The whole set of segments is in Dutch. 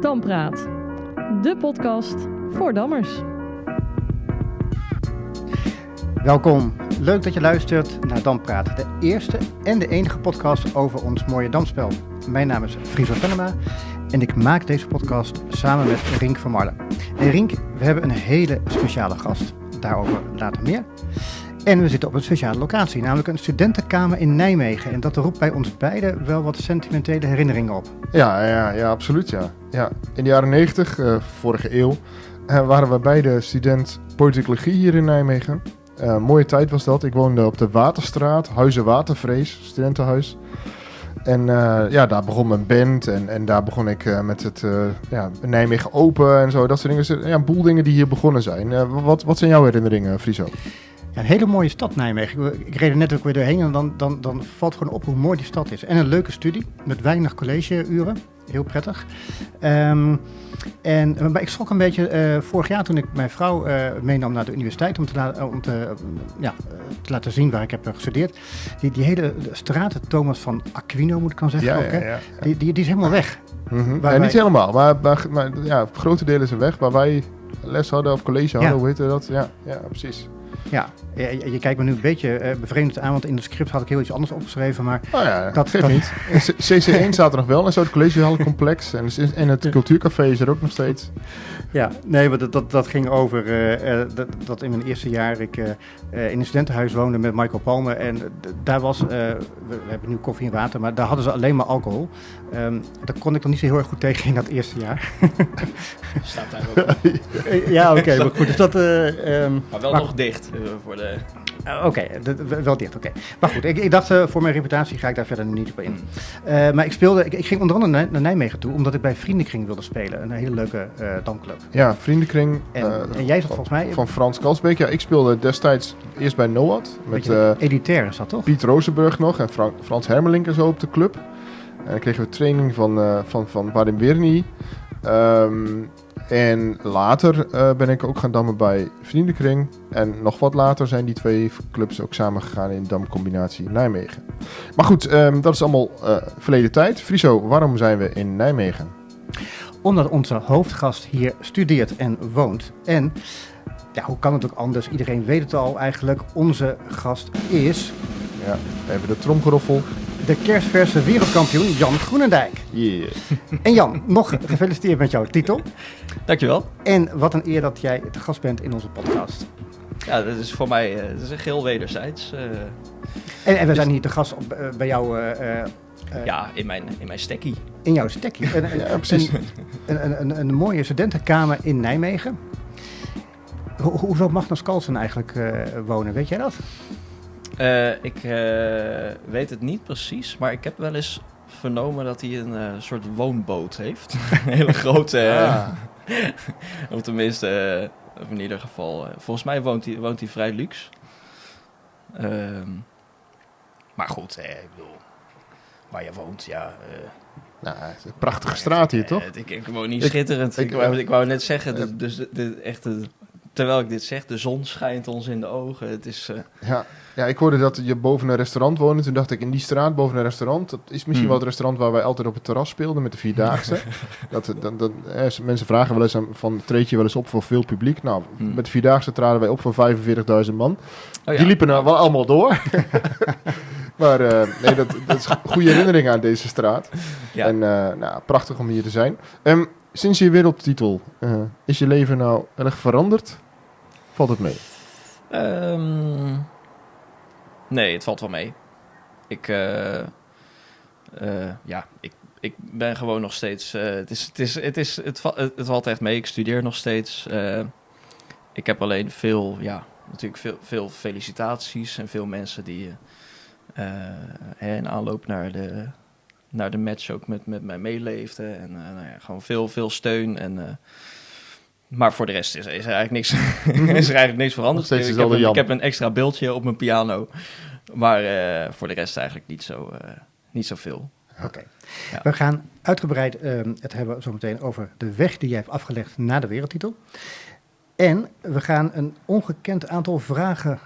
Dampraat, de podcast voor dammers. Welkom, leuk dat je luistert naar Dampraat, de eerste en de enige podcast over ons mooie damspel. Mijn naam is Friso Venema en ik maak deze podcast samen met Rink van Marle. En Rink, we hebben een hele speciale gast, daarover later meer. En we zitten op een speciale locatie, namelijk een studentenkamer in Nijmegen. En dat roept bij ons beiden wel wat sentimentele herinneringen op. Ja, absoluut ja. In de jaren 90, vorige eeuw, waren we beide student politicologie hier in Nijmegen. Mooie tijd was dat. Ik woonde op de Waterstraat, Huizen Watervrees, studentenhuis. En daar begon mijn band en daar begon ik met het Nijmegen Open en zo. Dat soort dingen. Ja, een boel dingen die hier begonnen zijn. Wat zijn jouw herinneringen, Friso? Ja, een hele mooie stad Nijmegen. Ik reed er net ook weer doorheen en dan valt gewoon op hoe mooi die stad is. En een leuke studie met weinig collegeuren. Heel prettig. Maar ik schrok een beetje vorig jaar toen ik mijn vrouw meenam naar de universiteit om te laten zien waar ik heb gestudeerd. Die hele straat, Thomas van Aquino moet ik dan zeggen. Ja. Die is helemaal weg. Mm-hmm. Niet helemaal, maar op grote delen is ze weg. Waar wij les hadden of college hadden, hoe heette dat? Ja, precies. Ja, je kijkt me nu een beetje bevreemd aan, want in het script had ik heel iets anders opgeschreven, maar... Oh ja, dat geeft niet. CC1 staat er nog wel en zo, het collegehallencomplex en het cultuurcafé is er ook nog steeds. Ja, nee, maar dat ging over dat in mijn eerste jaar ik in een studentenhuis woonde met Michael Palmer en daar was, we hebben nu koffie en water, maar daar hadden ze alleen maar alcohol. Daar kon ik nog niet zo heel erg goed tegen in dat eerste jaar. Staat daar ook. Ja, oké, maar goed, dus dat... maar wel nog dicht voor de... Wel dicht, oké. Maar goed, ik dacht voor mijn reputatie ga ik daar verder niet op in. Maar ik ging onder andere naar Nijmegen toe, omdat ik bij Vriendenkring wilde spelen. Een hele leuke damclub. Ja, Vriendenkring. En jij zat volgens mij... Van Frans Kalsbeek. Ja, ik speelde destijds eerst bij NOAD. Met elitair is dat toch? Piet Rozenburg nog en Frans Hermelink en zo op de club. En dan kregen we training van Wadim Wirni. En later ben ik ook gaan dammen bij Vriendenkring. En nog wat later zijn die twee clubs ook samen gegaan in damcombinatie Nijmegen. Maar goed, dat is allemaal verleden tijd. Friso, waarom zijn we in Nijmegen? Omdat onze hoofdgast hier studeert en woont. En ja, hoe kan het ook anders? Iedereen weet het al eigenlijk. Onze gast is... Ja, even de tromgeroffel. De kerstverse wereldkampioen Jan Groenendijk. Yeah. En Jan, nog gefeliciteerd met jouw titel. Dankjewel. En wat een eer dat jij te gast bent in onze podcast. Ja, dat is voor mij dat is echt heel wederzijds. En we zijn hier te gast bij jou... in mijn stekkie. In jouw stekkie. Ja, precies. Een mooie studentenkamer in Nijmegen. Hoe zou Magnus Carlsen eigenlijk wonen? Weet jij dat? Ik weet het niet precies, maar ik heb wel eens vernomen dat hij een soort woonboot heeft. Een hele grote... Of tenminste, in ieder geval... volgens mij woont hij vrij luxe. Maar goed, ik bedoel... Waar je woont, ja... Nou, het is een prachtige straat hier, toch? Ik woon niet schitterend. Ik wou net zeggen, terwijl ik dit zeg, de zon schijnt ons in de ogen. Het is... Ja, ik hoorde dat je boven een restaurant woonde. Toen dacht ik, in die straat boven een restaurant... dat is misschien wel het restaurant waar wij altijd op het terras speelden... met de Vierdaagse. Mensen vragen wel eens van... treed je wel eens op voor veel publiek? Nou, met de Vierdaagse traden wij op voor 45.000 man. Die liepen nou wel allemaal door. Maar dat is goede herinnering aan deze straat. Ja. En prachtig om hier te zijn. Sinds je wereldtitel, is je leven nou erg veranderd? Valt het mee? Nee, het valt wel mee. Ik ben gewoon nog steeds... Het valt echt mee. Ik studeer nog steeds. Ik heb alleen natuurlijk veel felicitaties en veel mensen die in aanloop naar de match ook met mij meeleefden. En gewoon veel steun. Maar voor de rest is er eigenlijk niks, is er eigenlijk niks veranderd. Ik heb een extra beeldje op mijn piano. Maar voor de rest eigenlijk niet zoveel. Oké. Ja. We gaan uitgebreid het hebben zometeen over de weg die jij hebt afgelegd naar de wereldtitel. En we gaan een ongekend aantal vragen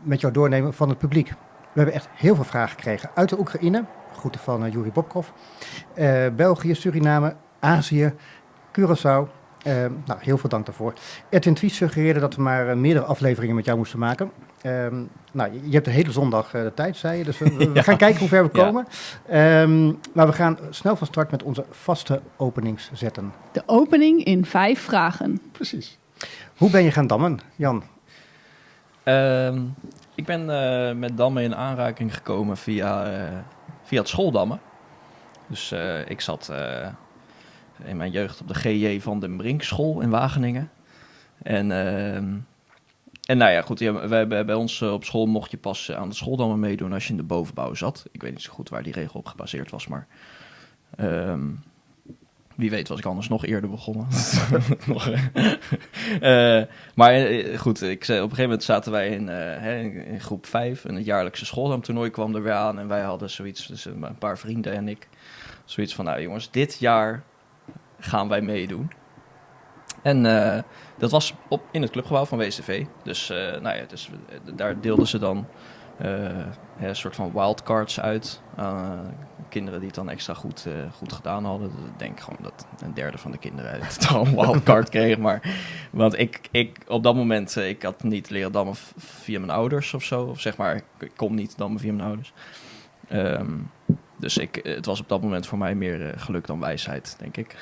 met jou doornemen van het publiek. We hebben echt heel veel vragen gekregen uit de Oekraïne. Groeten van Yuri Bobkov. België, Suriname, Azië, Curaçao. Heel veel dank daarvoor. Edwin Twies suggereerde dat we maar meerdere afleveringen met jou moesten maken. Je hebt de hele zondag de tijd, zei je. Dus we gaan kijken hoe ver we komen. Maar we gaan snel van start met onze vaste openingszetten. De opening in 5 vragen. Precies. Hoe ben je gaan dammen, Jan? Ik ben met dammen in aanraking gekomen via het schooldammen. Dus ik zat in mijn jeugd op de G.J. van den Brink school in Wageningen. En nou ja, goed, bij ons op school mocht je pas aan de schooldammen meedoen als je in de bovenbouw zat. Ik weet niet zo goed waar die regel op gebaseerd was, maar wie weet was ik anders nog eerder begonnen. Maar goed, op een gegeven moment zaten wij in groep 5 en het jaarlijkse schooldamtoernooi kwam er weer aan. En wij hadden zoiets, dus een paar vrienden en ik, zoiets van, nou jongens, dit jaar gaan wij meedoen. En dat was in het clubgebouw van WCV. Dus, daar deelden ze dan een soort van wildcards uit. Kinderen die het dan extra goed gedaan hadden. Dus ik denk gewoon dat een derde van de kinderen het al een wildcard kreeg. Want ik op dat moment, ik had niet leren dammen via mijn ouders of zo. Of zeg maar, ik kon niet dammen via mijn ouders. Dus het was op dat moment voor mij meer geluk dan wijsheid, denk ik.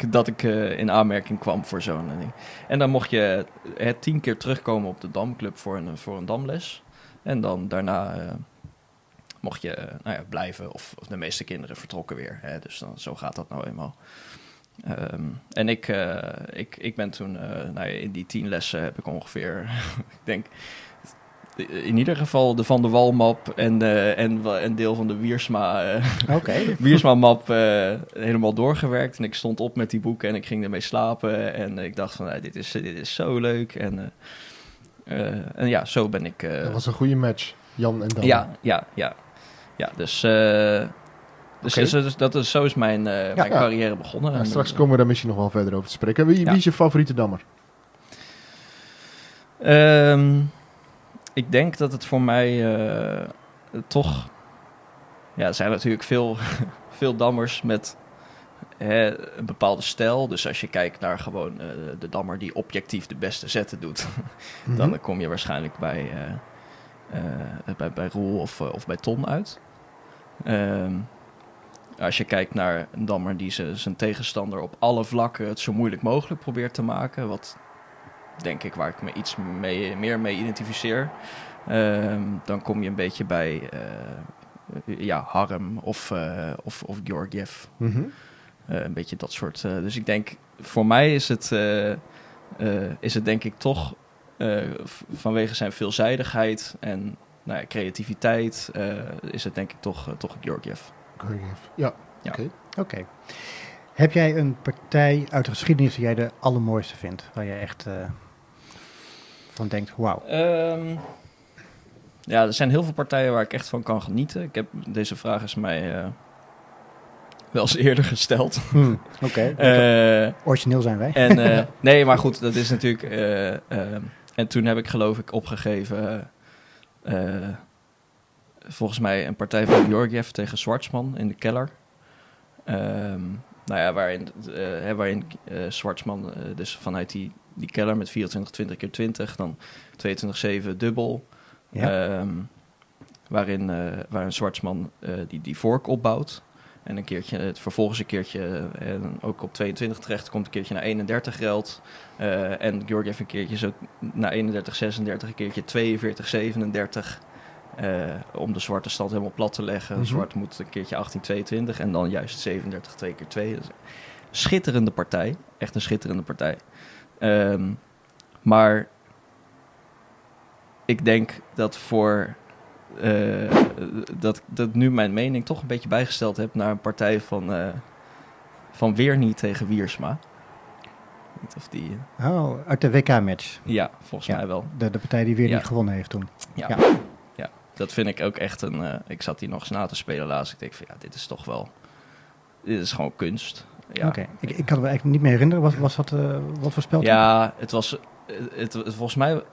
Dat ik in aanmerking kwam voor zo'n ding. En dan mocht je 10 keer terugkomen op de damclub voor een damles. En dan daarna mocht je blijven of de meeste kinderen vertrokken weer. Hè? Dus dan, zo gaat dat nou eenmaal. En ik ben toen, in die 10 lessen heb ik ongeveer, ik denk, in ieder geval de Van der Wal-map en een deel van de Wiersma-map helemaal doorgewerkt. En ik stond op met die boeken en ik ging ermee slapen. En ik dacht van, dit is zo leuk. En ja, zo ben ik... dat was een goede match, Jan en Dan. Ja, dus zo is mijn carrière begonnen. Ja, straks komen we daar misschien nog wel verder over te spreken. Wie is je favoriete dammer? Ik denk dat het voor mij toch... Ja, er zijn natuurlijk veel dammers met een bepaalde stijl. Dus als je kijkt naar gewoon de dammer die objectief de beste zetten doet... dan kom je waarschijnlijk bij Roel of bij Ton uit. Als je kijkt naar een dammer die zijn tegenstander op alle vlakken het zo moeilijk mogelijk probeert te maken... wat denk ik waar ik me iets meer mee identificeer... dan kom je een beetje bij Harm of Georgiev. Een beetje dat soort... dus ik denk, voor mij is het denk ik toch... vanwege zijn veelzijdigheid en creativiteit... is het denk ik toch Georgiev. Ja. Oké. Heb jij een partij uit de geschiedenis die jij de allermooiste vindt? Waar je echt van denkt, wauw. Ja, er zijn heel veel partijen waar ik echt van kan genieten. Deze vraag is mij wel eens eerder gesteld. Oké. Origineel zijn wij. En, nee, maar goed, dat is natuurlijk... en toen heb ik geloof ik opgegeven... volgens mij een partij van Georgiev tegen Schwartzman in de Keller. Waarin Schwartzman dus vanuit die Keller met 24-20x20, dan 22-7 dubbel. Ja. Waarin Schwartzman die vork opbouwt. En vervolgens een keertje ook op 22 terecht komt, een keertje naar 31 relt. En Georgiev een keertje zo naar 31-36, een keertje 42-37. Om de zwarte stand helemaal plat te leggen. Zwart moet een keertje 18-22 en dan juist 37 2 keer 2. Dus schitterende partij. Echt een schitterende partij. Maar ik denk dat dat nu mijn mening toch een beetje bijgesteld heb naar een partij van Weernie tegen Wiersma. Niet of die... uit de WK-match. Ja, volgens mij wel. De partij die Weernie gewonnen heeft toen. Ja, dat vind ik ook echt ik zat hier nog eens na te spelen laatst. Ik denk van dit is toch wel... Dit is gewoon kunst. Ja. Oké. Ik kan me eigenlijk niet meer herinneren. Was dat wat voor spel? Ja, het was... volgens mij...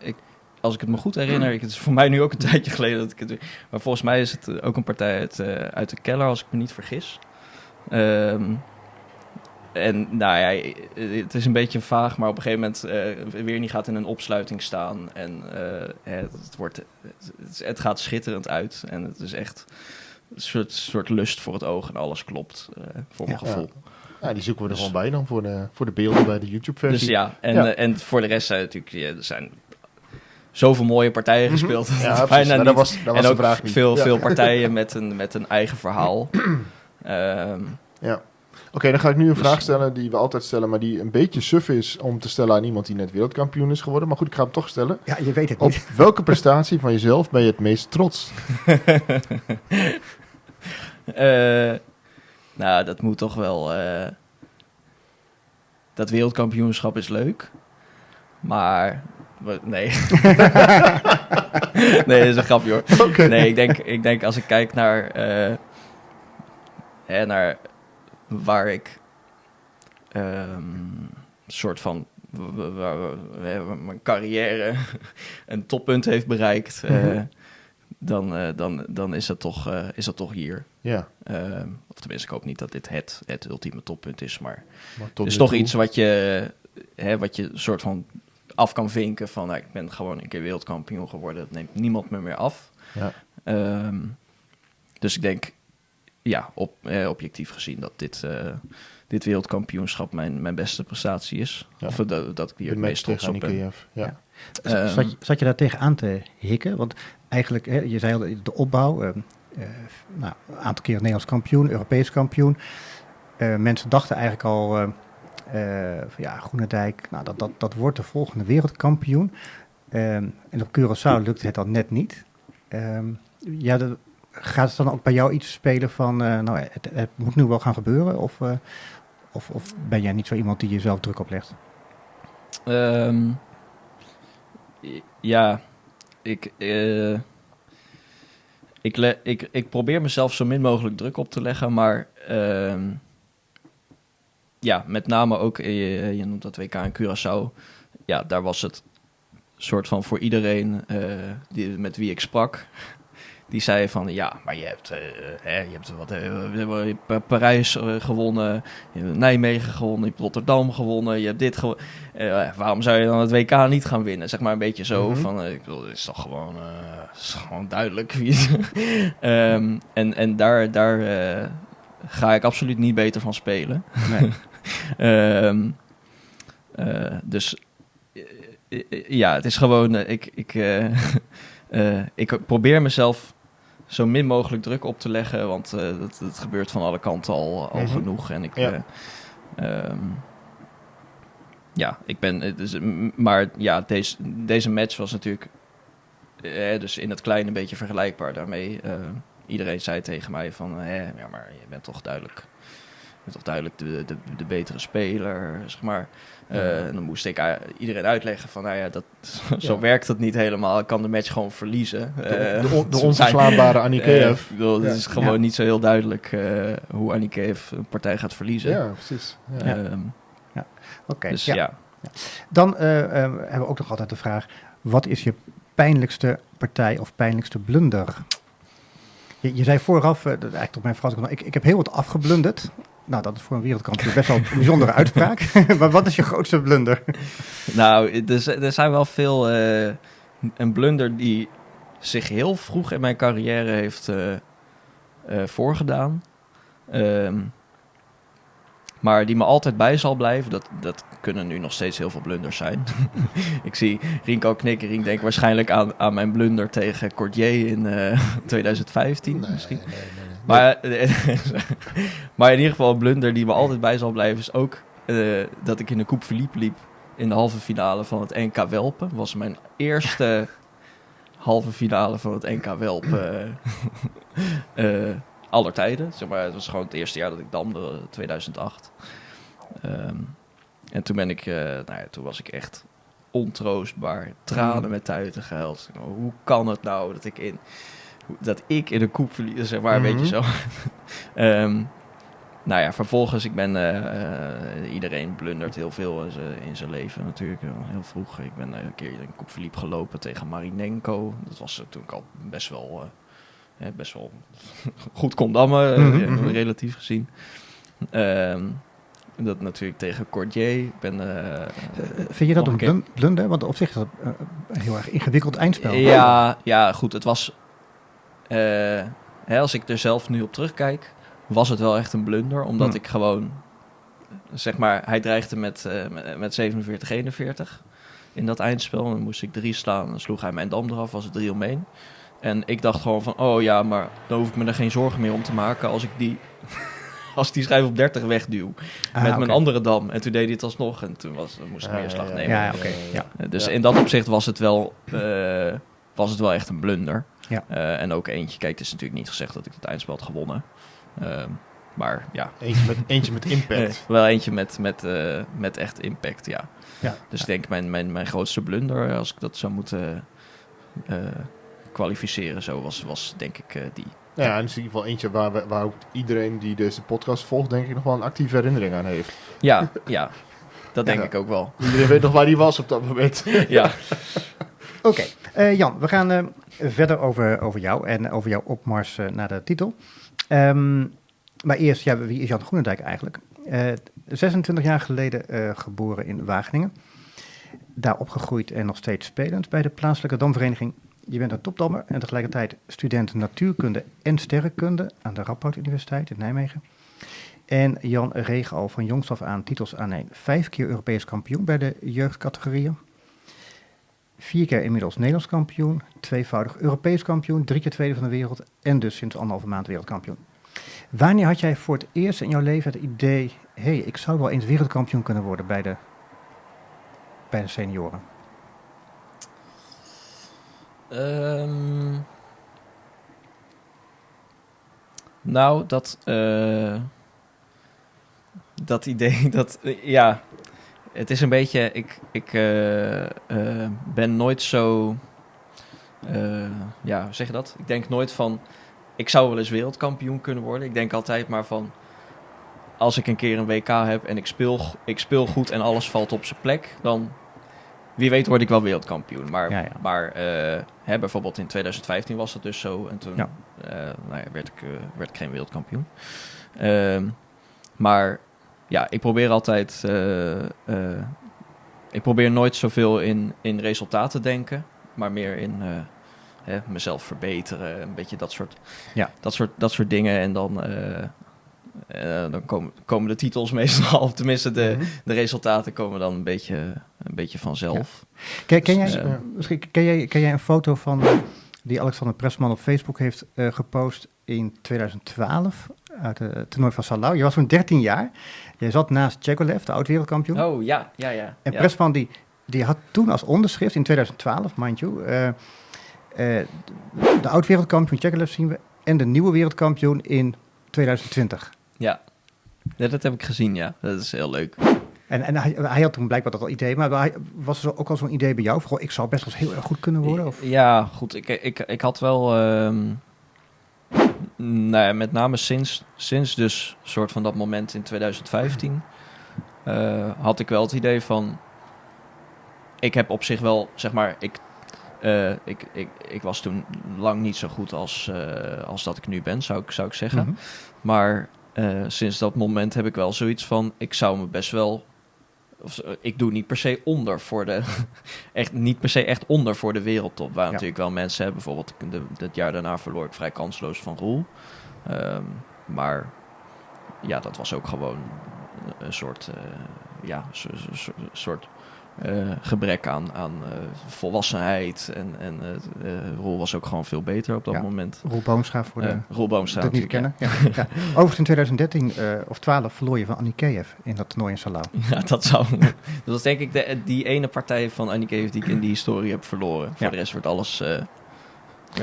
Als ik het me goed herinner... Het is voor mij nu ook een tijdje geleden dat ik het... Maar volgens mij is het ook een partij uit de Keller, als ik me niet vergis. En nou ja, het is een beetje vaag, maar op een gegeven moment Weernie gaat in een opsluiting staan. En het gaat schitterend uit. En het is echt een soort lust voor het oog en alles klopt, voor mijn gevoel. Ja, die zoeken we er gewoon bij dan voor de beelden bij de YouTube-versie. Dus ja, en voor de rest zijn natuurlijk, er zijn zovveel mooie partijen gespeeld. Ja, dat precies. bijna Dat niet. was en de ook vraag niet. veel partijen met een eigen verhaal. Ja. Oké, dan ga ik nu een vraag stellen die we altijd stellen, maar die een beetje suf is om te stellen aan iemand die net wereldkampioen is geworden. Maar goed, ik ga hem toch stellen. Ja, je weet het Op niet. welke prestatie van jezelf ben je het meest trots? Nou, dat moet toch wel... dat wereldkampioenschap is leuk. Maar... Nee. Nee, dat is een grapje hoor. Okay. Nee, ik denk als ik kijk naar... naar waar ik... soort van... waar mijn carrière een toppunt heeft bereikt... Dan is dat toch hier. Ja. Of tenminste, ik hoop niet dat dit het ultieme toppunt is, maar tot het is nu toch toe. iets wat je soort van af kan vinken van, ik ben gewoon een keer wereldkampioen geworden, dat neemt niemand me meer af. Ja. Dus ik denk, ja, objectief gezien dat dit wereldkampioenschap mijn beste prestatie is. Ja. Of dat ik hier het meest trots op ben. Ja. Zat je daar tegenaan te hikken? Want eigenlijk, je zei al, de opbouw, een aantal keer Nederlands kampioen, Europees kampioen. Mensen dachten eigenlijk al, van ja, Groenendijk, nou, dat wordt de volgende wereldkampioen. En op Curaçao lukte het dan net niet. Gaat het dan ook bij jou iets spelen van, het moet nu wel gaan gebeuren? Of ben jij niet zo iemand die jezelf druk oplegt? Ja, ik probeer mezelf zo min mogelijk druk op te leggen, maar ja, met name ook, je noemt dat WK in Curaçao, ja, daar was het soort van voor iedereen met wie ik sprak, die zei van, ja, maar je hebt Parijs gewonnen, je hebt Nijmegen gewonnen, je hebt Rotterdam gewonnen, je hebt dit gewonnen. Waarom zou je dan het WK niet gaan winnen? Zeg maar een beetje zo van, ik bedoel, het is toch gewoon, duidelijk wie het en daar ga ik absoluut niet beter van spelen. Nee. Dus ja, het is gewoon, ik probeer mezelf zo min mogelijk druk op te leggen, want het gebeurt van alle kanten al genoeg. En ik ben... Dus, maar ja, deze match was natuurlijk dus in het klein een beetje vergelijkbaar daarmee. Iedereen zei tegen mij van, ja, maar je bent toch duidelijk de betere speler, zeg maar. En dan moest ik iedereen uitleggen van, nou ja, zo werkt het niet helemaal. Ik kan de match gewoon verliezen. De onverslaanbare Anikeev. Ik bedoel, het is gewoon niet zo heel duidelijk hoe Anikeev een partij gaat verliezen. Ja, precies. Ja. Oké. Dus ja. ja. Dan hebben we ook nog altijd de vraag, wat is je pijnlijkste partij of pijnlijkste blunder? Je zei vooraf, eigenlijk tot mijn vrouw, ik heb heel wat afgeblunderd. Nou, dat is voor een wereldkampioen best wel een bijzondere uitspraak. Maar wat is je grootste blunder? Nou, er zijn wel veel... een blunder die zich heel vroeg in mijn carrière heeft voorgedaan. Maar die me altijd bij zal blijven. Dat kunnen nu nog steeds heel veel blunders zijn. Ik zie Rinko knikken. Rink denkt waarschijnlijk aan mijn blunder tegen Cordier in 2015 misschien. Nee. Maar in ieder geval een blunder die me altijd bij zal blijven is ook dat ik in de Coupe Philippe liep in de halve finale van het NK Welpen. Was mijn eerste halve finale van het NK Welpen aller tijden. Zeg maar, het was gewoon het eerste jaar dat ik damde, 2008. En toen ben ik, toen was ik echt ontroostbaar, tranen met tuiten gehuild. Hoe kan het nou dat ik in de Coupe Philippe, zeg maar, een beetje zo. Nou ja, vervolgens, iedereen blundert heel veel in zijn leven natuurlijk, heel vroeg. Ik ben een keer in Coupe Philippe gelopen tegen Marinenko. Dat was toen ik al best wel goed kon dammen, relatief gezien. dat natuurlijk tegen Cordier. Ik ben, Vind je dat nog een blunder? Want op zich is dat een heel erg ingewikkeld eindspel. Ja, goed. Het was... als ik er zelf nu op terugkijk, was het wel echt een blunder. Omdat ik gewoon... Zeg maar, hij dreigde met 47-41 in dat eindspel. En dan moest ik 3 slaan. Dan sloeg hij mijn dam eraf, was het 3-1. En ik dacht gewoon van, oh ja, maar dan hoef ik me er geen zorgen meer om te maken als ik die schijf op 30 wegduw. Met mijn andere dam. En toen deed hij het alsnog. En toen moest ik meer slag nemen. Ja, oké. Dus in dat opzicht was het wel echt een blunder. Ja. En ook eentje. Kijk, het is natuurlijk niet gezegd dat ik het eindspel had gewonnen. Maar ja. Eentje met impact. Wel eentje met echt impact, ja. Dus Ja. ik denk mijn grootste blunder, als ik dat zou moeten kwalificeren, zo was denk ik die. Ja, en het is in ieder geval eentje waar ook iedereen die deze podcast volgt, denk ik nog wel een actieve herinnering aan heeft. Ja, dat denk ik ook wel. Iedereen weet nog waar die was op dat moment. Ja. Oké, Jan, we gaan verder over jou en over jouw opmars naar de titel. Maar eerst, wie is Jan Groenendijk eigenlijk? 26 jaar geleden geboren in Wageningen. Daar opgegroeid en nog steeds spelend bij de plaatselijke damvereniging. Je bent een topdammer en tegelijkertijd student natuurkunde en sterrenkunde aan de Radboud Universiteit in Nijmegen. En Jan reeg al van jongs af aan titels aaneen. 5 keer Europees kampioen bij de jeugdcategorieën. 4 keer inmiddels Nederlands kampioen. 2-voudig Europees kampioen. 3 keer tweede van de wereld. En dus sinds 1,5 maand wereldkampioen. Wanneer had jij voor het eerst in jouw leven het idee... ik zou wel eens wereldkampioen kunnen worden bij de senioren? Nou, dat idee, het is een beetje, ik ben nooit zo, hoe zeg je dat? Ik denk nooit van, ik zou wel eens wereldkampioen kunnen worden. Ik denk altijd maar van, als ik een keer een WK heb en ik speel goed en alles valt op zijn plek, dan... Wie weet word ik wel wereldkampioen. Maar bijvoorbeeld in 2015 was dat dus zo. En toen werd ik geen wereldkampioen. Maar ja, ik probeer altijd... ik probeer nooit zoveel in resultaten te denken. Maar meer in mezelf verbeteren. Een beetje dat soort dingen. En dan komen de titels meestal, of tenminste de resultaten komen dan een beetje vanzelf. Ja. Ken jij een foto van die Alexander Pressman op Facebook heeft gepost in 2012 uit het toernooi van Salau? Je was toen 13 jaar. Je zat naast Tjegolev, de oud-wereldkampioen. Oh, ja. En Pressman die had toen als onderschrift in 2012, mind you, de oud-wereldkampioen Tjegolev zien we en de nieuwe wereldkampioen in 2020. Ja, dat heb ik gezien, ja. Dat is heel leuk. En hij had toen blijkbaar dat al idee, maar was er ook al zo'n idee bij jou? Vooral, ik zou best wel eens heel erg goed kunnen worden? Of? Ja, goed. Ik had wel... met name sinds dus soort van dat moment in 2015... had ik wel het idee van... Ik heb op zich wel, zeg maar... Ik was toen lang niet zo goed als dat ik nu ben, zou ik zeggen. Mm-hmm. Maar sinds dat moment heb ik wel zoiets van... Ik zou me best wel... ik doe niet per se onder voor de... niet per se echt onder voor de wereldtop. Waar natuurlijk wel mensen hebben. Bijvoorbeeld het jaar daarna verloor ik vrij kansloos van Roel. Maar ja, dat was ook gewoon een soort... soort gebrek aan volwassenheid. En Roel was ook gewoon veel beter op dat moment. Roel Boomstra voor de Roel Boomstra dat niet kennen. Ja. Overigens in 2013 of 12 verloor je van Anikeev in dat toernooi in Salau. Ja, dat was denk ik die ene partij van Anikeev die ik in die historie heb verloren. Voor de rest wordt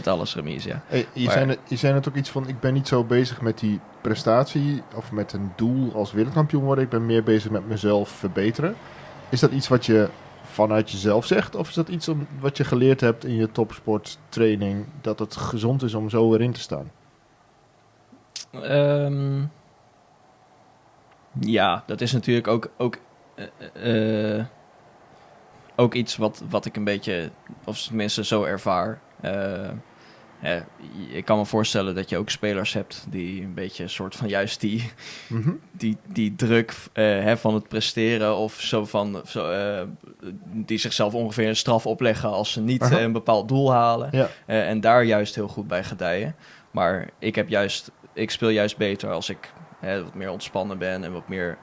alles remise, ja. Hey, je zei net ook iets van, ik ben niet zo bezig met die prestatie of met een doel als wereldkampioen worden. Ik ben meer bezig met mezelf verbeteren. Is dat iets wat je vanuit jezelf zegt? Of is dat iets wat je geleerd hebt in je topsporttraining, dat het gezond is om zo erin te staan? Ja, dat is natuurlijk ook iets wat ik een beetje, of tenminste zo ervaar. ik kan me voorstellen dat je ook spelers hebt die een beetje een soort van juist die druk van het presteren of zo van die zichzelf ongeveer een straf opleggen als ze niet een bepaald doel halen. Ja. En daar juist heel goed bij gedijen. Maar ik speel juist beter als ik wat meer ontspannen ben en wat meer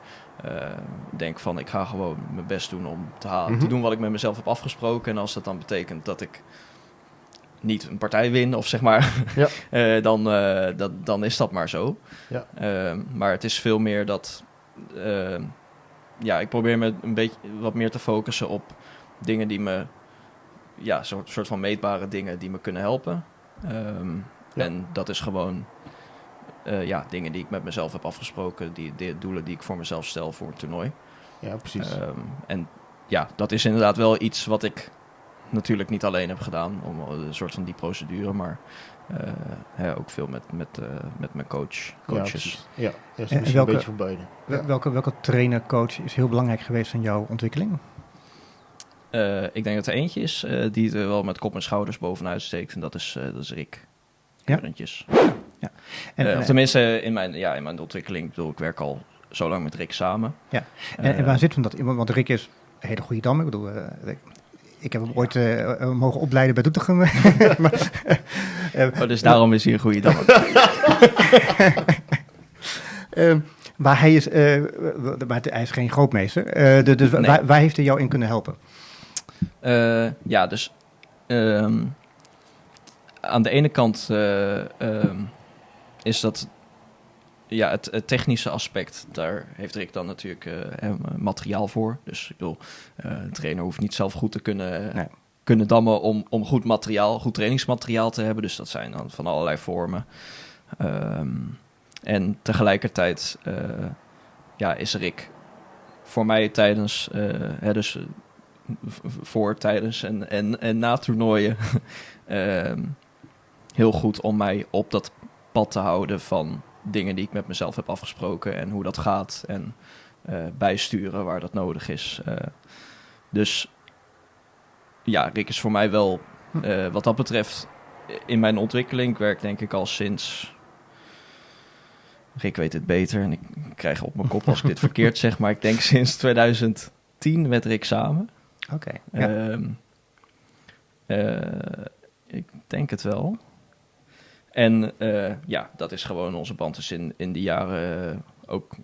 denk van ik ga gewoon mijn best doen om te doen wat ik met mezelf heb afgesproken. En als dat dan betekent dat ik niet een partij win of zeg maar, dan is dat maar zo. Ja. Maar het is veel meer dat ik probeer me een beetje wat meer te focussen op dingen die me soort van meetbare dingen die me kunnen helpen. En dat is gewoon dingen die ik met mezelf heb afgesproken, die doelen die ik voor mezelf stel voor het toernooi. Ja, precies. En dat is inderdaad wel iets wat ik natuurlijk niet alleen heb gedaan, om een soort van die procedure, maar ook veel met mijn coaches. Ja, dat is een beetje van beide. Welke trainer-coach is heel belangrijk geweest in jouw ontwikkeling? Ik denk dat er eentje is die er wel met kop en schouders bovenuit steekt, en dat is Rick. Keurentjes. Ja. Of tenminste, in mijn ontwikkeling, ik werk al zo lang met Rick samen. Ja. En waar zit hem dat in? Want Rick is een hele goede dam. Ik bedoel, ik heb hem ooit mogen opleiden bij Doetinchem. Dus daarom is hij een goede dam. Maar hij is geen grootmeester. Dus nee. Waar heeft hij jou in kunnen helpen? Aan de ene kant is dat het technische aspect. Daar heeft Rick dan natuurlijk materiaal voor. Dus ik bedoel, een trainer hoeft niet zelf goed te kunnen dammen om goed trainingsmateriaal te hebben. Dus dat zijn dan van allerlei vormen. En tegelijkertijd is Rick voor mij tijdens voor, tijdens en na toernooien heel goed om mij op dat pad te houden van dingen die ik met mezelf heb afgesproken en hoe dat gaat en bijsturen waar dat nodig is. Dus Rick is voor mij wel wat dat betreft in mijn ontwikkeling. Ik werk denk ik al sinds... Rick weet het beter en ik krijg op mijn kop als ik dit verkeerd zeg, maar ik denk sinds 2010 met Rick samen. Oké. Ik denk het wel. En dat is gewoon, onze band is in die jaren ook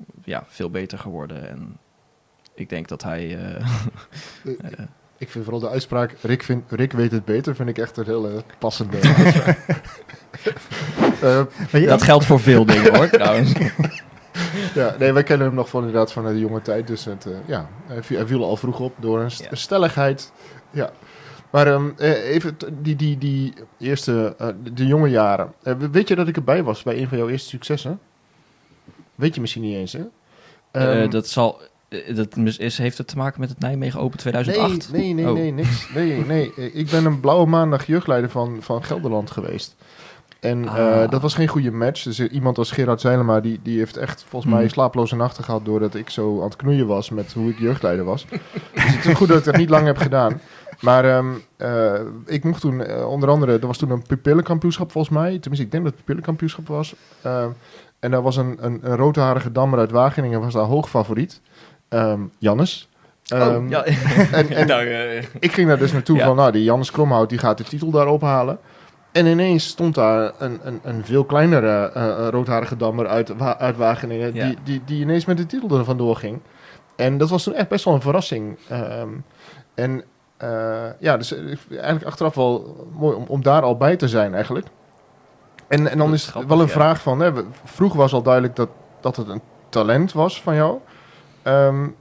veel beter geworden. En ik denk dat hij... ik vind vooral de uitspraak, Rick weet het beter, vind ik echt een heel passende uitspraak. Dat geldt voor veel dingen hoor, trouwens. Wij kennen hem nog inderdaad van de jonge tijd. Dus hij viel al vroeg op door een stelligheid. Ja. Maar even die eerste, de jonge jaren. Weet je dat ik erbij was bij een van jouw eerste successen? Weet je misschien niet eens, hè? Heeft het te maken met het Nijmegen Open 2008? Nee, niks. Nee. Ik ben een blauwe maandag jeugdleider van Gelderland geweest. En dat was geen goede match. Dus iemand als Gerard Zijlema, die heeft echt volgens mij slaaploze nachten gehad doordat ik zo aan het knoeien was met hoe ik jeugdleider was. Dus het is goed dat ik dat niet lang heb gedaan. Maar ik mocht toen onder andere, er was toen een pupillenkampioenschap volgens mij. Tenminste, ik denk dat het pupillenkampioenschap was. En daar was een roodharige dammer uit Wageningen, was daar hoog favoriet. Jannes. Ik ging daar dus naartoe van, die Jannes Kromhout, die gaat de titel daar ophalen. En ineens stond daar een veel kleinere roodharige dammer uit Wageningen, die ineens met de titel er vandoor ging. En dat was toen echt best wel een verrassing. Dus eigenlijk achteraf wel mooi om daar al bij te zijn eigenlijk. En dan is het wel een vraag van, vroeger was al duidelijk dat het een talent was van jou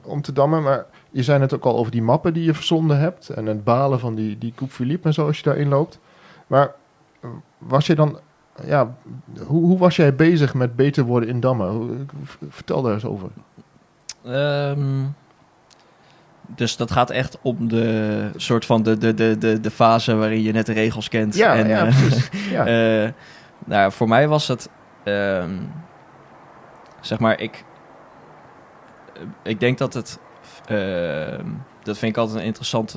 om te dammen, maar je zei het ook al over die mappen die je verzonden hebt en het balen van die Coupe Philippe en zo als je daarin loopt. Maar was je dan, hoe was jij bezig met beter worden in dammen? Vertel daar eens over. Dus dat gaat echt om de soort van de fase waarin je net de regels kent. Precies. Voor mij was het, zeg maar, ik denk dat het, dat vind ik altijd een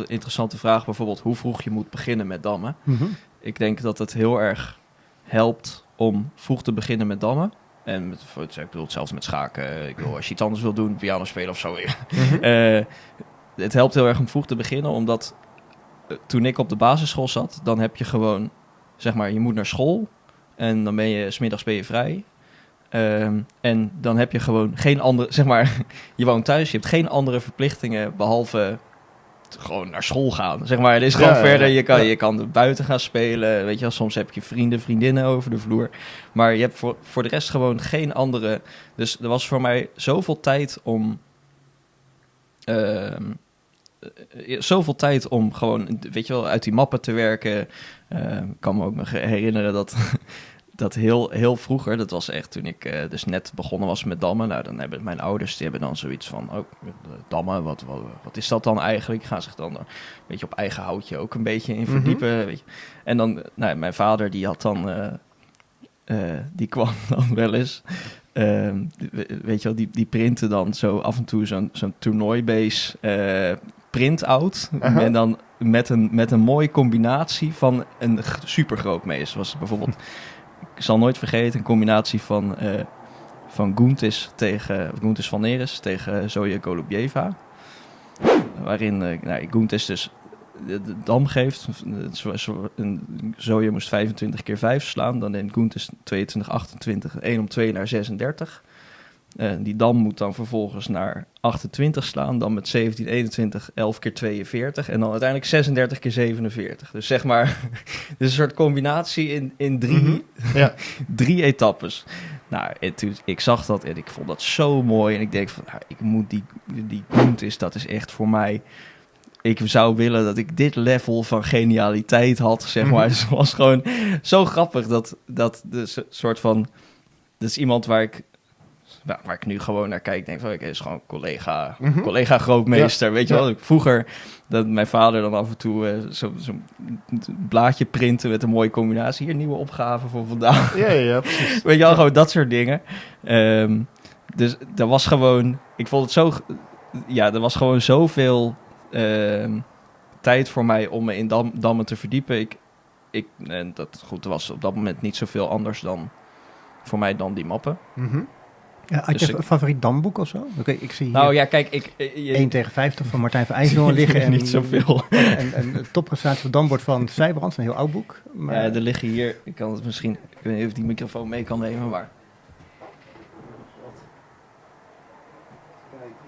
interessante vraag, bijvoorbeeld hoe vroeg je moet beginnen met dammen. Mm-hmm. Ik denk dat het heel erg helpt om vroeg te beginnen met dammen. En ik bedoel hetzelfde met schaken. Ik bedoel, als je iets anders wil doen, piano spelen of zo. Het helpt heel erg om vroeg te beginnen, omdat toen ik op de basisschool zat, dan heb je gewoon, zeg maar, je moet naar school en dan ben je 's middags ben je vrij. En dan heb je gewoon geen andere, zeg maar, je woont thuis, je hebt geen andere verplichtingen behalve gewoon naar school gaan. Zeg maar, het is gewoon verder, je kan buiten gaan spelen, weet je wel, soms heb je vrienden, vriendinnen over de vloer, maar je hebt voor de rest gewoon geen andere. Dus er was voor mij zoveel tijd om gewoon, weet je wel, uit die mappen te werken. Ik kan me ook nog herinneren dat heel vroeger, dat was echt toen ik dus net begonnen was met dammen. Nou, dan hebben mijn ouders, die hebben dan zoiets van, dammen, wat is dat dan eigenlijk? Gaan zich dan een beetje op eigen houtje ook een beetje in verdiepen. Weet je. En dan, nou, mijn vader, die had dan, die kwam dan wel eens, weet je wel, die printen dan zo af en toe zo'n toernooibase print-out. En dan met een mooie combinatie van een supergroot mees. Was bijvoorbeeld, ik zal nooit vergeten, een combinatie van Goentis van Neres tegen Zoja Golubieva. Waarin Goentis dus de dam geeft. Zoja moest 25 keer 5 slaan. Dan neemt Goentis 22, 28, 1 om 2 naar 36. Die dam moet dan vervolgens naar 28 slaan. Dan met 17, 21, 11 keer 42. En dan uiteindelijk 36 keer 47. Dus zeg maar, dus een soort combinatie in drie etappes. Nou, ik zag dat en ik vond dat zo mooi. En ik denk van, ik moet die Goentis, dat is echt voor mij. Ik zou willen dat ik dit level van genialiteit had, zeg maar. Het was gewoon zo grappig dat de soort van. Dat is iemand waar ik nu gewoon naar kijk. Denk van, is gewoon collega grootmeester. Weet je wel? Vroeger dat mijn vader dan af en toe zo'n blaadje printen met een mooie combinatie. Hier, nieuwe opgave voor vandaag. Ja, precies. Weet je wel, gewoon dat soort dingen. Dus dat was gewoon. Ik vond het zo. Ja, er was gewoon zoveel tijd voor mij om me in dammen te verdiepen. En dat goed, er was op dat moment niet zoveel anders dan voor mij dan die mappen. Ja, had je een favoriet damboek of zo? Okay, ik zie hier nou ja, kijk, 1 tegen 50 van Martijn van IJsselhoorn liggen. En niet zoveel. En de topprestatie van dambord van Sijbrands, een heel oud boek. Maar ja, er liggen hier, ik kan het misschien, ik weet niet of die microfoon mee kan nemen, maar.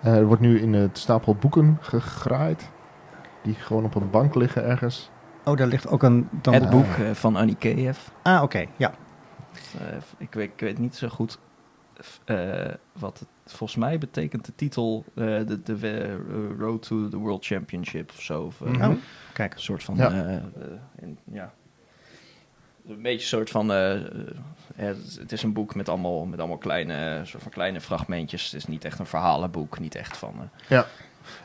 Er wordt nu in het stapel boeken gegraaid. Die gewoon op een bank liggen ergens. Oh, daar ligt ook een dambord. Het boek van Annie Keev. Ah, oké, ja. Ik weet niet zo goed wat het volgens mij betekent. De titel, de Road to the World Championship of zo. Of, kijk. Een soort van, een beetje een soort van, het is een boek met allemaal kleine fragmentjes. Het is niet echt een verhalenboek, niet echt van. Ja.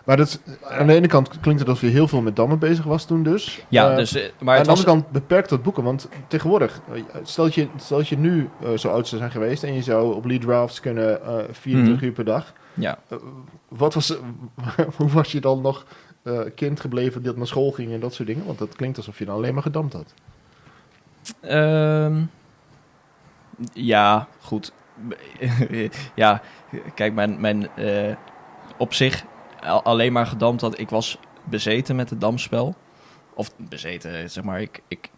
Maar dat is, aan de ene kant klinkt het alsof je heel veel met dammen bezig was toen dus. Ja, maar aan de andere kant beperkt tot boeken. Want tegenwoordig, stel dat je nu zo oud zou zijn geweest en je zou op lead drafts kunnen 24 uur per dag. Ja. Hoe was je dan nog kind gebleven dat naar school ging en dat soort dingen? Want dat klinkt alsof je dan alleen maar gedampt had. Ja, goed. Ja, kijk, mijn op zich alleen maar gedampt had. Ik was bezeten met het damspel. Of bezeten, zeg maar.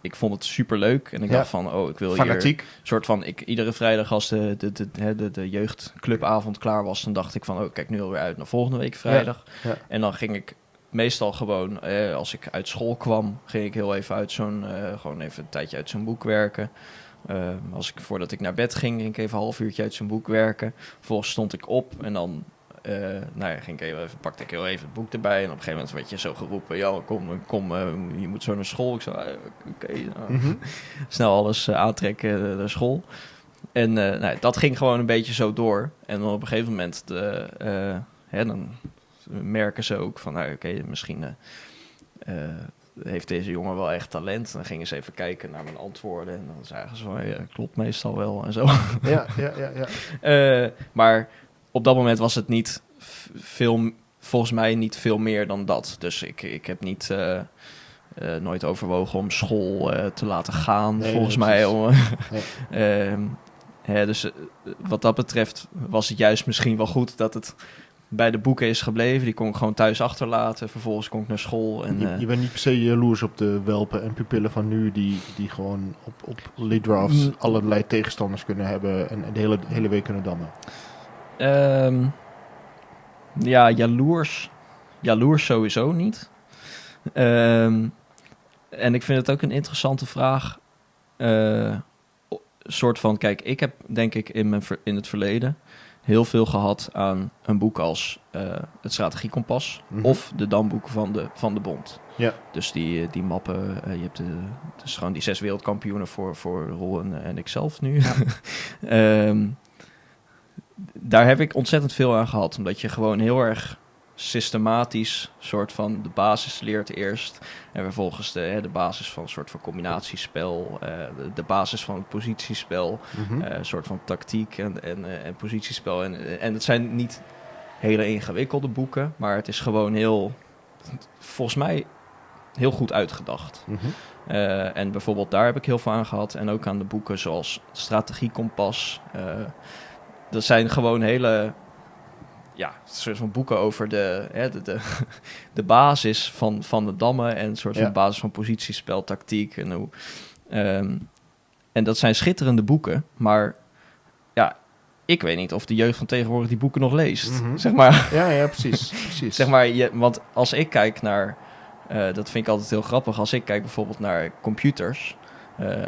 Ik vond het superleuk. En ik dacht van, ik wil fanatiek. Hier soort van, iedere vrijdag als de jeugdclubavond klaar was, dan dacht ik van, kijk nu alweer uit naar volgende week vrijdag. Ja. En dan ging ik meestal gewoon, als ik uit school kwam, ging ik heel even uit gewoon even een tijdje uit zo'n boek werken. Voordat ik naar bed ging ik even een half uurtje uit zo'n boek werken. Vervolgens stond ik op en dan pakte ik heel even het boek erbij. En op een gegeven moment werd je zo geroepen, ja, kom, je moet zo naar school. Ik zei, oké, snel alles aantrekken naar school. En dat ging gewoon een beetje zo door. En dan op een gegeven moment, dan merken ze ook van, misschien heeft deze jongen wel echt talent. Dan gingen ze even kijken naar mijn antwoorden. En dan zagen ze van, klopt meestal wel en zo. Ja. Maar op dat moment was het niet volgens mij niet veel meer dan dat. Dus ik heb niet nooit overwogen om school te laten gaan, Nee, volgens nee, mij. Nee. Dus wat dat betreft was het juist misschien wel goed dat het bij de boeken is gebleven. Die kon ik gewoon thuis achterlaten. Vervolgens kon ik naar school. En, Je bent niet per se jaloers op de welpen en pupillen van nu... die gewoon op lead drafts allerlei tegenstanders kunnen hebben... en de hele week kunnen dammen. Ja, jaloers sowieso niet. En ik vind het ook een interessante vraag. Soort van, kijk, ik heb denk ik in het verleden heel veel gehad aan een boek als het Strategiekompas of de damboeken van de Bond. Ja. Dus die mappen, je hebt dus gewoon die 6 wereldkampioenen voor Roel en ikzelf nu. Ja. Daar heb ik ontzettend veel aan gehad, omdat je gewoon heel erg systematisch soort van de basis leert eerst en vervolgens de basis van een soort van combinatiespel, de basis van het positiespel, een soort van tactiek en positiespel. En het zijn niet hele ingewikkelde boeken, maar het is gewoon volgens mij heel goed uitgedacht. En bijvoorbeeld daar heb ik heel veel aan gehad en ook aan de boeken zoals Strategiekompas. Dat zijn gewoon hele... Ja, een soort van boeken over de basis van de dammen en een soort van basis van positiespel, tactiek en hoe. En dat zijn schitterende boeken, maar ja, ik weet niet of de jeugd van tegenwoordig die boeken nog leest. Zeg maar. Ja, precies. Zeg maar, want als ik kijk naar, dat vind ik altijd heel grappig, als ik kijk bijvoorbeeld naar computers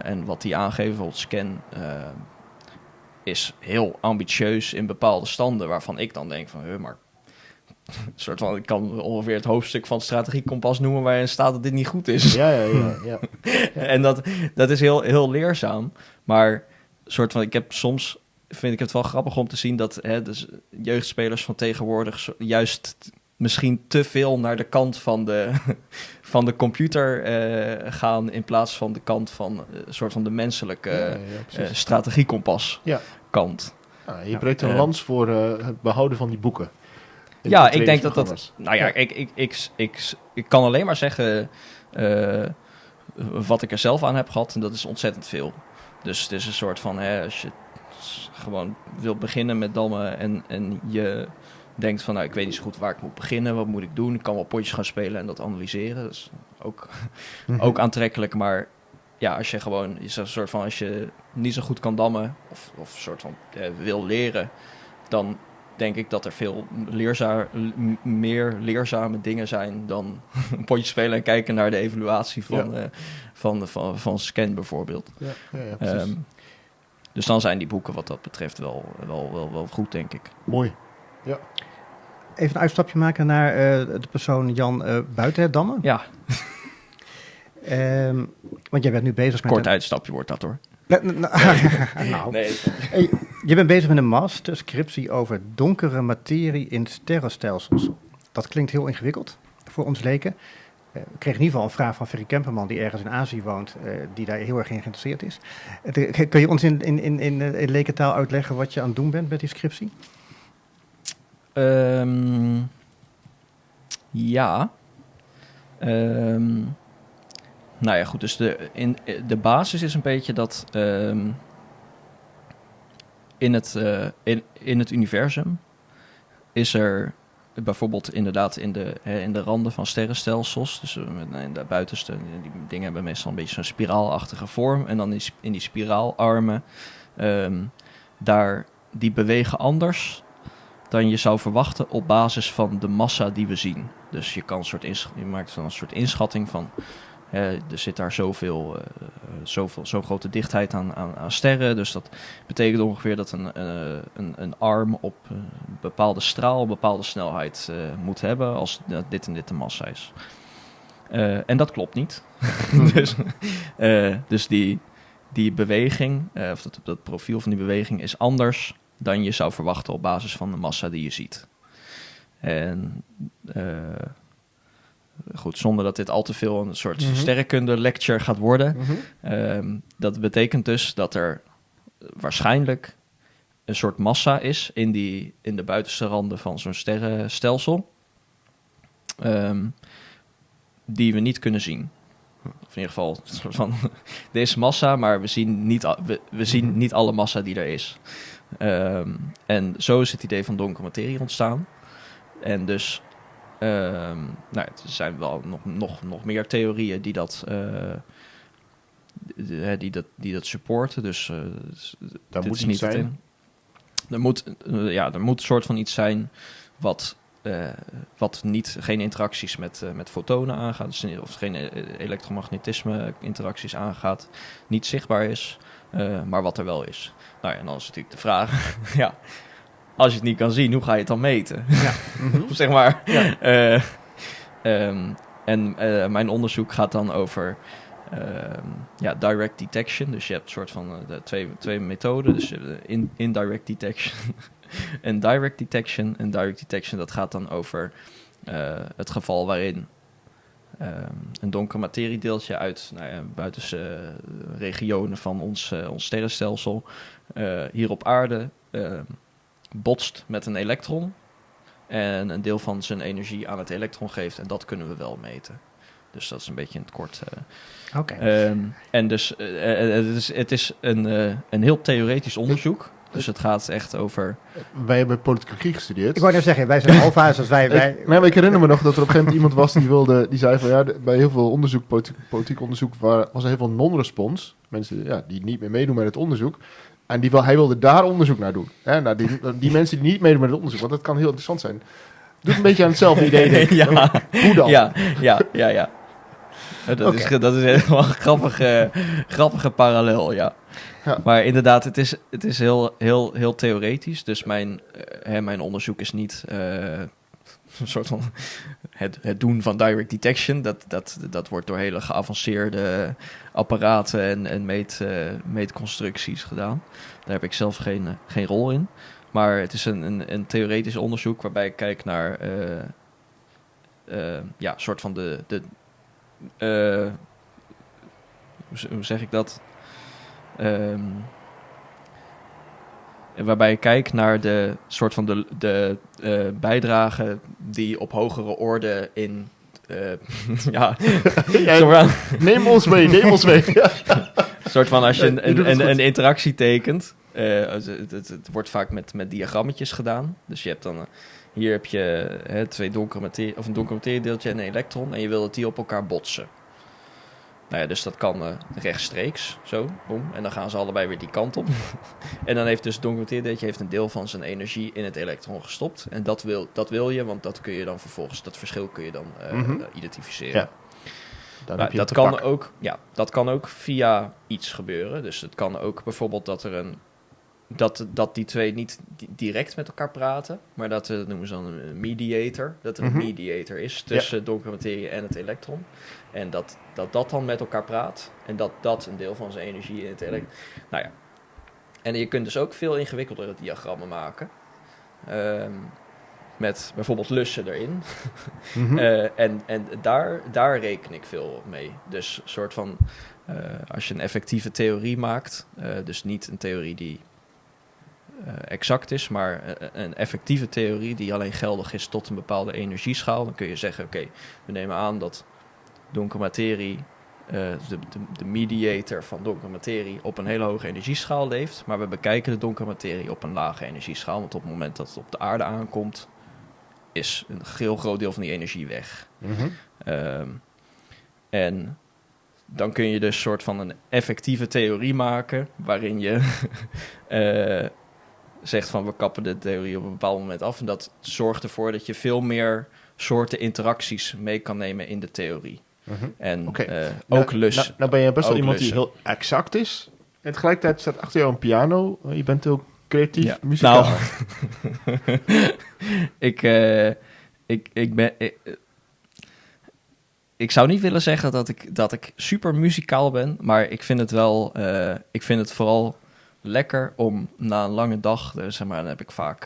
en wat die aangeven, bijvoorbeeld Scan. Is heel ambitieus in bepaalde standen, waarvan ik dan denk van, maar een soort van, ik kan ongeveer het hoofdstuk van het Strategiekompas noemen waarin staat dat dit niet goed is. Ja. En dat is heel leerzaam, maar soort van, vind ik het wel grappig om te zien dat dus jeugdspelers van tegenwoordig juist misschien te veel naar de kant van de computer gaan in plaats van de kant van soort van de menselijke strategiekompas kant. Ja, je breekt een lans voor het behouden van die boeken. Ja, ik denk dat... Nou ja, ik kan alleen maar zeggen wat ik er zelf aan heb gehad en dat is ontzettend veel. Dus het is een soort van, als je gewoon wil beginnen met dammen en je denkt van, nou, ik weet niet zo goed waar ik moet beginnen, wat moet ik doen? Ik kan wel potjes gaan spelen en dat analyseren. Dat is ook aantrekkelijk, maar ja, als je gewoon, als je niet zo goed kan dammen of soort van wil leren, dan denk ik dat er veel meer leerzame dingen zijn dan een potje spelen en kijken naar de evaluatie van Scan bijvoorbeeld. Ja, precies. Dus dan zijn die boeken wat dat betreft wel goed, denk ik. Mooi. Ja. Even een uitstapje maken naar de persoon Jan buiten het dammen. Ja. Want jij bent nu bezig met... Kort uitstapje wordt dat, hoor. Nee. Je bent bezig met een masterscriptie over donkere materie in sterrenstelsels. Dat klinkt heel ingewikkeld voor ons leken. Ik kreeg in ieder geval een vraag van Ferry Kemperman, die ergens in Azië woont, die daar heel erg in geïnteresseerd is. Kun je ons in lekentaal uitleggen wat je aan het doen bent met die scriptie? Ja. Nou ja, goed. Dus de basis is een beetje dat in het universum is er bijvoorbeeld inderdaad in de randen van sterrenstelsels, dus in de buitenste, die dingen hebben meestal een beetje zo'n spiraalachtige vorm. En dan in die spiraalarmen, die bewegen anders dan je zou verwachten op basis van de massa die we zien. Dus je maakt dan een soort inschatting van, er zit daar zo'n grote dichtheid aan sterren. Dus dat betekent ongeveer dat een arm op een bepaalde straal, een bepaalde snelheid moet hebben als dit en dit de massa is. En dat klopt niet. Dus die beweging, of dat profiel van die beweging is anders dan je zou verwachten op basis van de massa die je ziet. En goed, zonder dat dit al te veel een soort sterrenkunde-lecture gaat worden. Dat betekent dus dat er waarschijnlijk een soort massa is in de buitenste randen van zo'n sterrenstelsel, die we niet kunnen zien. Of in ieder geval een soort van er is massa, maar we zien niet alle massa die er is. En zo is het idee van donkere materie ontstaan. En dus er zijn wel nog meer theorieën die dat supporten. Dus Dat dit moet is niet zijn. Er moet een soort van iets zijn wat geen interacties met fotonen aangaat, dus of geen elektromagnetisme interacties aangaat, niet zichtbaar is, maar wat er wel is. Nou ja, en dan is natuurlijk de vraag, ja, als je het niet kan zien, hoe ga je het dan meten? Ja. Zeg maar. Ja. Mijn onderzoek gaat dan over direct detection. Dus je hebt een soort van twee methoden. Dus indirect detection en direct detection. En direct detection, dat gaat dan over het geval waarin een donker materiedeeltje uit buitenste regionen van ons sterrenstelsel hier op aarde botst met een elektron en een deel van zijn energie aan het elektron geeft. En dat kunnen we wel meten. Dus dat is een beetje in het kort. Oké. En dus het is een heel theoretisch onderzoek. Dus het gaat echt over... Wij hebben politicologie gestudeerd. Ik wou net zeggen, wij zijn alfa's als wij... Maar ik herinner me nog dat er op een gegeven moment iemand was die zei van ja, bij heel veel onderzoek, politiek onderzoek, was er heel veel non-respons. Mensen die niet meer meedoen met het onderzoek. En hij wilde daar onderzoek naar doen. Hè? Nou, die mensen die niet meedoen met het onderzoek, want dat kan heel interessant zijn. Doet een beetje aan hetzelfde idee, denk ik. Ja. Hoe dan? Ja. Dat is helemaal een grappige parallel, ja. Ja. Maar inderdaad, het is heel theoretisch. Dus mijn onderzoek is niet een soort van het doen van direct detection. Dat wordt door hele geavanceerde apparaten en meetconstructies gedaan. Daar heb ik zelf geen rol in. Maar het is een theoretisch onderzoek waarbij ik kijk naar soort van hoe zeg ik dat? Waarbij ik kijk naar de soort van de bijdrage die op hogere orde in Neem ons mee. Ja. Een soort van als je een interactie tekent. Het wordt vaak met diagrammetjes gedaan. Dus je hebt dan hier heb je twee donkere materie, of een donker materiedeeltje en een elektron, en je wil dat die op elkaar botsen. Nou ja, dus dat kan rechtstreeks, zo, boem. En dan gaan ze allebei weer die kant op. En dan heeft dus het donker materiedeeltje een deel van zijn energie in het elektron gestopt. En dat wil je, want dat kun je dan vervolgens, dat verschil kun je dan identificeren. Ja. Dat kan ook via iets gebeuren. Dus het kan ook bijvoorbeeld dat die twee niet direct met elkaar praten, maar dat noemen ze dan een mediator. Dat er een mediator is tussen donkere materie en het elektron. En dat dan met elkaar praat. En dat een deel van zijn energie in het elektron. Nou ja. En je kunt dus ook veel ingewikkeldere diagrammen maken. Met bijvoorbeeld lussen erin. En daar reken ik veel mee. Dus een soort van, als je een effectieve theorie maakt, dus niet een theorie die exact is, maar een effectieve theorie die alleen geldig is tot een bepaalde energieschaal, dan kun je zeggen, oké, we nemen aan dat donkere materie, de mediator van donkere materie, op een hele hoge energieschaal leeft, maar we bekijken de donkere materie op een lage energieschaal, want op het moment dat het op de aarde aankomt, is een heel groot deel van die energie weg. En dan kun je dus een soort van een effectieve theorie maken, waarin je zegt van we kappen de theorie op een bepaald moment af. En dat zorgt ervoor dat je veel meer soorten interacties mee kan nemen in de theorie. En ook lussen. Nou ben je best wel iemand lussen. die heel exact is. En tegelijkertijd staat achter jou een piano. Je bent heel creatief, muzikaal. Ik zou niet willen zeggen dat ik super muzikaal ben, maar ik vind het wel, ik vind het vooral lekker om na een lange dag, zeg maar, dan heb ik vaak,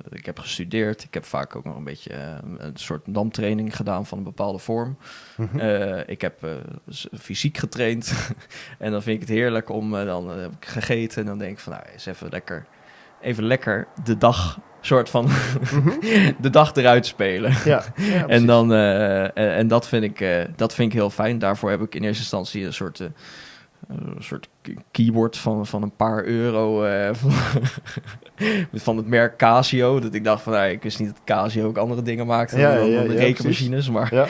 ik heb gestudeerd, ik heb vaak ook nog een beetje een soort damtraining gedaan van een bepaalde vorm. Ik heb fysiek getraind en dan vind ik het heerlijk om, dan heb ik gegeten en dan denk ik van, nou, eens even lekker de dag soort van de dag eruit spelen. Ja, En dan en dat vind ik heel fijn. Daarvoor heb ik in eerste instantie een soort keyboard van een paar euro van het merk Casio. Dat ik dacht van, ik wist niet dat Casio ook andere dingen maakte dan de rekenmachines. Maar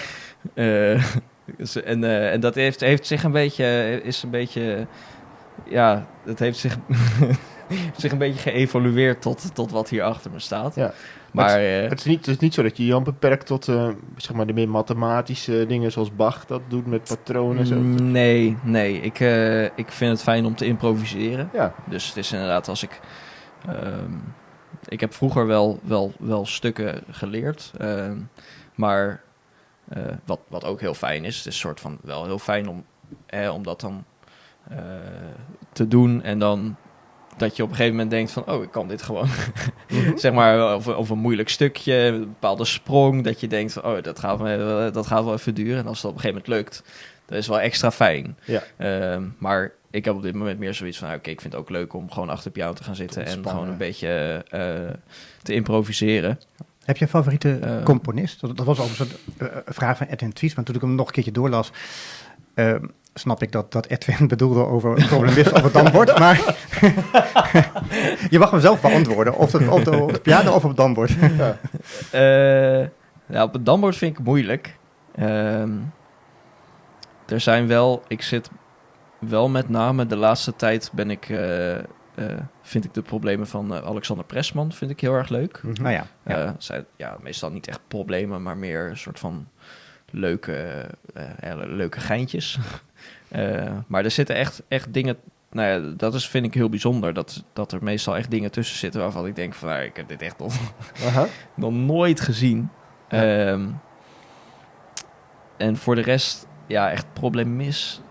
en dat heeft zich een beetje het heeft zich een beetje geëvolueerd tot wat hier achter me staat. Ja. Maar het is niet zo dat je Jan beperkt tot zeg maar de meer mathematische dingen zoals Bach dat doet met patronen en zo. Nee. Ik vind het fijn om te improviseren. Ja. Dus het is inderdaad als ik heb vroeger wel stukken geleerd. Maar wat ook heel fijn is, het is soort van wel heel fijn om dat dan te doen en dan dat je op een gegeven moment denkt van, ik kan dit gewoon. Zeg maar, of een moeilijk stukje, een bepaalde sprong, dat je denkt van, dat gaat wel even duren. En als het op een gegeven moment lukt, dat is wel extra fijn. Ja. Maar ik heb op dit moment meer zoiets van, ik vind het ook leuk om gewoon achter de piano te gaan zitten en gewoon een beetje te improviseren. Heb je een favoriete componist? Dat was ook een vraag van Edwin Twies, maar toen ik hem nog een keertje doorlas, snap ik dat Edwin bedoelde over een problemist op het dambord, maar je mag hem zelf beantwoorden, of op de piano of op het dambord. Op het dambord vind ik moeilijk. Er zijn ik zit wel met name de laatste tijd vind ik de problemen van Alexander Pressman vind ik heel erg leuk. Mm-hmm. Meestal niet echt problemen, maar meer een soort van leuke geintjes. Maar er zitten echt dingen. Vind ik heel bijzonder. Dat er meestal echt dingen tussen zitten waarvan ik denk van, ik heb dit echt nog nooit gezien. Ja. En voor de rest, echt probleemist.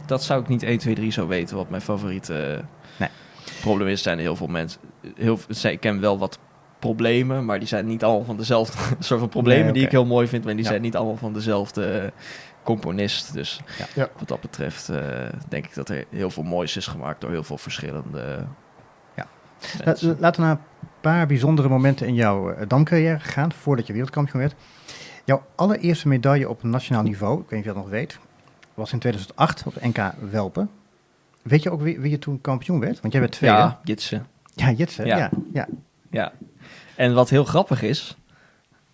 Dat zou ik niet 1, 2, 3 zo weten wat mijn favoriete probleemist zijn. Heel veel mensen. Ik ken wel wat problemen, maar die zijn niet allemaal van dezelfde soort van problemen die ik heel mooi vind, maar die zijn niet allemaal van dezelfde componist. Dus wat dat betreft denk ik dat er heel veel moois is gemaakt door heel veel verschillende Laten we naar een paar bijzondere momenten in jouw damcarrière gaan, voordat je wereldkampioen werd. Jouw allereerste medaille op nationaal niveau, ik weet niet of je dat nog weet, was in 2008 op de NK Welpen. Weet je ook wie je toen kampioen werd? Want jij werd tweede. Ja, Jitse. Ja, Jitse, ja. En wat heel grappig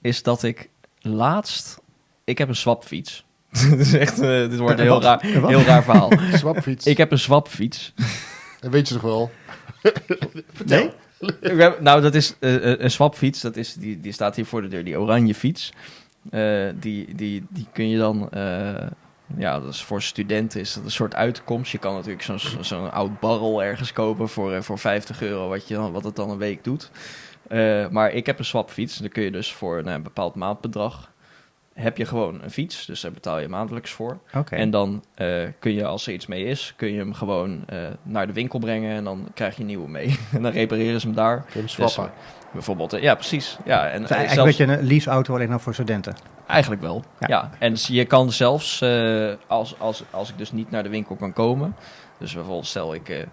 is dat ik laatst... Ik heb een swapfiets. Dit wordt een heel raar verhaal. Swapfiets. Ik heb een swapfiets. Dat weet je toch wel? Vertel. Nou, dat is een swapfiets. Die staat hier voor de deur. Die oranje fiets. Die kun je dan... dat is voor studenten is dat een soort uitkomst. Je kan natuurlijk zo'n oud barrel ergens kopen voor €50, wat het dan een week doet. Maar ik heb een swapfiets. Dan kun je dus voor een bepaald maandbedrag heb je gewoon een fiets. Dus daar betaal je maandelijks voor. Okay. En dan kun je, als er iets mee is, kun je hem gewoon naar de winkel brengen. En dan krijg je een nieuwe mee. En dan repareren ze hem daar. Kun je hem swappen. Dus, bijvoorbeeld, ja, precies. Ja, en eigenlijk een leaseauto alleen nog voor studenten. Eigenlijk wel, ja. En je kan zelfs, als ik dus niet naar de winkel kan komen... Dus bijvoorbeeld stel ik,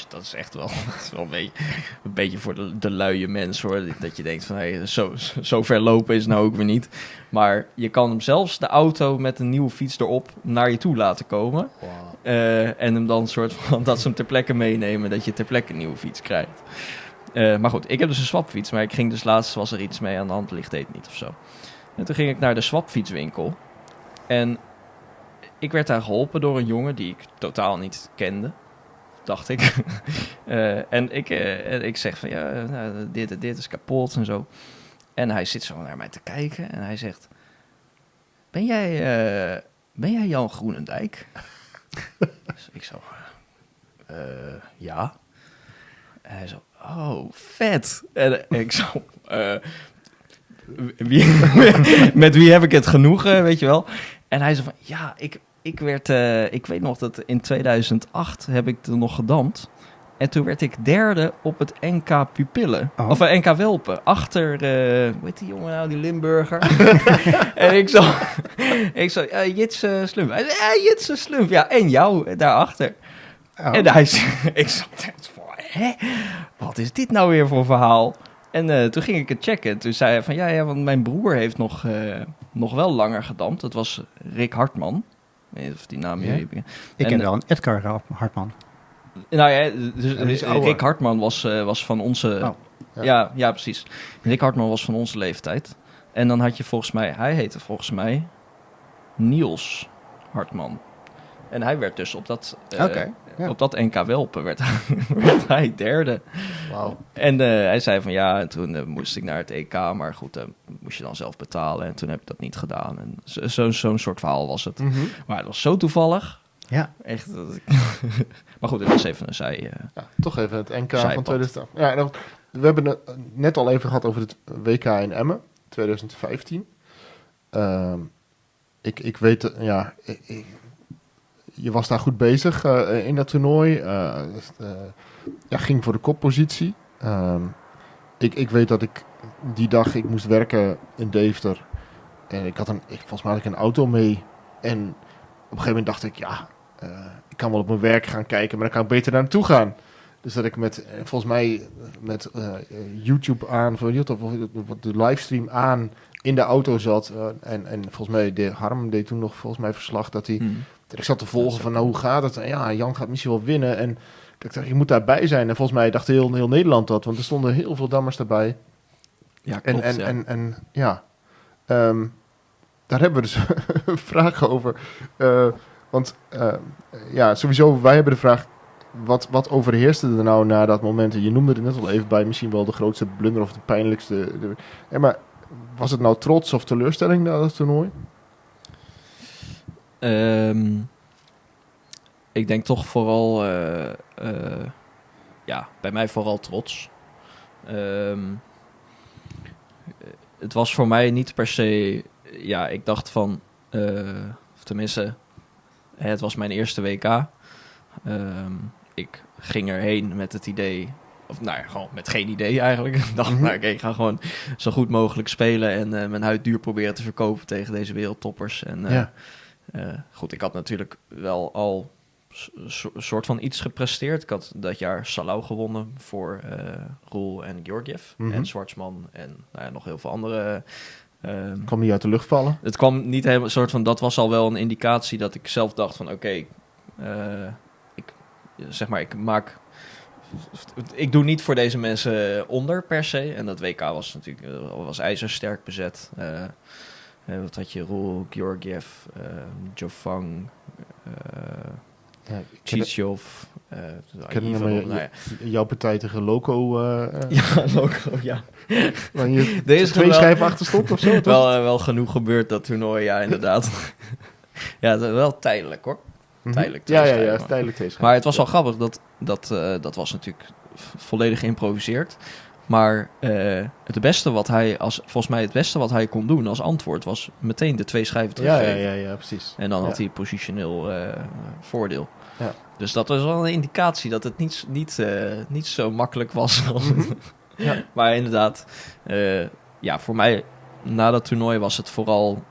dat is echt wel, een beetje voor de luie mens hoor. Dat je denkt van, zo ver lopen is nou ook weer niet. Maar je kan hem zelfs, de auto met een nieuwe fiets erop, naar je toe laten komen. Wow. En hem dan soort van, dat ze hem ter plekke meenemen, dat je ter plekke een nieuwe fiets krijgt. Maar goed, ik heb dus een swapfiets, maar ik ging dus laatst, was er iets mee aan de hand, ligt het niet of zo. En toen ging ik naar de swapfietswinkel. En ik werd daar geholpen door een jongen die ik totaal niet kende, dacht ik. En ik zeg van, dit is kapot en zo. En hij zit zo naar mij te kijken en hij zegt... Ben jij Jan Groenendijk? Dus ik zo... ja. En hij zo... Oh, vet. En ik zo... met wie heb ik het genoegen, weet je wel? En hij zei van, ja, ik weet nog dat in 2008 heb ik er nog gedampt. En toen werd ik derde op het NK Pupillen. Oh. Of NK Welpen. Achter, hoe heet die jongen nou, die Limburger? En ik zo, Jitse Slump. Hij zei, Jitse Slump. Ja, en jou daarachter. Oh. En hij zei, ik zat echt van, hè? Wat is dit nou weer voor verhaal? En toen ging ik het checken. Toen zei hij van, ja, want mijn broer heeft nog wel langer gedampt. Dat was Rick Hartman. Ik weet niet of die naam Ja. jullie... Ik ken wel een Edgar Hartman. Nou ja, dus die is ouder. Rick Hartman was van onze... Oh, ja, precies. Rick Hartman was van onze leeftijd. En dan had je hij heette volgens mij Niels Hartman. En hij werd dus op dat, Oké, ja. op dat NK Welpen werd hij derde. Wauw. En hij zei van ja, en toen moest ik naar het EK, maar goed, moest je dan zelf betalen. En toen heb ik dat niet gedaan. En zo'n soort verhaal was het. Mhm. Maar het was zo toevallig. Ja. Echt. Maar goed, het was even een zij. Ja, toch even het NK Zijpad. van 2000. Ja, nou, we hebben het net al even gehad over het WK in Emmen, 2015. Ik weet, je was daar goed bezig in dat toernooi. Ging voor de koppositie. Ik weet dat ik die dag, ik moest werken in Deventer. En ik had volgens mij had ik een auto mee. En op een gegeven moment dacht ik, ik kan wel op mijn werk gaan kijken, maar dan kan ik beter daar naartoe gaan. Dus dat ik volgens mij met YouTube aan, of de livestream aan, in de auto zat. En volgens mij, Harm deed toen nog volgens mij verslag dat hij... Dat ik zat te volgen van, hoe gaat het? En ja, Jan gaat misschien wel winnen. En ik dacht, je moet daarbij zijn. En volgens mij dacht heel Nederland dat, want er stonden heel veel dammers daarbij. Ja, klopt, Daar hebben we dus vragen over. Sowieso, wij hebben de vraag, wat overheerste er nou na dat moment? En je noemde het net al even bij, misschien wel de grootste blunder of de pijnlijkste. Maar was het nou trots of teleurstelling na dat toernooi? Ik denk toch vooral, bij mij vooral trots. Het was voor mij niet per se, ik dacht van, of tenminste, het was mijn eerste WK. Ik ging erheen met het idee, gewoon met geen idee eigenlijk. Ik dacht, ik ga gewoon zo goed mogelijk spelen en mijn huid duur proberen te verkopen tegen deze wereldtoppers. En goed, ik had natuurlijk wel al soort van iets gepresteerd. Ik had dat jaar Salau gewonnen voor Roel en Georgiev en Schwartzman en nog heel veel andere. Kwam niet uit de lucht vallen? Het kwam niet helemaal soort van, dat was al wel een indicatie dat ik zelf dacht van ik doe niet voor deze mensen onder per se. En dat WK was natuurlijk ijzersterk bezet. Wat had je? Roel, Georgiev, Jofang, Chichov. Jouw partij tegen Loco. Loco, ja. Deze twee schijven achter stond of zo? Wel genoeg gebeurd dat toernooi, ja, inderdaad. Ja, wel tijdelijk hoor. Tijdelijk. Tijdelijk twee schijven. Maar het was wel grappig, dat was natuurlijk volledig geïmproviseerd. Maar volgens mij het beste wat hij kon doen als antwoord was meteen de 2 schijven teruggeven. Ja, precies. En dan had hij positioneel voordeel. Ja. Dus dat was wel een indicatie dat het niet zo makkelijk was. Ja. Maar inderdaad, voor mij na dat toernooi was het vooral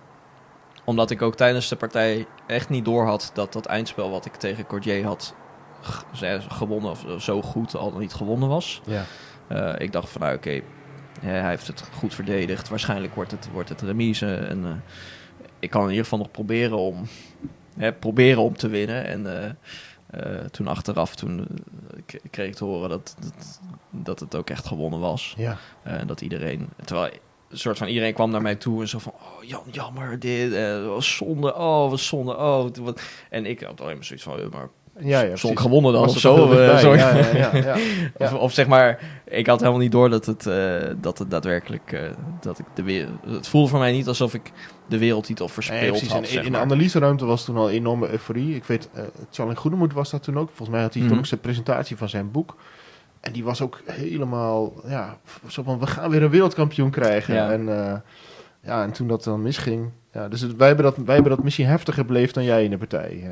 omdat ik ook tijdens de partij echt niet doorhad dat eindspel wat ik tegen Cordier had gewonnen of zo goed al niet gewonnen was. Ja. Ik dacht van hij heeft het goed verdedigd. Waarschijnlijk wordt het remise. En ik kan in ieder geval nog proberen om te winnen. En toen achteraf kreeg ik te horen dat het ook echt gewonnen was. Ja. En dat iedereen... Terwijl een soort van iedereen kwam naar mij toe en zo van... Oh, Jan, jammer, dit. Was zonde. Oh, wat zonde. Oh, wat. En ik had alleen maar zoiets van... maar zonk gewonnen dan of zo. Of zeg maar, ik had helemaal niet door dat het daadwerkelijk... dat ik het voelde voor mij niet alsof ik de wereldtitel verspeeld had. In de analyseruimte was toen al enorme euforie. Ik weet, Charlie Groenemoed was dat toen ook. Volgens mij had hij toen ook zijn presentatie van zijn boek. En die was ook helemaal... zo van, we gaan weer een wereldkampioen krijgen. Ja. En toen dat dan misging... dus wij hebben dat misschien heftiger beleefd dan jij in de partij.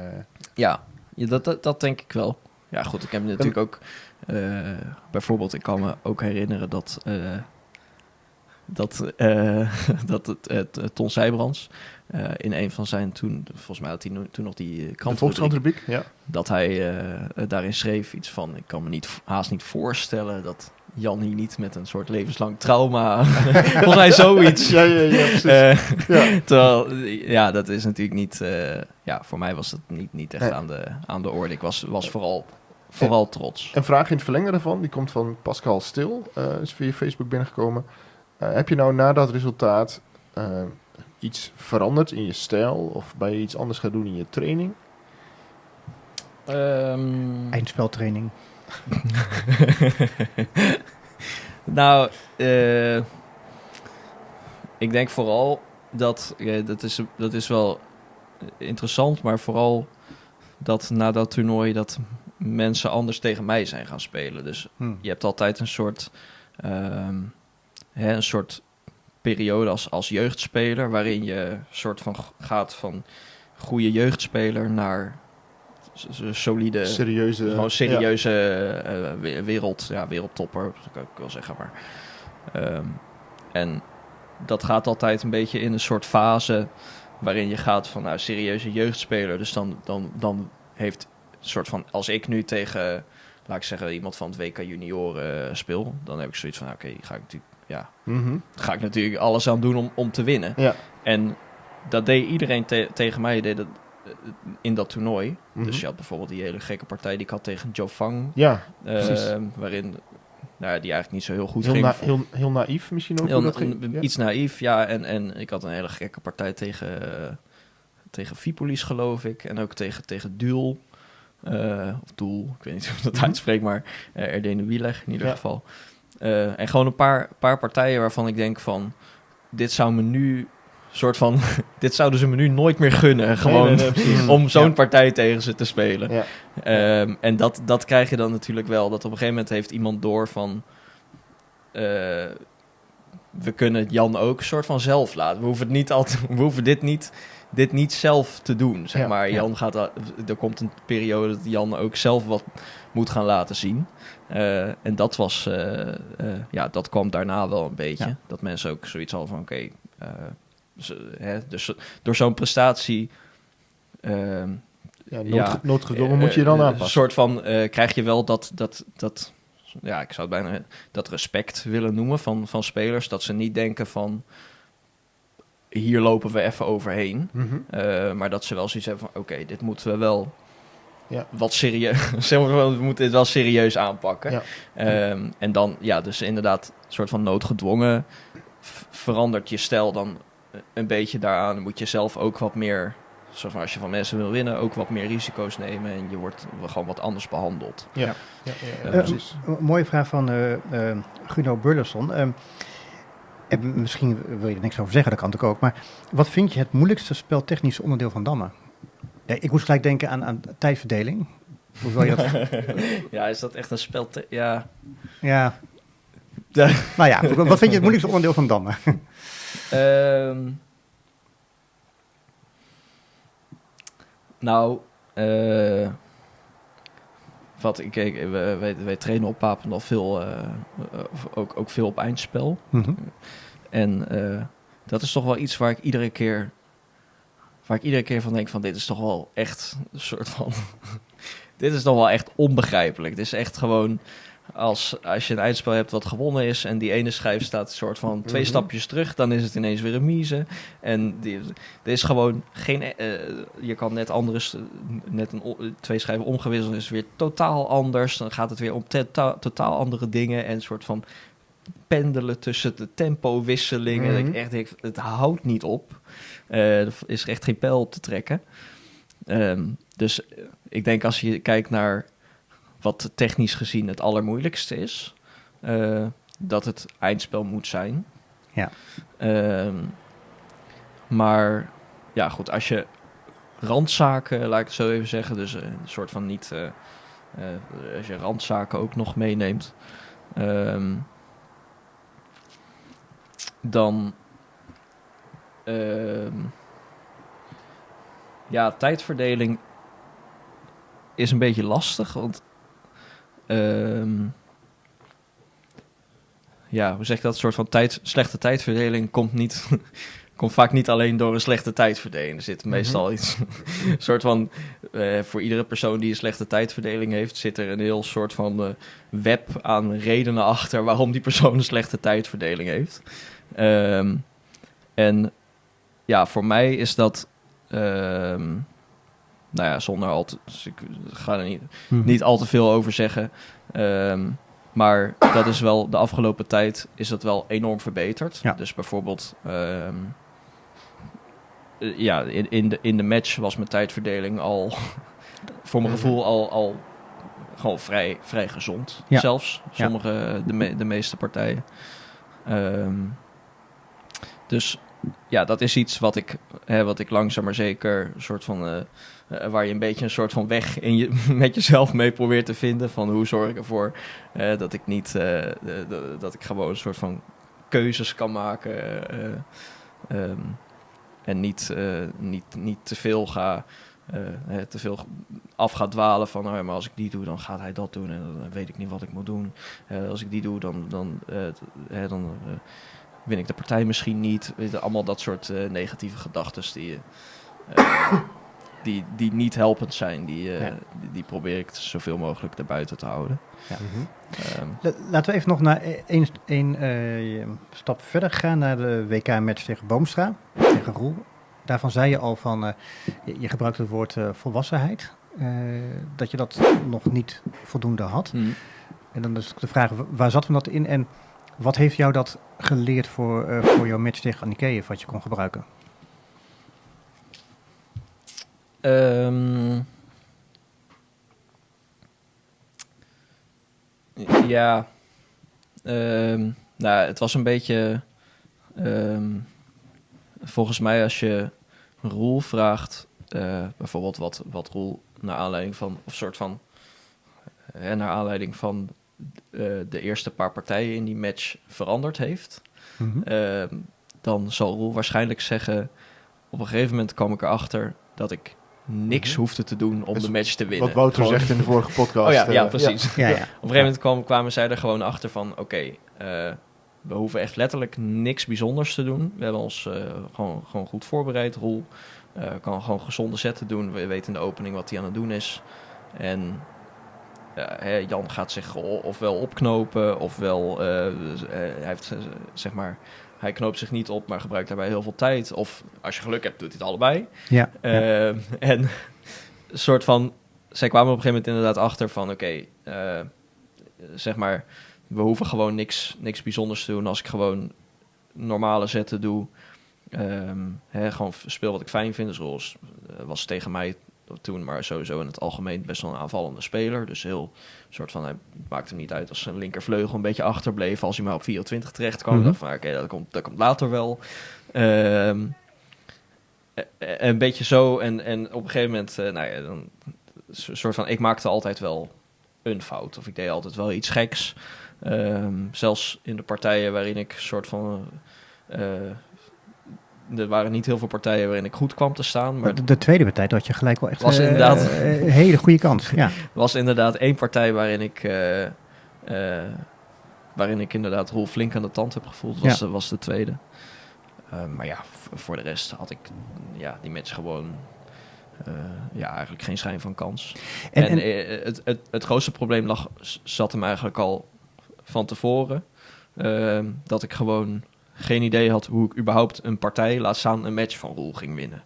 Ja, dat denk ik wel. Ja, goed, ik heb natuurlijk ook... bijvoorbeeld, ik kan me ook herinneren dat... Ton Sijbrands in een van zijn volgens mij had hij toen nog die De Volkskrant-rubriek, ja. dat hij daarin schreef iets van, ik kan me haast niet voorstellen dat Jan hier niet met een soort levenslang trauma, volgens mij zoiets. Ja, precies. Ja. Terwijl, ja, dat is natuurlijk niet, voor mij was dat niet echt aan de orde. Ik was vooral trots. Een vraag in het verlengde daarvan, die komt van Pascal Stil, is via Facebook binnengekomen. Heb je nou na dat resultaat iets veranderd in je stijl? Of ben je iets anders gaan doen in je training? Eindspeltraining. Nou, ik denk vooral dat is wel interessant, maar vooral dat na dat toernooi dat mensen anders tegen mij zijn gaan spelen. Dus je hebt altijd een soort periode als jeugdspeler waarin je soort van gaat van goede jeugdspeler naar solide, serieuze wereldtopper, kan ik wel zeggen. Maar en dat gaat altijd een beetje in een soort fase waarin je gaat van serieuze jeugdspeler. Dus dan heeft een soort van, als ik nu tegen, laat ik zeggen, iemand van het WK junioren speel, dan heb ik zoiets van ga ik natuurlijk alles aan doen om te winnen. Ja. En dat deed iedereen tegen mij, deed dat in dat toernooi. Mm-hmm. Dus je had bijvoorbeeld die hele gekke partij die ik had tegen Joe Fang. Ja, waarin die eigenlijk niet zo heel goed ging. Heel naïef misschien ook? Iets naïef, ja. En ik had een hele gekke partij tegen Vipolis, geloof ik. En ook tegen Duel. Of Doel, ik weet niet hoe dat uitspreekt, maar Erdene Wieleg in ieder geval. En gewoon een paar partijen waarvan ik denk van, dit zouden ze me nu nooit meer gunnen. Gewoon om zo'n partij tegen ze te spelen. Ja. En dat krijg je dan natuurlijk wel. Dat op een gegeven moment heeft iemand door van, we kunnen Jan ook een soort van zelf laten. We hoeven dit niet zelf te doen, zeg maar. Jan er komt een periode dat Jan ook zelf wat moet gaan laten zien. En dat was, dat kwam daarna wel een beetje. Ja. Dat mensen ook zoiets hadden van, dus door zo'n prestatie, noodgedwongen moet je dan aanpassen. Een soort van krijg je wel dat ik zou het bijna dat respect willen noemen van spelers, dat ze niet denken van, hier lopen we even overheen. Mm-hmm. Maar dat ze wel zoiets hebben van, dit moeten we wel wat serieus, we moeten dit wel serieus aanpakken. Ja. En dan, dus inderdaad, een soort van noodgedwongen verandert je stijl dan een beetje daaraan. Dan moet je zelf ook wat meer, soort van, als je van mensen wil winnen, ook wat meer risico's nemen en je wordt gewoon wat anders behandeld. Ja. Precies. Een mooie vraag van Guno Burleson. En misschien wil je er niks over zeggen, dat kan natuurlijk ook. Maar wat vind je het moeilijkste speltechnische onderdeel van dammen? Ja, ik moest gelijk denken aan tijdverdeling. Hoe wil je dat? Ja, is dat echt een spel? Ja. Nou ja, wat vind je het moeilijkste onderdeel van dammen? Wij trainen op Papendal veel, ook veel op eindspel. Mm-hmm. En dat is toch wel iets waar ik iedere keer van denk van, dit is toch wel echt een soort van dit is toch wel echt onbegrijpelijk. Dit is echt gewoon, als je een eindspel hebt wat gewonnen is en die ene schijf staat een soort van 2 stapjes terug, dan is het ineens weer een mise. En er is gewoon geen, je kan net een 2 schijven omgewisseld, is het weer totaal anders. Dan gaat het weer om totaal andere dingen en een soort van pendelen tussen de tempowisselingen. Mm-hmm. Dat ik echt denk, het houdt niet op. Er is echt geen pijl op te trekken. Dus ik denk, als je kijkt naar wat technisch gezien het allermoeilijkste is, dat het eindspel moet zijn. Ja. Maar ja, goed, als je randzaken, laat ik het zo even zeggen, dus een soort van niet, als je randzaken ook nog meeneemt, dan tijdverdeling is een beetje lastig, want hoe zeg ik dat? Een soort van slechte tijdverdeling komt vaak niet alleen door een slechte tijdverdeling. Er zit meestal iets, een soort van, voor iedere persoon die een slechte tijdverdeling heeft, zit er een heel soort van web aan redenen achter waarom die persoon een slechte tijdverdeling heeft. En ja, voor mij is dat, zonder al te, dus ik ga er niet al te veel over zeggen. Maar dat is wel, de afgelopen tijd is dat wel enorm verbeterd. Ja. Dus bijvoorbeeld, in de match was mijn tijdverdeling al, voor mijn gevoel, al gewoon vrij gezond. Ja. Zelfs, de meeste partijen. Dus ja, dat is iets wat ik langzaam maar zeker een soort van, waar je een beetje een soort van weg met jezelf mee probeert te vinden. Van hoe zorg ik ervoor dat ik niet, dat ik gewoon een soort van keuzes kan maken. En niet te veel te veel af gaat dwalen van, maar als ik die doe, dan gaat hij dat doen en dan weet ik niet wat ik moet doen. Als ik die doe, dan win ik de partij misschien niet. Allemaal dat soort negatieve gedachten die niet helpend zijn. Die probeer ik zoveel mogelijk erbuiten te houden. Ja. Laten we even nog naar één stap verder gaan, naar de WK-match tegen Boomstra, tegen Roel. Daarvan zei je al van, je gebruikt het woord volwassenheid, dat je dat nog niet voldoende had. En dan is de vraag, waar zat hem dat in en wat heeft jou dat geleerd voor jouw match tegen Anikeev, wat je kon gebruiken? Het was een beetje, volgens mij als je Roel vraagt, bijvoorbeeld wat Roel naar aanleiding van, of soort van, naar aanleiding van de eerste paar partijen in die match veranderd heeft, dan zal Roel waarschijnlijk zeggen, op een gegeven moment kwam ik erachter dat ik niks hoefde te doen om de match te winnen. Wat Wouter zegt in de vorige podcast. Ja, precies. Ja. Op een gegeven moment kwamen zij er gewoon achter van, we hoeven echt letterlijk niks bijzonders te doen. We hebben ons gewoon goed voorbereid. Roel kan gewoon gezonde zetten doen. We weten in de opening wat hij aan het doen is. En Jan gaat zich ofwel opknopen, ofwel hij heeft, zeg maar, hij knoopt zich niet op, maar gebruikt daarbij heel veel tijd. Of als je geluk hebt, doet hij het allebei. Ja. En een soort van, zij kwamen op een gegeven moment inderdaad achter van, zeg maar, we hoeven gewoon niks bijzonders te doen. Als ik gewoon normale zetten doe, gewoon speel wat ik fijn vind. Dus Roels was tegen mij toen, maar sowieso in het algemeen best wel een aanvallende speler. Dus heel soort van, hij maakte hem niet uit als zijn linkervleugel een beetje achterbleef. Als hij maar op 24 terecht kwam, dacht van dat komt later wel. Een beetje zo. En op een gegeven moment, dan soort van, ik maakte altijd wel een fout. Of ik deed altijd wel iets geks. Zelfs in de partijen waarin ik soort van, er waren niet heel veel partijen waarin ik goed kwam te staan. Maar de tweede partij had je gelijk wel echt was inderdaad een hele goede kans. Ja. Was inderdaad één partij waarin ik inderdaad Roel flink aan de tand heb gevoeld. Was de tweede. Maar ja, voor de rest had ik die match gewoon eigenlijk geen schijn van kans. En het grootste probleem zat hem eigenlijk al van tevoren. Dat ik gewoon geen idee had hoe ik überhaupt een partij, laat staan een match van Roel ging winnen.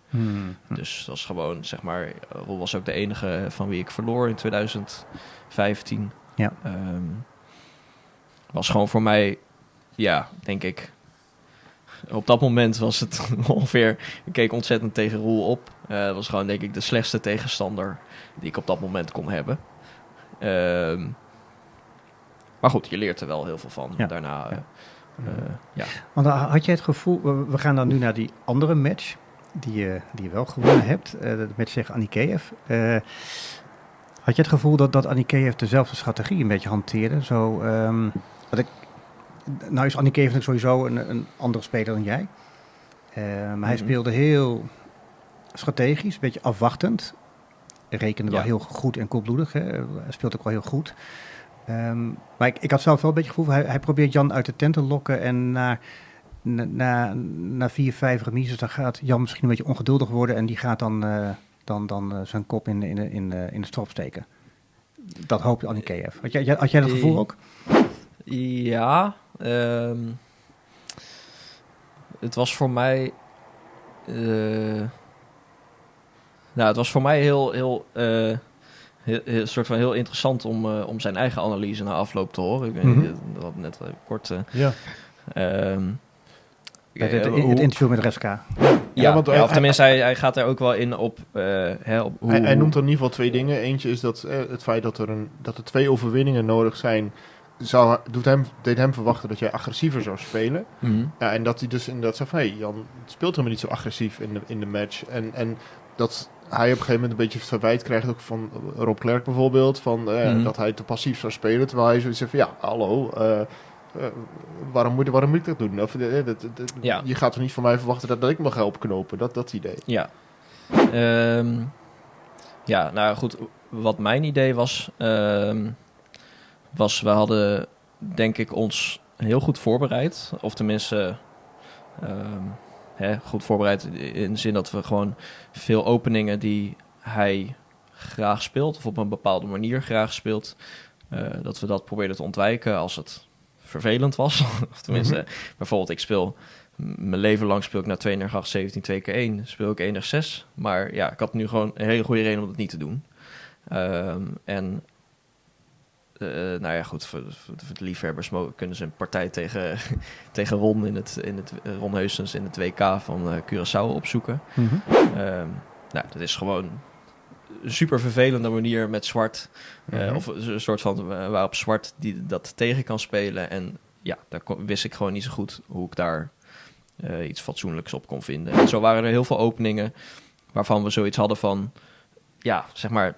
Dus dat was gewoon, zeg maar, Roel was ook de enige van wie ik verloor in 2015. Ja. Was gewoon voor mij, denk ik, op dat moment was het ongeveer, ik keek ontzettend tegen Roel op. Dat was gewoon, denk ik, de slechtste tegenstander die ik op dat moment kon hebben. Maar goed, je leert er wel heel veel van. Daarna, Want had je het gevoel, we gaan dan nu naar die andere match, die je wel gewonnen hebt, de match tegen Anikeev. Had je het gevoel dat Anikeev dezelfde strategie een beetje hanteerde? Zo, nou is Anikeev natuurlijk sowieso een andere speler dan jij. Maar hij speelde heel strategisch, een beetje afwachtend. Rekende wel heel goed en koelbloedig. Hè. Hij speelt ook wel heel goed. Maar ik had zelf wel een beetje het gevoel, hij probeert Jan uit de tent te lokken. En na 4, 5 remises, dan gaat Jan misschien een beetje ongeduldig worden. En die gaat dan zijn kop in de strop steken. Dat hoopt Annie KF. Had jij dat gevoel ook? Ja. Het was voor mij... het was voor mij heel soort van heel interessant om zijn eigen analyse na afloop te horen. Ik weet niet, dat had net kort... Het interview met Reska. Of tenminste, hij gaat er ook wel in op... Hij noemt er in ieder geval 2 dingen. Eentje is dat het feit dat er 2 overwinningen nodig zijn... deed hem verwachten dat jij agressiever zou spelen. Mm-hmm. Ja, en dat hij dus inderdaad zei van... Hey, Jan speelt helemaal niet zo agressief in de match. En dat hij op een gegeven moment een beetje verwijt krijgt... ook van Rob Klerk bijvoorbeeld... dat hij te passief zou spelen. Terwijl hij zoiets zegt van... Ja, hallo... waarom moet ik dat doen? Of, je gaat toch niet van mij verwachten dat ik me ga opknopen? Dat idee. Ja. Nou goed. Wat mijn idee was... we hadden denk ik ons heel goed voorbereid. Of tenminste... goed voorbereid in de zin dat we gewoon veel openingen die hij graag speelt... of op een bepaalde manier graag speelt... dat we dat probeerden te ontwijken als het... vervelend was. Of tenminste, bijvoorbeeld ik speel... Mijn leven lang speel ik na 32, 17, 2 keer 1. Speel ik 1 6. Maar ja, ik had nu gewoon een hele goede reden om dat niet te doen. Goed, voor de liefhebbers kunnen ze een partij tegen Ron in het Ron Heusens in het WK van Curaçao opzoeken. Dat is gewoon een super vervelende manier met zwart. Of een soort van waarop zwart die dat tegen kan spelen. En ja, daar wist ik gewoon niet zo goed hoe ik daar iets fatsoenlijks op kon vinden. En zo waren er heel veel openingen waarvan we zoiets hadden van... Ja, zeg maar,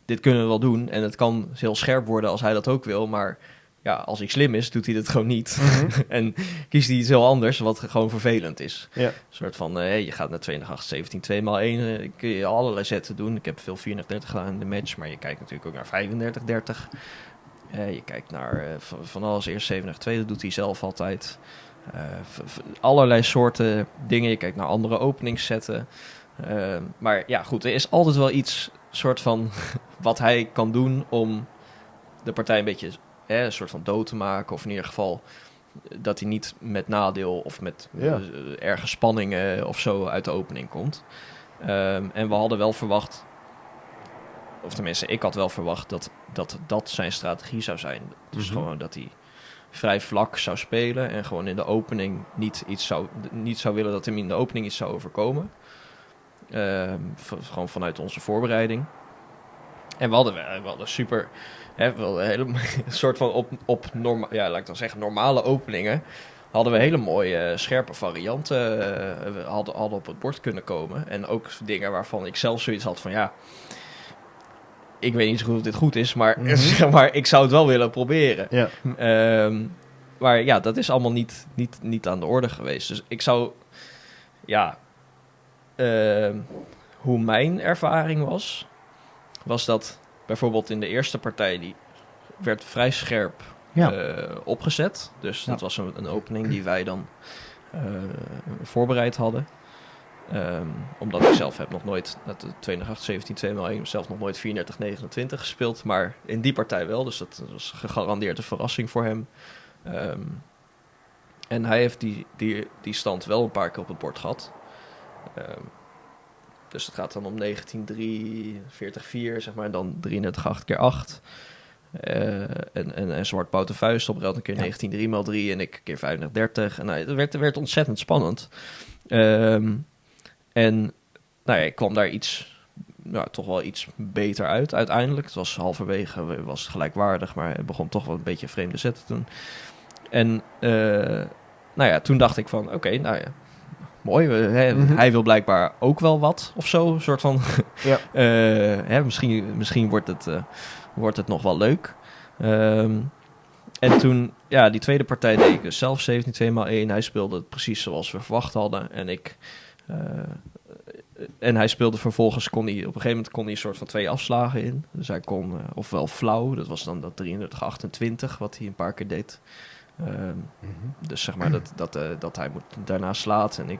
dit kunnen we wel doen. En het kan heel scherp worden als hij dat ook wil. Maar ja, als hij slim is, doet hij dat gewoon niet. En kiest hij iets heel anders, wat gewoon vervelend is. Ja. Een soort van, je gaat naar 82, 17, 2 x 1. Kun je allerlei zetten doen. Ik heb veel 34 gedaan in de match. Maar je kijkt natuurlijk ook naar 35, 30. Je kijkt naar van alles eerst 37, 2. Dat doet hij zelf altijd. Allerlei soorten dingen. Je kijkt naar andere openingszetten. Maar ja, goed. Er is altijd wel iets soort van wat hij kan doen om de partij een beetje een soort van dood te maken. Of in ieder geval dat hij niet met nadeel of met erge spanningen of zo uit de opening komt. En we hadden wel verwacht, of tenminste ik had wel verwacht dat zijn strategie zou zijn. Dus gewoon dat hij vrij vlak zou spelen en gewoon in de opening niet zou willen dat hem in de opening iets zou overkomen. Gewoon vanuit onze voorbereiding. En we hadden super... een soort van laat ik dan zeggen, normale openingen... hadden we hele mooie, scherpe varianten hadden op het bord kunnen komen. En ook dingen waarvan ik zelf zoiets had van... ja, ik weet niet zo goed of dit goed is... maar, maar ik zou het wel willen proberen. Ja. Maar ja, dat is allemaal niet aan de orde geweest. Dus ik zou... Ja... hoe mijn ervaring was dat bijvoorbeeld in de eerste partij die werd vrij scherp opgezet. Dus dat was een opening die wij dan voorbereid hadden. Omdat ik zelf heb nog nooit, 82, 17, 2 x 1, zelf nog nooit 34, 29 gespeeld. Maar in die partij wel, dus dat was gegarandeerd een verrassing voor hem. En hij heeft die stand wel een paar keer op het bord gehad. Dus het gaat dan om 19-3, 40-4, zeg maar, en dan 33-8 keer 8. En zwart bouten vuist op een keer 19-3 x 3 en ik keer 35-30. En het werd ontzettend spannend. Ik kwam daar toch wel iets beter uit uiteindelijk. Het was halverwege, was gelijkwaardig, maar het begon toch wel een beetje vreemde zetten te doen. En toen dacht ik van, oké, mooi. Hij wil blijkbaar ook wel wat of zo. Een soort van... misschien wordt het nog wel leuk. En toen... Ja, die tweede partij deed ik dus zelf 17 2 x 1. Hij speelde het precies zoals we verwacht hadden. En ik en hij speelde vervolgens, op een gegeven moment kon hij een soort van 2 afslagen in. Dus hij kon, ofwel flauw, dat was dan dat 33-28, wat hij een paar keer deed. Dus zeg maar dat hij daarna slaat en ik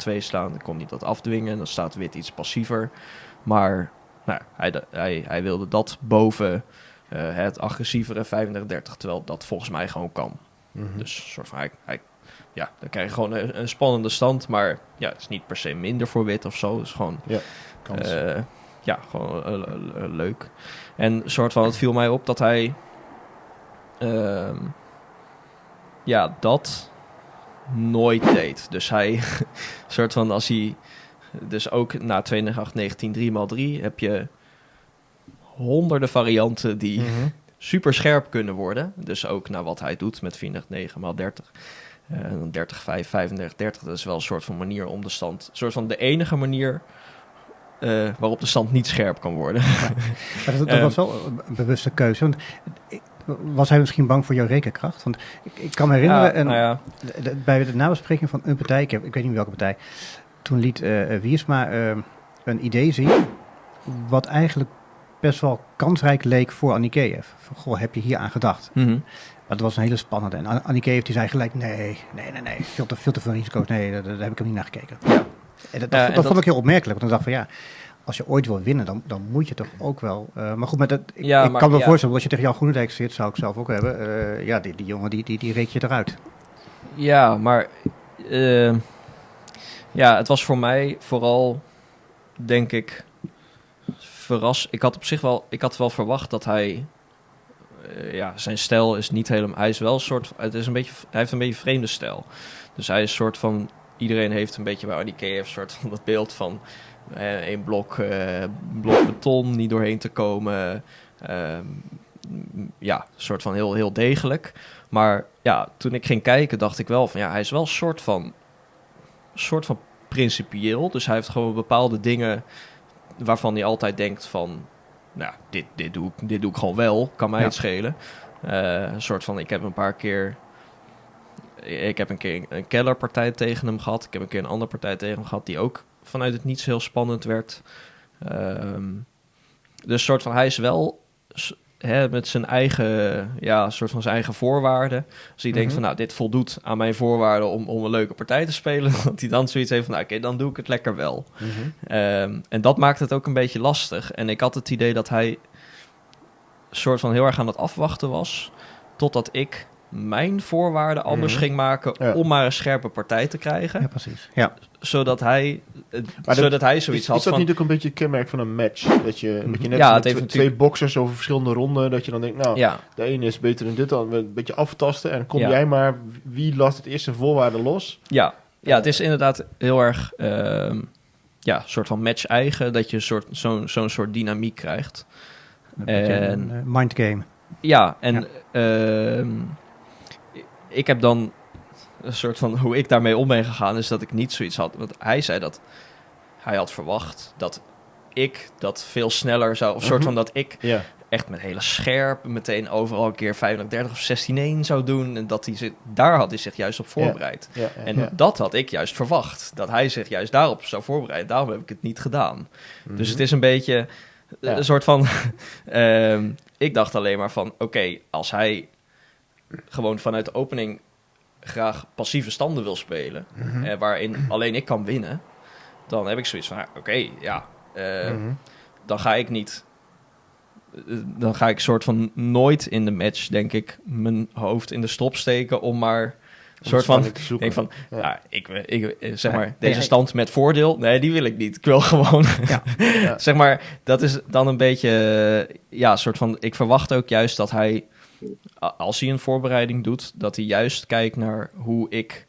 3-2 slaan, dan kon hij dat afdwingen en dan staat wit iets passiever. Maar nou, hij wilde dat boven het agressievere 35-30, terwijl dat volgens mij gewoon kan. Dus soort van dan krijg je gewoon een spannende stand, maar ja, het is niet per se minder voor wit of zo. Het is gewoon, kans. Gewoon leuk. En soort van, het viel mij op dat hij dat nooit deed. Dus hij, soort van, als hij, dus ook na 2-8-19 3x3 heb je honderden varianten die super scherp kunnen worden. Dus ook naar wat hij doet met 34-9x30. 30-5, 35-30, dat is wel een soort van manier om de stand... Een soort van de enige manier waarop de stand niet scherp kan worden. Ja. Maar dat was wel een bewuste keuze. Want was hij misschien bang voor jouw rekenkracht? Want ik kan me herinneren, bij de nabespreking van een partij, ik weet niet welke partij, toen liet Wiersma een idee zien, wat eigenlijk best wel kansrijk leek voor Anikeev. Van, goh, heb je hier aan gedacht? Maar dat was een hele spannende. En Anikeev die zei gelijk, nee, veel te veel risico's. Nee, daar heb ik hem niet naar gekeken. Ja. En dat vond ik heel opmerkelijk. Want ik dacht van als je ooit wil winnen, dan moet je toch ook wel... maar goed, ik kan me voorstellen, als je tegen Jan Groenendijk zit, zou ik zelf ook hebben. Die jongen, die reek je eruit. Ja, maar... het was voor mij vooral, denk ik, Ik had wel verwacht dat hij... zijn stijl is niet helemaal... Hij is wel een soort... Hij heeft een beetje een vreemde stijl. Dus hij is een soort van... Iedereen heeft een beetje bij Anikeev een soort van dat beeld van... een blok beton, niet doorheen te komen. Een soort van heel, heel degelijk. Maar ja, toen ik ging kijken, dacht ik wel van... hij is wel een soort van principieel. Dus hij heeft gewoon bepaalde dingen... waarvan hij altijd denkt van... Nou, dit doe ik gewoon wel. Kan mij het schelen. Een soort van, ik heb een keer een kellerpartij tegen hem gehad. Ik heb een keer een andere partij tegen hem gehad... die ook vanuit het niets heel spannend werd. Dus soort van, hij is wel... met zijn eigen, soort van zijn eigen voorwaarden. Als hij denkt van, nou, dit voldoet aan mijn voorwaarden om een leuke partij te spelen, dat hij dan zoiets heeft van, nou, oké, dan doe ik het lekker wel. En dat maakt het ook een beetje lastig. En ik had het idee dat hij soort van heel erg aan het afwachten was, totdat ik mijn voorwaarden anders ging maken om maar een scherpe partij te krijgen. Ja, precies. Ja. Zodat hij zoiets had is dat van... niet ook een beetje een kenmerk van een match? Dat je net met twee boxers over verschillende ronden, dat je dan denkt, nou, de ene is beter dan dit, dan een beetje aftasten. En dan kom jij maar, wie laat het eerst zijn voorwaarden los? Ja, het is inderdaad heel erg, soort van match-eigen, dat je zo'n soort dynamiek krijgt. Een mindgame. Ja, en ik heb dan een soort van hoe ik daarmee om ben gegaan, is dat ik niet zoiets had. Want hij zei dat hij had verwacht dat ik dat veel sneller zou, of soort van dat ik echt met hele scherp meteen overal een keer 35 of 16-1 zou doen. En dat daar had hij zich juist op voorbereid. En dat had ik juist verwacht. Dat hij zich juist daarop zou voorbereiden. Daarom heb ik het niet gedaan. Dus het is een beetje een soort van... ik dacht alleen maar van, oké, als hij gewoon vanuit de opening graag passieve standen wil spelen, waarin alleen ik kan winnen, dan heb ik zoiets van, dan ga ik soort van nooit in de match, denk ik, mijn hoofd in de strop steken om maar soort van, denk van, zeg maar, deze stand met voordeel, nee, die wil ik niet. Ik wil gewoon, zeg maar, dat is dan een beetje, soort van, ik verwacht ook juist dat hij, als hij een voorbereiding doet, dat hij juist kijkt naar hoe ik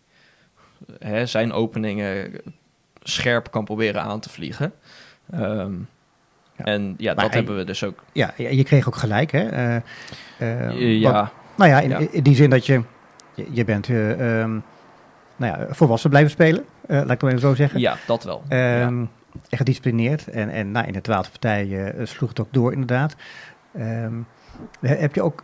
zijn openingen scherp kan proberen aan te vliegen. En dat hebben we dus ook. Ja, je kreeg ook gelijk, hè? In die zin dat je bent volwassen blijven spelen, laat ik het even zo zeggen. Ja, dat wel. Gedisciplineerd. En in de 12e partij sloeg het ook door, inderdaad. Heb je ook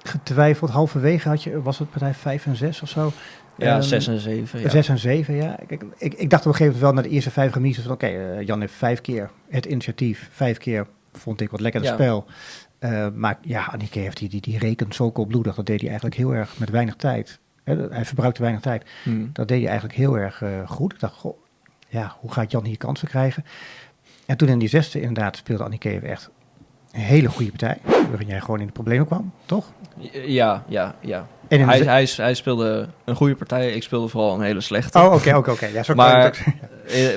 getwijfeld. Halverwege was het partij 5 en 6 of zo. Ja, 6 en 7. Ja. 6 en 7, ja. Ik dacht op een gegeven moment wel naar de eerste 5 remises van oké, Jan heeft 5 keer het initiatief. 5 keer vond ik wat lekkerder spel. Maar ja, Annick heeft die rekent zo koelbloedig. Dat deed hij eigenlijk heel erg met weinig tijd. Hij verbruikte weinig tijd. Dat deed hij eigenlijk heel erg goed. Ik dacht, goh, ja, hoe gaat Jan hier kansen krijgen? En toen in die 6e inderdaad speelde Annick echt een hele goede partij. Waarin jij gewoon in de problemen kwam, toch? Ja. En Hij speelde een goede partij. Ik speelde vooral een hele slechte. Oh, oké. Ja, zo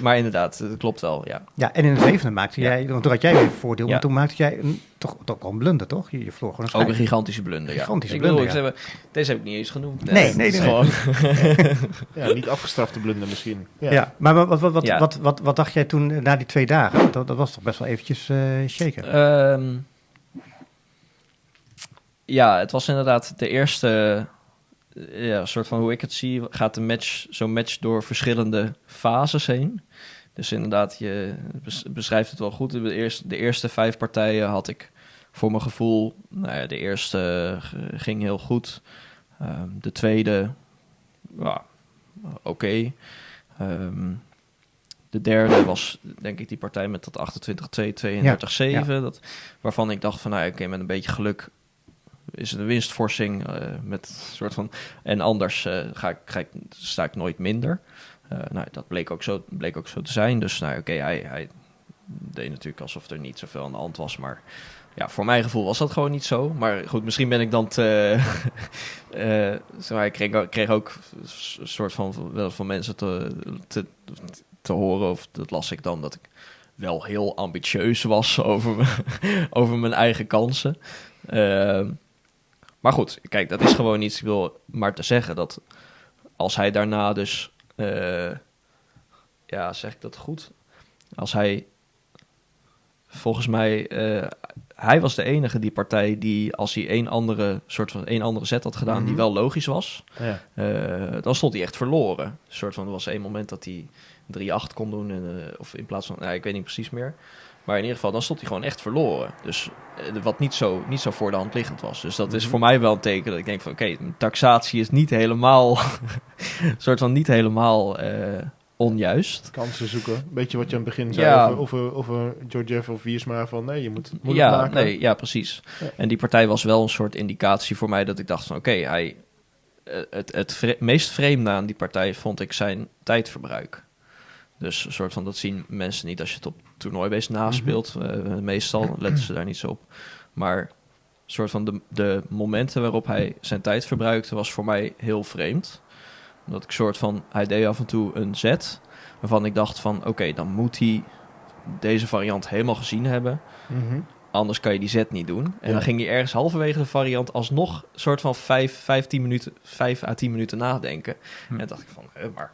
maar inderdaad, dat klopt wel, ja. Ja, en in de 7e maakte jij, want toen had jij weer voordeel, maar toen maakte jij toch wel een blunder, toch? Je vloor gewoon een schijf. Ook een gigantische blunder, ja. Deze heb ik niet eens genoemd. Nee. Gewoon... Ja, niet afgestrafte blunder misschien. Ja, maar wat dacht jij toen na die 2 dagen? Dat was toch best wel eventjes shaken? Ja, het was inderdaad de eerste... Ja, soort van hoe ik het zie, gaat zo'n match door verschillende fases heen. Dus inderdaad, je beschrijft het wel goed. De eerste 5 partijen had ik voor mijn gevoel... Nou ja, de eerste ging heel goed. De tweede, oké. De derde was denk ik die partij met dat 28-2, 32-7. Waarvan ik dacht van, oké, met een beetje geluk... is het een winstforcing met een soort van... En anders sta ik nooit minder. Dat bleek ook zo te zijn. Dus hij deed natuurlijk alsof er niet zoveel aan de hand was. Maar ja, voor mijn gevoel was dat gewoon niet zo. Maar goed, misschien ben ik dan te... ik kreeg ook een soort van mensen te horen... of dat las ik dan, dat ik wel heel ambitieus was over mijn eigen kansen. Maar goed, kijk, dat is gewoon iets. Ik wil maar te zeggen dat als hij daarna dus... zeg ik dat goed? Als hij... Volgens mij... hij was de enige die partij die... Als hij één andere zet had gedaan... die wel logisch was... dan stond hij echt verloren. Een soort van, er was één moment dat hij 3-8 kon doen... of in plaats van... ik weet niet precies meer... Maar in ieder geval, dan stond hij gewoon echt verloren. Dus wat niet zo voor de hand liggend was. Dus dat is voor mij wel een teken dat ik denk van... Oké, taxatie is niet helemaal... soort van niet helemaal onjuist. Kansen zoeken. Een beetje wat je aan het begin zei over Georgiev of Wiersma. Van nee, je moet het maken. Ja, precies. Ja. En die partij was wel een soort indicatie voor mij... dat ik dacht van oké, het meest vreemde aan die partij... vond ik zijn tijdverbruik. Dus een soort van, dat zien mensen niet als je het op toernooibeest naspeelt. Meestal letten ze daar niet zo op. Maar een soort van de momenten waarop hij zijn tijd verbruikte... was voor mij heel vreemd. Omdat ik soort van... Hij deed af en toe een zet... waarvan ik dacht van... Oké, dan moet hij deze variant helemaal gezien hebben. Anders kan je die zet niet doen. En dan ging hij ergens halverwege de variant... alsnog soort van 5 à 10 minuten nadenken. En dan dacht ik van... maar...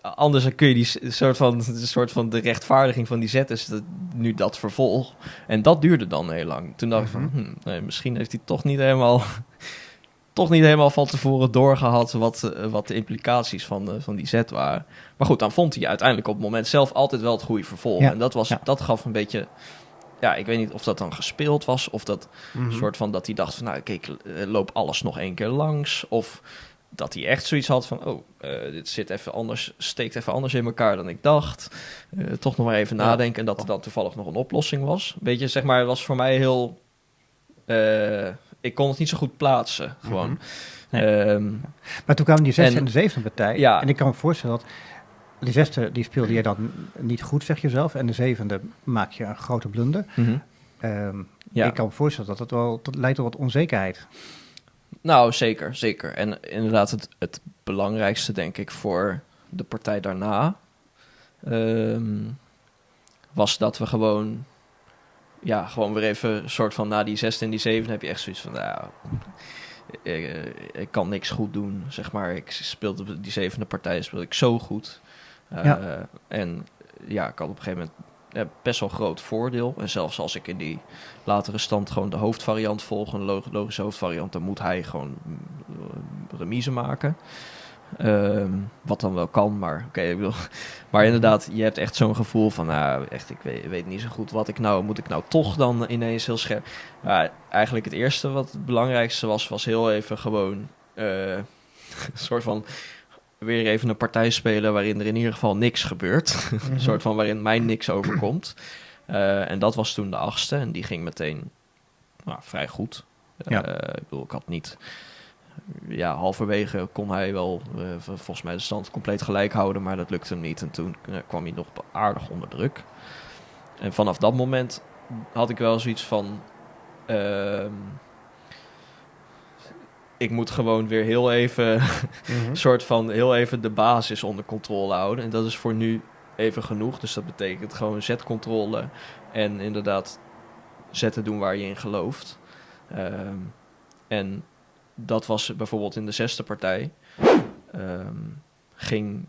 anders kun je die soort van de rechtvaardiging van die zet is nu dat vervolg. En dat duurde dan heel lang. Toen dacht ik van, misschien heeft hij toch niet helemaal van tevoren doorgehad wat de implicaties van die zet waren. Maar goed, dan vond hij uiteindelijk op het moment zelf altijd wel het goede vervolg. Ja. En dat gaf een beetje... Ja, ik weet niet of dat dan gespeeld was, of dat soort van dat hij dacht van, ik loop alles nog 1 keer langs, of... Dat hij echt zoiets had van... dit steekt even anders in elkaar dan ik dacht. Toch nog maar even nadenken. En dat er dan toevallig nog een oplossing was. Beetje, zeg maar, het was voor mij heel... ik kon het niet zo goed plaatsen, gewoon. Nee. Maar toen kwamen die 6e en de 7e partij. Ja. En ik kan me voorstellen dat... Die 6e, die speelde je dan niet goed, zeg je zelf. En de 7e maak je een grote blunder. Ik kan me voorstellen dat dat leidt tot wat onzekerheid. Nou, zeker. En inderdaad het belangrijkste, denk ik, voor de partij daarna... was dat we gewoon weer even... soort van na die 6e en die 7e heb je echt zoiets van... ik kan niks goed doen, zeg maar. Ik speelde die 7e partij zo goed. En ja, ik had op een gegeven moment... best wel groot voordeel. En zelfs als ik in die latere stand gewoon de hoofdvariant volg, een logische hoofdvariant, dan moet hij gewoon remise maken. Wat dan wel kan, maar oké, ik bedoel... Maar inderdaad, je hebt echt zo'n gevoel van... echt, ik weet niet zo goed wat ik nou... Moet ik nou toch dan ineens heel scherp... Maar eigenlijk het eerste wat het belangrijkste was heel even gewoon... een soort van... Weer even een partij spelen waarin er in ieder geval niks gebeurt. Een soort van waarin mij niks overkomt. En dat was toen de 8e. En die ging meteen vrij goed. Ik bedoel, ik had niet... Ja, halverwege kon hij wel volgens mij de stand compleet gelijk houden, maar dat lukte hem niet. En toen kwam hij nog aardig onder druk. En vanaf dat moment had ik wel zoiets van... ik moet gewoon weer heel even... soort van heel even de basis onder controle houden. En dat is voor nu even genoeg. Dus dat betekent gewoon zetcontrole en inderdaad zetten doen waar je in gelooft. En dat was bijvoorbeeld in de 6e partij. Ging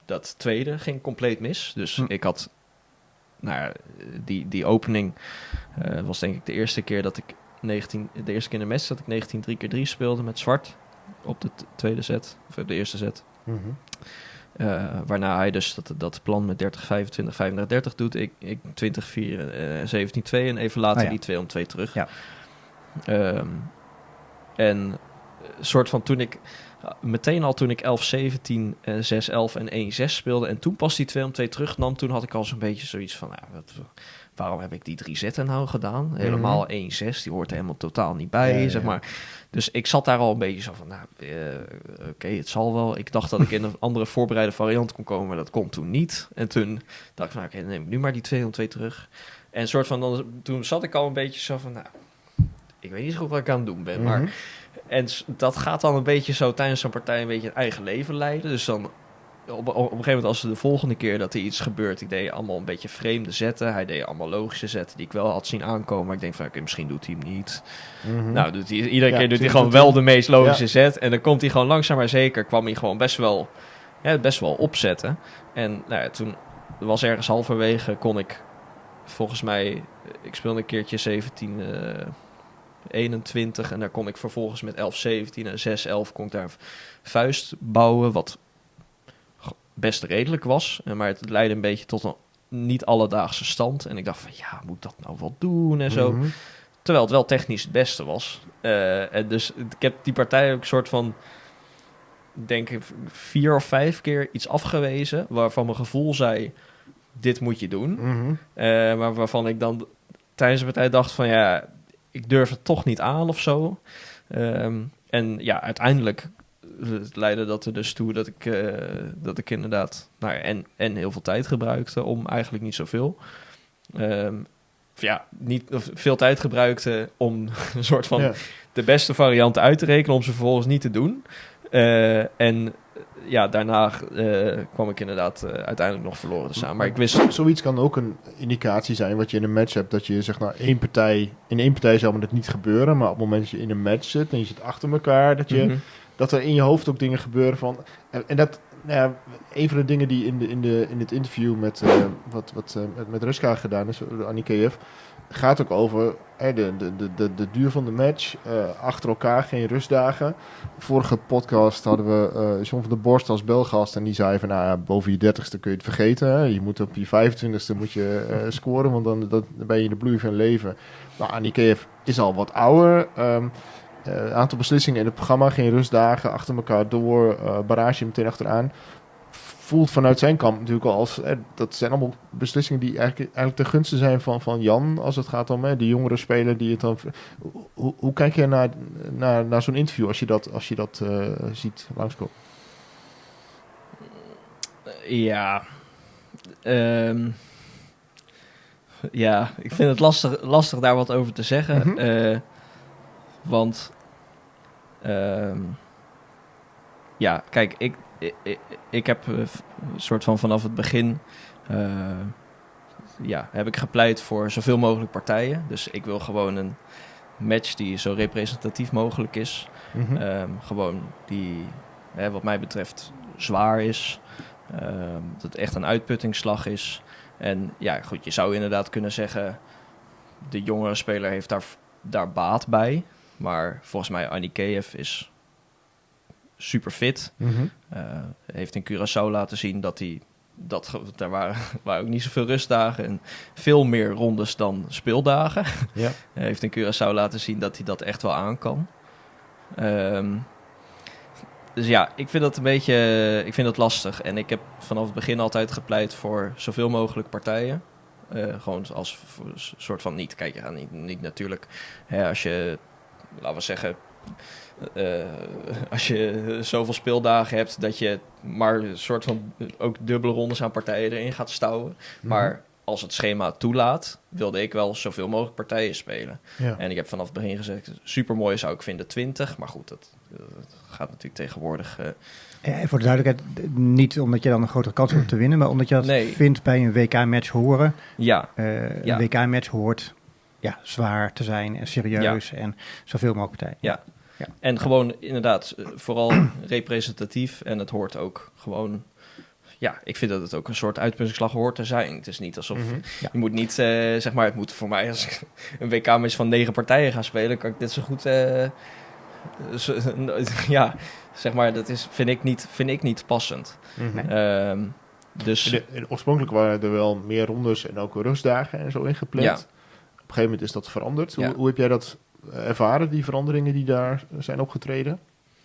dat tweede compleet mis. Dus ik had... die opening was denk ik de eerste keer dat ik de eerste keer in de match dat ik 19 3x3 speelde met zwart op de tweede set. Of de eerste set. Waarna hij dus dat plan met 30, 25, 35, 30 doet. Ik 20, 4, 17, 2 en even later die 2 om 2 terug. Ja. En soort van toen ik 11, 17, 6, 11 en 1, 6 speelde en toen pas die 2 om 2 terugnam, toen had ik al zo'n beetje zoiets van, waarom heb ik die 3 zetten nou gedaan? Helemaal 1, 6, die hoort er helemaal totaal niet bij, zeg maar. Dus ik zat daar al een beetje zo van, oké, het zal wel. Ik dacht dat ik in een andere voorbereide variant kon komen, maar dat kon toen niet. En toen dacht ik van, oké, neem nu maar die 2 om 2 terug. En soort van, toen zat ik al een beetje zo van, ik weet niet zo goed wat ik aan het doen ben, maar... En dat gaat dan een beetje zo tijdens zo'n partij een beetje het eigen leven leiden. Dus dan op een gegeven moment als de volgende keer dat er iets gebeurt... Ik deed allemaal een beetje vreemde zetten. Hij deed allemaal logische zetten die ik wel had zien aankomen. Maar ik denk van, oké, misschien doet hij hem niet. Nou, iedere keer doet hij gewoon wel de meest logische zet. En dan komt hij gewoon langzaam maar zeker. Kwam hij gewoon best wel opzetten. En toen was ergens halverwege kon ik volgens mij... Ik speelde een keertje 17... 21 en daar kon ik vervolgens met 11, 17 en 6, 11 kon ik daar vuist bouwen, wat best redelijk was. Maar het leidde een beetje tot een niet alledaagse stand. En ik dacht van, moet dat nou wel doen en zo. Terwijl het wel technisch het beste was. En dus ik heb die partij ook een soort van, denk ik, 4 of 5 keer iets afgewezen, waarvan mijn gevoel zei, dit moet je doen. Maar waarvan ik dan tijdens de partij dacht van, ik durf het toch niet aan of zo. En uiteindelijk leidde dat er dus toe dat ik inderdaad... en heel veel tijd gebruikte om eigenlijk niet zoveel. Niet veel tijd gebruikte om een soort van de beste variant uit te rekenen... om ze vervolgens niet te doen. Daarna kwam ik inderdaad uiteindelijk nog verloren te staan. Maar ik wist... Zoiets kan ook een indicatie zijn wat je in een match hebt. Dat je zegt, in één partij zou het niet gebeuren. Maar op het moment dat je in een match zit en je zit achter elkaar... dat er in je hoofd ook dingen gebeuren van... En dat... een van de dingen die in het interview met Ruska gedaan is, Anikeev, gaat ook over de duur van de match, achter elkaar, geen rustdagen. Vorige podcast hadden we John van der Borst als belgast en die zei van, boven je 30ste kun je het vergeten. Hè? Je moet op je 25ste moet je scoren, want dan ben je in de bloei van leven. Nou, Anikeev is al wat ouder. Aantal beslissingen in het programma, geen rustdagen, achter elkaar door, barrage meteen achteraan. Voelt vanuit zijn kant natuurlijk al als... dat zijn allemaal beslissingen die eigenlijk ten gunste zijn van Jan, als het gaat om de jongere speler die het dan... Hoe kijk je naar zo'n interview als je dat ziet langskomen? Ik vind het lastig daar wat over te zeggen. Want... kijk, ik heb een soort van vanaf het begin... heb ik gepleit voor zoveel mogelijk partijen. Dus ik wil gewoon een match die zo representatief mogelijk is. Gewoon die, wat mij betreft, zwaar is. Dat het echt een uitputtingsslag is. En goed, je zou inderdaad kunnen zeggen... de jongere speler heeft daar baat bij... Maar volgens mij Anikeev is super fit. Heeft in Curaçao laten zien dat hij... Daar waren ook niet zoveel rustdagen en veel meer rondes dan speeldagen. Ja. Heeft in Curaçao laten zien dat hij dat echt wel aan kan. Dus ja, ik vind dat een beetje... Ik vind dat lastig. En ik heb vanaf het begin altijd gepleit voor zoveel mogelijk partijen. Gewoon als soort van niet. Kijk, je gaat niet natuurlijk... als je, laten we zeggen... als je zoveel speeldagen hebt dat je maar een soort van ook dubbele rondes aan partijen erin gaat stouwen. Maar als het schema toelaat, wilde ik wel zoveel mogelijk partijen spelen. Ja. En ik heb vanaf het begin gezegd, super mooi zou ik vinden 20. Maar goed, dat gaat natuurlijk tegenwoordig... Voor de duidelijkheid, niet omdat je dan een grotere kans hebt om te winnen, maar omdat je dat vindt bij een WK-match horen. Ja. Een WK-match hoort zwaar te zijn en serieus en zoveel mogelijk partijen. Ja. En gewoon inderdaad, vooral representatief. En het hoort ook gewoon... Ja, ik vind dat het ook een soort uitpuntingsslag hoort te zijn. Het is niet alsof... Je moet niet, zeg maar... Het moet voor mij, als ik een WK-match van 9 partijen ga spelen... kan ik dit zo goed... zeg maar, dat is, vind ik niet passend. Dus... Oorspronkelijk waren er wel meer rondes en ook rustdagen en zo ingepland. Ja. Op een gegeven moment is dat veranderd. Ja. Hoe heb jij dat... ervaren, die veranderingen die daar zijn opgetreden?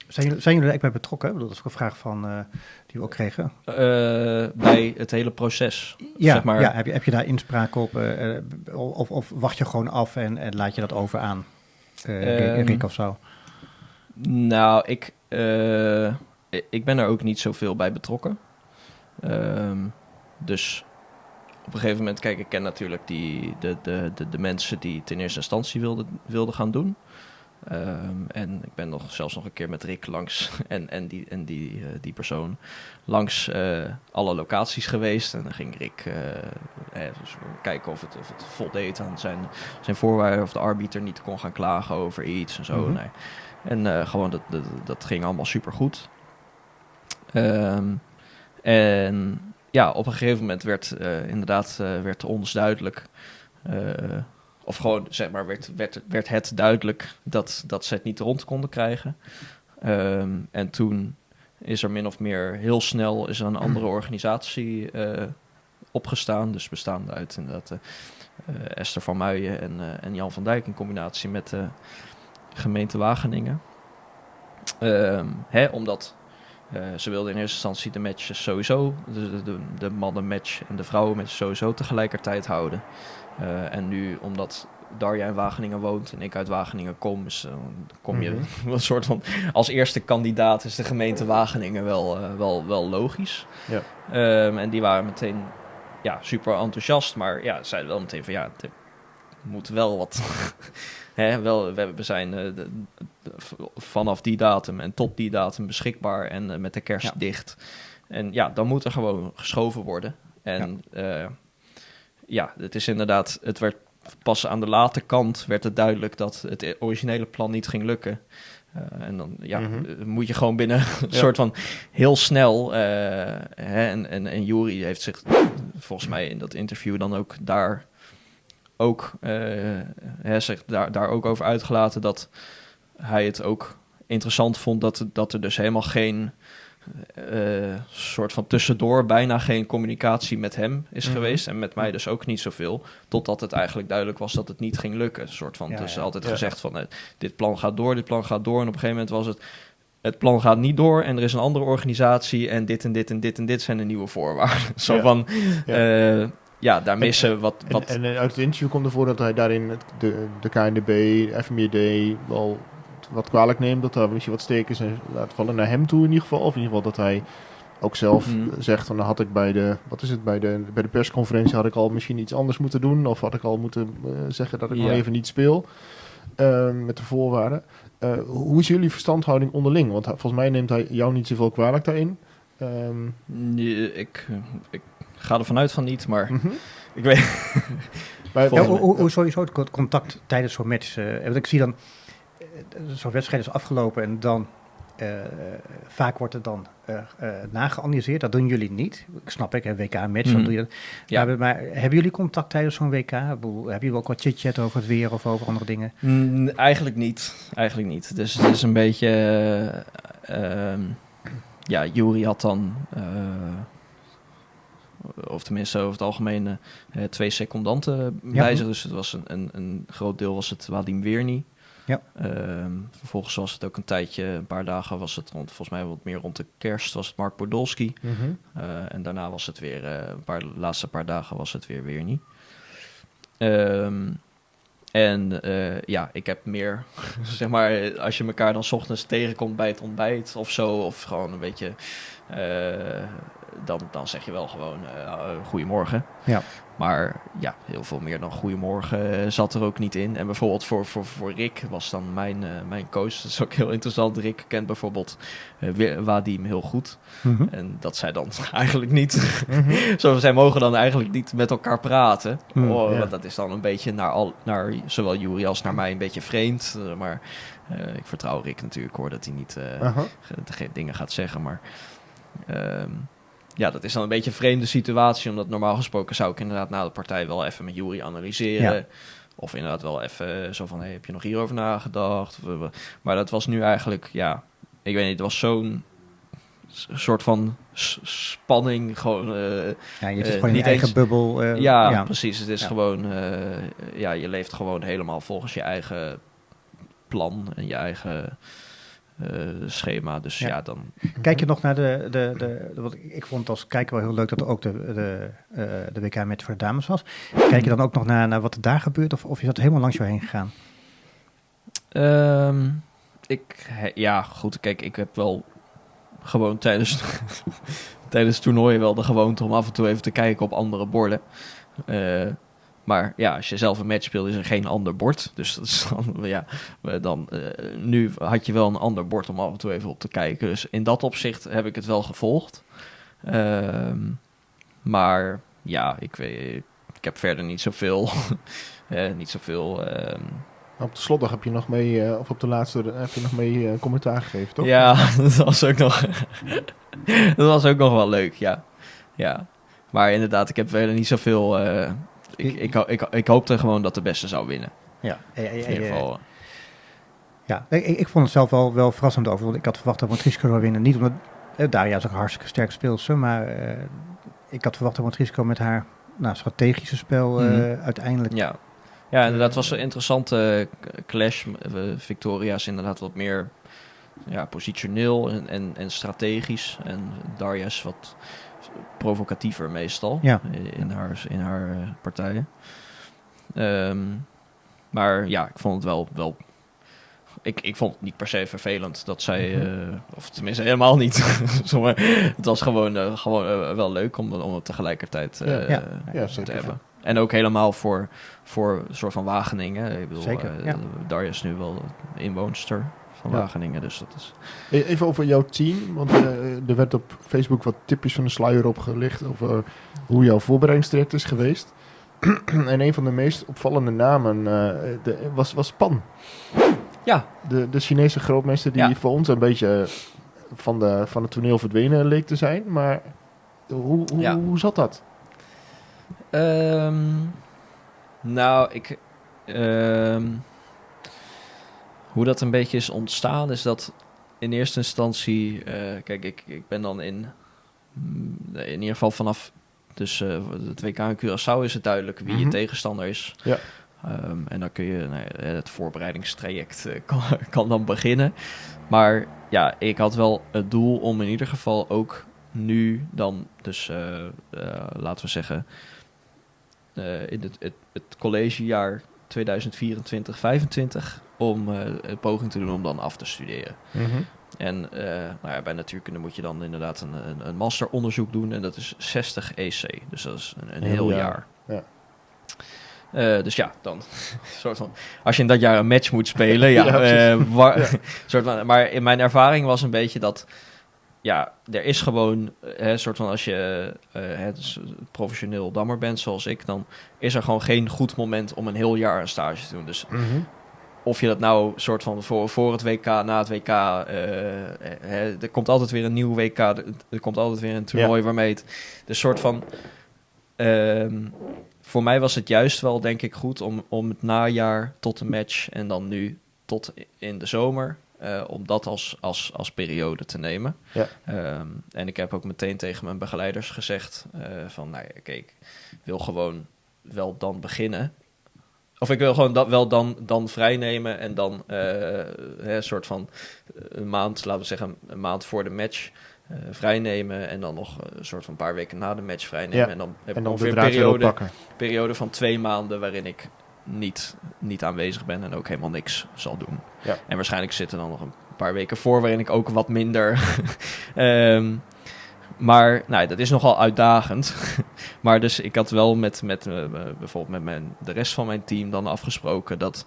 Zijn jullie er eigenlijk bij betrokken? Dat is ook een vraag die we ook kregen. Bij het hele proces. Ja, zeg maar. Ja, heb je daar inspraak op? Of wacht je gewoon af en laat je dat over aan Rick of zo? Nou, ik ben er ook niet zoveel bij betrokken. Dus... Op een gegeven moment, kijk, ik ken natuurlijk de mensen die het in eerste instantie wilden gaan doen. En ik ben zelfs nog een keer met Rick langs en die persoon langs alle locaties geweest. En dan ging Rick dus kijken of het voldeed aan zijn voorwaarden, of de arbiter niet kon gaan klagen over iets en zo. Nee. En gewoon dat ging allemaal supergoed. En... Ja, op een gegeven moment werd ons duidelijk... of gewoon, zeg maar, werd het duidelijk dat ze het niet rond konden krijgen. En toen is er min of meer heel snel een andere organisatie opgestaan. Dus bestaande uit inderdaad Esther van Muijen en Jan van Dijk... in combinatie met de gemeente Wageningen. Omdat... ze wilden in eerste instantie de matches sowieso, de mannenmatch en de vrouwenmatch sowieso tegelijkertijd houden. En nu, omdat Darja in Wageningen woont en ik uit Wageningen kom, kom je een soort van... Als eerste kandidaat is de gemeente Wageningen wel logisch. Ja. En die waren meteen super enthousiast, maar zeiden wel meteen van er moet wel wat... we zijn vanaf die datum en tot die datum beschikbaar en met de kerst dicht. En dan moet er gewoon geschoven worden. En het is inderdaad, het werd pas aan de late kant werd het duidelijk dat het originele plan niet ging lukken. En dan moet je gewoon binnen een soort van heel snel... En Juri heeft zich volgens mij in dat interview dan ook daar ook over uitgelaten dat hij het ook interessant vond dat er dus helemaal geen soort van tussendoor bijna geen communicatie met hem is geweest en met mij dus ook niet zoveel, totdat het eigenlijk duidelijk was dat het niet ging lukken. Een soort van altijd gezegd van dit plan gaat door en op een gegeven moment was het plan gaat niet door en er is een andere organisatie en dit en dit en dit en dit zijn de nieuwe voorwaarden. Zo van daar missen wat... En uit het interview komt ervoor dat hij daarin de KNDB, FMJD wel wat kwalijk neemt, dat daar misschien wat stekers laat vallen naar hem toe in ieder geval. Of in ieder geval dat hij ook zelf zegt van, dan had ik bij de persconferentie had ik al misschien iets anders moeten doen. Of had ik al moeten zeggen dat ik nog even niet speel met de voorwaarden. Hoe is jullie verstandhouding onderling? Want volgens mij neemt hij jou niet zoveel kwalijk daarin. Ik ga er vanuit van niet, maar ik weet... Hoe sowieso het contact tijdens zo'n match? Want ik zie dan, zo'n wedstrijd is afgelopen en dan vaak wordt het dan nageanalyseerd. Dat doen jullie niet. Snap ik, een WK-match, dan doe je dat. Ja. Maar hebben jullie contact tijdens zo'n WK? Hebben jullie ook wat chit-chat over het weer of over andere dingen? Eigenlijk niet. Dus het is een beetje... Juri had dan, of tenminste over het algemeen, 2 secondanten bij zich. Dus het was een groot deel was het Wadim Wirni. Ja. Vervolgens was het ook een paar dagen was het volgens mij wat meer rond de kerst, was het Mark Podolski. Mhm. En daarna was het weer, laatste paar dagen was het weer Wirni. Ik heb meer, zeg maar, als je elkaar dan 's ochtends tegenkomt bij het ontbijt of zo, of gewoon een beetje, dan zeg je wel gewoon goedemorgen. Ja. Maar ja, heel veel meer dan goedemorgen zat er ook niet in. En bijvoorbeeld voor Rick was dan mijn coach, dat is ook heel interessant. Rick kent bijvoorbeeld Wadim heel goed. Mhm. En dat zij dan eigenlijk niet... zij mogen dan eigenlijk niet met elkaar praten. Want dat is dan een beetje naar zowel Juri als naar mij een beetje vreemd. Maar ik vertrouw Rick natuurlijk, hoor, dat hij niet geen dingen gaat zeggen. Maar dat is dan een beetje een vreemde situatie. Omdat normaal gesproken zou ik inderdaad na de partij wel even met Juri analyseren. Ja. Of inderdaad wel even zo van, heb je nog hierover nagedacht? Maar dat was nu eigenlijk, ik weet niet, het was zo'n soort van spanning. Gewoon, je zit gewoon in niet je eigen bubbel. Precies. Het is gewoon, je leeft gewoon helemaal volgens je eigen plan en je eigen schema. Dus dan... Kijk je nog naar wat ik vond als kijker wel heel leuk dat er ook de WK-match voor de dames was. Kijk je dan ook nog naar wat er daar gebeurt of is dat helemaal langs jou heen gegaan? Goed. Kijk, ik heb wel gewoon tijdens toernooien wel de gewoonte om af en toe even te kijken op andere borden. Maar als je zelf een match speelt, is er geen ander bord. Dus dat is dan, nu had je wel een ander bord om af en toe even op te kijken. Dus in dat opzicht heb ik het wel gevolgd. Maar ik heb verder niet zoveel... Op de slotdag heb je nog mee, of op de laatste heb je nog mee commentaar gegeven, toch? Ja, dat was ook nog... dat was ook nog wel leuk, ja. Maar inderdaad, ik heb verder niet zoveel... Ik hoopte gewoon dat de beste zou winnen. Ja, in ieder geval. Ik vond het zelf wel verrassend over. Want ik had verwacht dat Montriesco zou winnen. Niet omdat Daria is ook een hartstikke sterk speelster. Maar ik had verwacht dat Montriesco met haar strategische spel uiteindelijk... Ja, inderdaad, het was een interessante clash. Victoria is inderdaad wat meer positioneel en strategisch. En Daria is wat provocatiever meestal in haar partijen. Maar ik vond het wel ik vond het niet per se vervelend dat zij, of tenminste helemaal niet. Het was gewoon wel leuk om het tegelijkertijd te hebben. En ook helemaal voor een soort van Wageningen. Ik bedoel, zeker, Darja is nu wel inwoonster van Wageningen, dus dat is... Even over jouw team, want er werd op Facebook wat tipjes van de sluier opgelicht over hoe jouw voorbereidingstraject is geweest. En een van de meest opvallende namen was Pan. Ja. De Chinese grootmeester die voor ons een beetje van het toneel verdwenen leek te zijn. Maar hoe zat dat? Hoe dat een beetje is ontstaan is dat in eerste instantie... kijk, ik ben dan in ieder geval vanaf... Dus het WK in Curaçao is het duidelijk wie je tegenstander is. Ja. En dan kun je... het voorbereidingstraject kan dan beginnen. Maar ik had wel het doel om in ieder geval ook nu dan... Dus laten we zeggen... in het collegejaar 2024-25... om een poging te doen om dan af te studeren. En bij natuurkunde moet je dan inderdaad een masteronderzoek doen. En dat is 60 EC. Dus dat is een heel jaar. Ja. Dus dan soort van... Als je in dat jaar een match moet spelen... soort van, maar in mijn ervaring was een beetje dat... er is gewoon... soort van als je professioneel dammer bent zoals ik... dan is er gewoon geen goed moment om een heel jaar een stage te doen. Dus... Of je dat nou soort van voor het WK, na het WK... er komt altijd weer een nieuw WK. Er komt altijd weer een toernooi waarmee het... Dus soort van... voor mij was het juist wel, denk ik, goed... om het najaar tot de match... en dan nu tot in de zomer. Om dat als periode te nemen. Ja. En ik heb ook meteen tegen mijn begeleiders gezegd van, nou ja, kijk, ik wil gewoon wel dan beginnen. Of ik wil gewoon wel dan vrijnemen en dan een soort van een maand, laten we zeggen, een maand voor de match vrijnemen en dan nog een soort van een paar weken na de match vrijnemen. Ja. En dan heb En ik dan ongeveer de een draad weer oppakken. periode van 2 maanden waarin ik niet aanwezig ben en ook helemaal niks zal doen. Ja. En waarschijnlijk zitten dan nog een paar weken voor waarin ik ook wat minder... maar nou, dat is nogal uitdagend. Maar dus ik had wel met bijvoorbeeld met de rest van mijn team dan afgesproken dat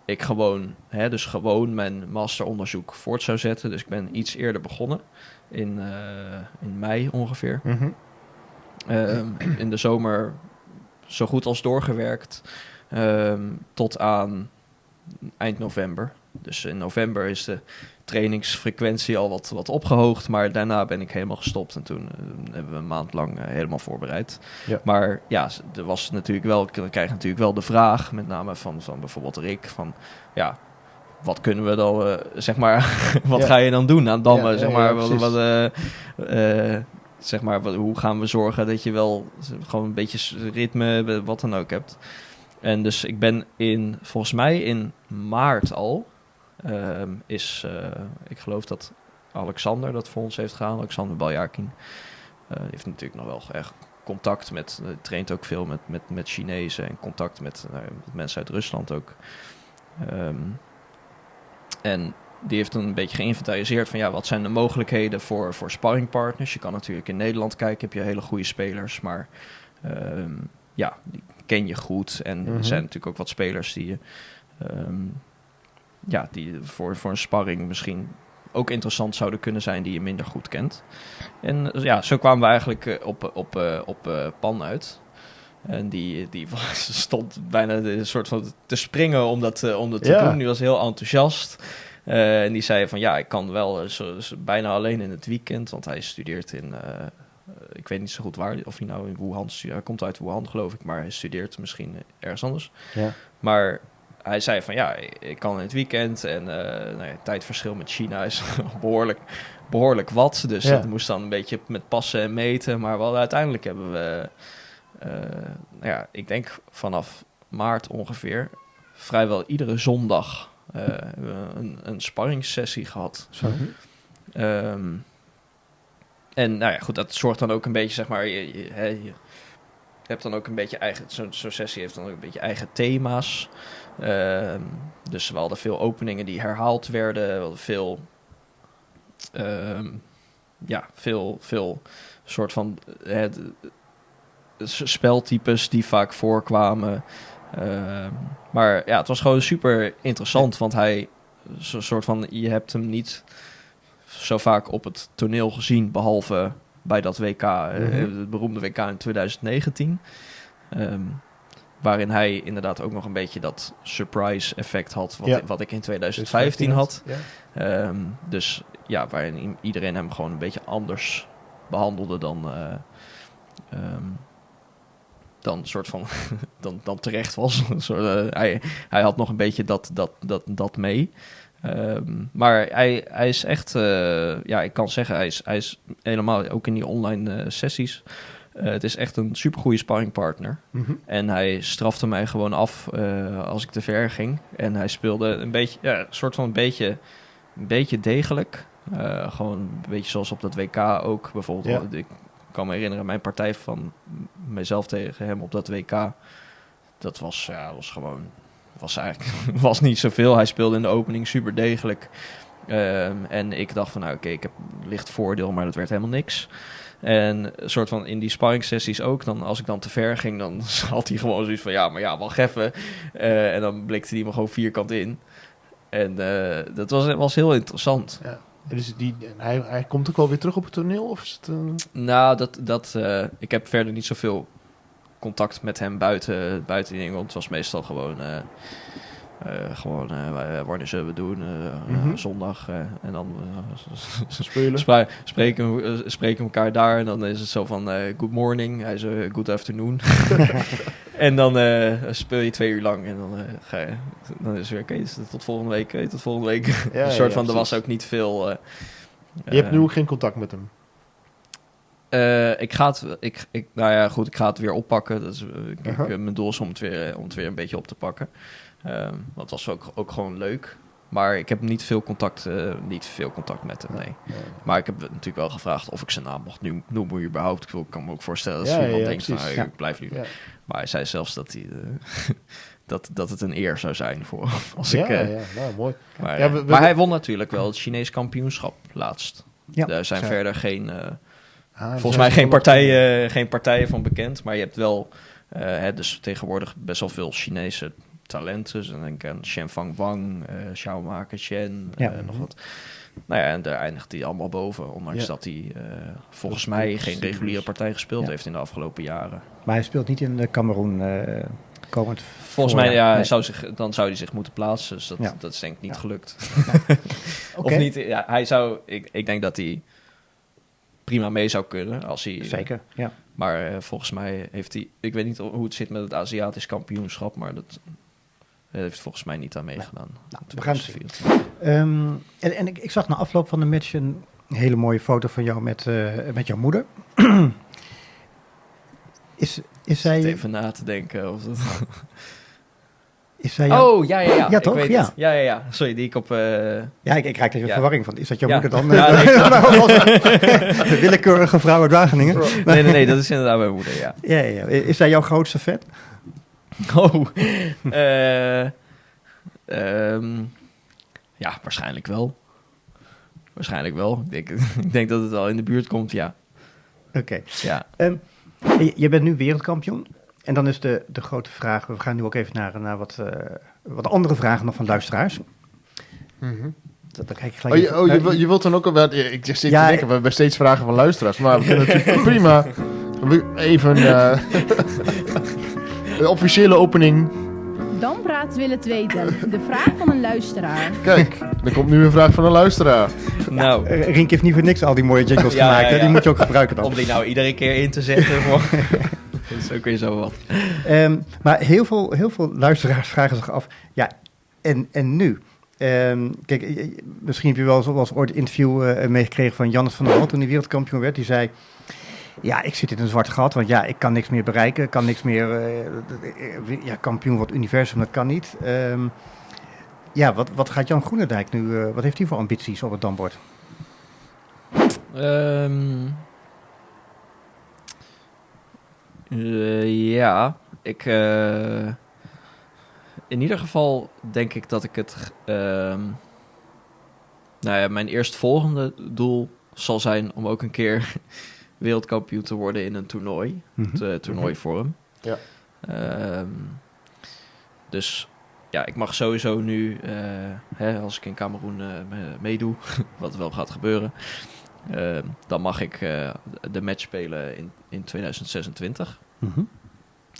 ik gewoon mijn masteronderzoek voort zou zetten. Dus ik ben iets eerder begonnen, in mei ongeveer. Mhm. In de zomer zo goed als doorgewerkt tot aan eind november. Dus in november is de trainingsfrequentie al wat opgehoogd, maar daarna ben ik helemaal gestopt en toen hebben we een maand lang helemaal voorbereid. Ja. Maar ja, er was natuurlijk wel, ik krijg natuurlijk wel de vraag, met name van bijvoorbeeld Rick, van ja, wat kunnen we dan, zeg maar, wat Ja. ga je dan doen aan Damme? Ja, zeg ja, maar, precies. zeg maar, hoe gaan we zorgen dat je wel gewoon een beetje ritme, wat dan ook hebt. En dus ik ben volgens mij in maart al, ik geloof dat Alexander dat voor ons heeft gedaan, Alexander Baljakin. Heeft natuurlijk nog wel echt contact met, traint ook veel met Chinezen en contact met mensen uit Rusland ook. En die heeft dan een beetje geïnventariseerd van ja, wat zijn de mogelijkheden voor sparringpartners. Je kan natuurlijk in Nederland kijken, heb je hele goede spelers, maar ja, die ken je goed. En er zijn natuurlijk ook wat spelers die die voor een sparring misschien ook interessant zouden kunnen zijn die je minder goed kent. En ja, zo kwamen we eigenlijk op Pan uit. En die stond bijna een soort van te springen om dat te doen. Die was heel enthousiast. En die zei van ja, ik kan wel bijna alleen in het weekend, want hij studeert in... ik weet niet zo goed waar, of hij nou in Wuhan studeert. Hij komt uit Wuhan, geloof ik, maar hij studeert misschien ergens anders. Ja. Maar hij zei van ja, ik kan in het weekend en het tijdverschil met China is behoorlijk wat. Dus dat moest dan een beetje met passen en meten. Maar uiteindelijk hebben we, ik denk vanaf maart ongeveer, vrijwel iedere zondag een sparringssessie gehad. En nou ja, goed, dat zorgt dan ook een beetje, zeg maar, je hebt dan ook een beetje eigen, zo'n sessie heeft dan ook een beetje eigen thema's. Dus we hadden veel openingen die herhaald werden, we hadden veel soort van speltypes die vaak voorkwamen. Maar ja, het was gewoon super interessant, want hij soort van, je hebt hem niet zo vaak op het toneel gezien, behalve bij dat WK, het beroemde WK in 2019. Waarin hij inderdaad ook nog een beetje dat surprise effect had, wat ik in 2015 had. Ja. Dus ja, waarin iedereen hem gewoon een beetje anders behandelde dan soort van dan terecht was. Hij had nog een beetje dat mee. Maar hij is echt, ik kan zeggen, hij is helemaal ook in die online sessies. Het is echt een supergoeie sparringpartner. En hij strafte mij gewoon af als ik te ver ging. En hij speelde een beetje, een beetje degelijk. Gewoon een beetje zoals op dat WK ook bijvoorbeeld. Ja. Ik kan me herinneren, mijn partij van mezelf tegen hem op dat WK, dat was gewoon... was niet zoveel. Hij speelde in de opening super degelijk. En ik dacht van, nou oké, ik heb licht voordeel, maar dat werd helemaal niks. En een soort van in die sparringssessies ook, dan als ik dan te ver ging, dan had hij gewoon zoiets van, wacht even. En dan blikte hij me gewoon vierkant in. En dat was heel interessant. Ja. Dus hij komt ook wel weer terug op het toneel? Of is het, Nou, ik heb verder niet zoveel contact met hem buiten die dingen, want het was meestal gewoon wanneer zullen we doen, zondag en dan spreken we elkaar daar en dan is het zo van good morning, hij zei good afternoon. En dan speel je 2 uur lang en dan is het weer oké, dus tot volgende week. Ja, Een soort van, er precies. was ook niet veel... Je hebt nu ook geen contact met hem. Ik ga het weer oppakken. Dus, mijn doel is om het weer een beetje op te pakken. Want het was ook gewoon leuk. Maar ik heb niet veel contact met hem, nee. Ja. Maar ik heb natuurlijk wel gevraagd of ik zijn naam mocht noemen überhaupt. Ik kan me ook voorstellen dat Ja, iemand denkt van, precies. ik blijf nu. Ja. Maar hij zei zelfs dat hij... dat het een eer zou zijn voor als Ja, ik... nou, mooi. Maar, Ja, maar hij won natuurlijk wel het Chinees kampioenschap laatst. Ja, Daar zijn zo. verder geen... Ah, volgens mij geen partijen van bekend. Maar je hebt wel dus tegenwoordig best wel veel Chinese talenten. Dus dan denk ik aan Shenfang Wang, Xiaomake Chen, Ja. nog wat. Nou ja, en daar eindigt hij allemaal boven. Ondanks dat hij volgens mij geen reguliere partij gespeeld Ja. heeft in de afgelopen jaren. Maar hij speelt niet in de Cameroen komend Volgens mij voorjaar. Nee. dan zou hij zich moeten plaatsen. Dus Ja. dat is denk ik niet Ja. gelukt. Oké. Of niet, ja, hij zou... Ik denk dat hij prima mee zou kunnen als hij... Zeker, ja. Maar volgens mij heeft hij... Ik weet niet hoe het zit met het Aziatisch kampioenschap, maar dat heeft volgens mij niet aan meegedaan. Nou, we gaan het zien. En ik zag na afloop van de match een hele mooie foto van jou met jouw moeder. Is zij... Even na te denken. Of dat... Is zij jouw... Oh, ja. Ja, ik toch? weet Ja. het. Ja. Sorry, die ik op... Ja, ik raak even Ja. verwarring van. Is dat jouw Ja. moeder dan? Ja, nee. De willekeurige vrouw uit Wageningen. Nee, dat is inderdaad mijn moeder, ja. Ja. Is zij jouw grootste fan? Oh. Ja, waarschijnlijk wel. Ik denk dat het al in de buurt komt, ja. Oké. Ja. Je bent nu wereldkampioen. En dan is de grote vraag... We gaan nu ook even naar wat andere vragen nog van luisteraars. Mhm. Dan kijk ik gelijk Je wilt dan ook al... Ik zit te Ja, denken, we hebben steeds vragen van luisteraars. Maar we kunnen natuurlijk prima even... de officiële opening. Dampraat wil het weten. De vraag van een luisteraar. Kijk, er komt nu een vraag van een luisteraar. Nou, Rink heeft niet voor niks al die mooie jingles Ja, gemaakt. Hè? ja. Die moet je ook gebruiken dan. om die nou iedere keer in te zetten. Dat is ook weer zo wat. Maar heel veel luisteraars vragen zich af... Ja, en nu? Kijk, misschien heb je wel eens ooit een interview meegekregen van Jannes van der Wal toen hij wereldkampioen werd. Die zei... Ja, ik zit in een zwart gat, want ja, ik kan niks meer bereiken. Ik kan niks meer... kampioen van het universum, dat kan niet. Wat gaat Jan Groenendijk nu... wat heeft hij voor ambities op het dambord? Ja, ik... in ieder geval denk ik dat ik het... mijn eerstvolgende doel zal zijn om ook een keer wereldkampioen te worden in een toernooi. Het toernooivorm. Ja. Dus ja, ik mag sowieso nu, als ik in Kameroen meedoe, wat wel gaat gebeuren, dan mag ik de match spelen in 2026.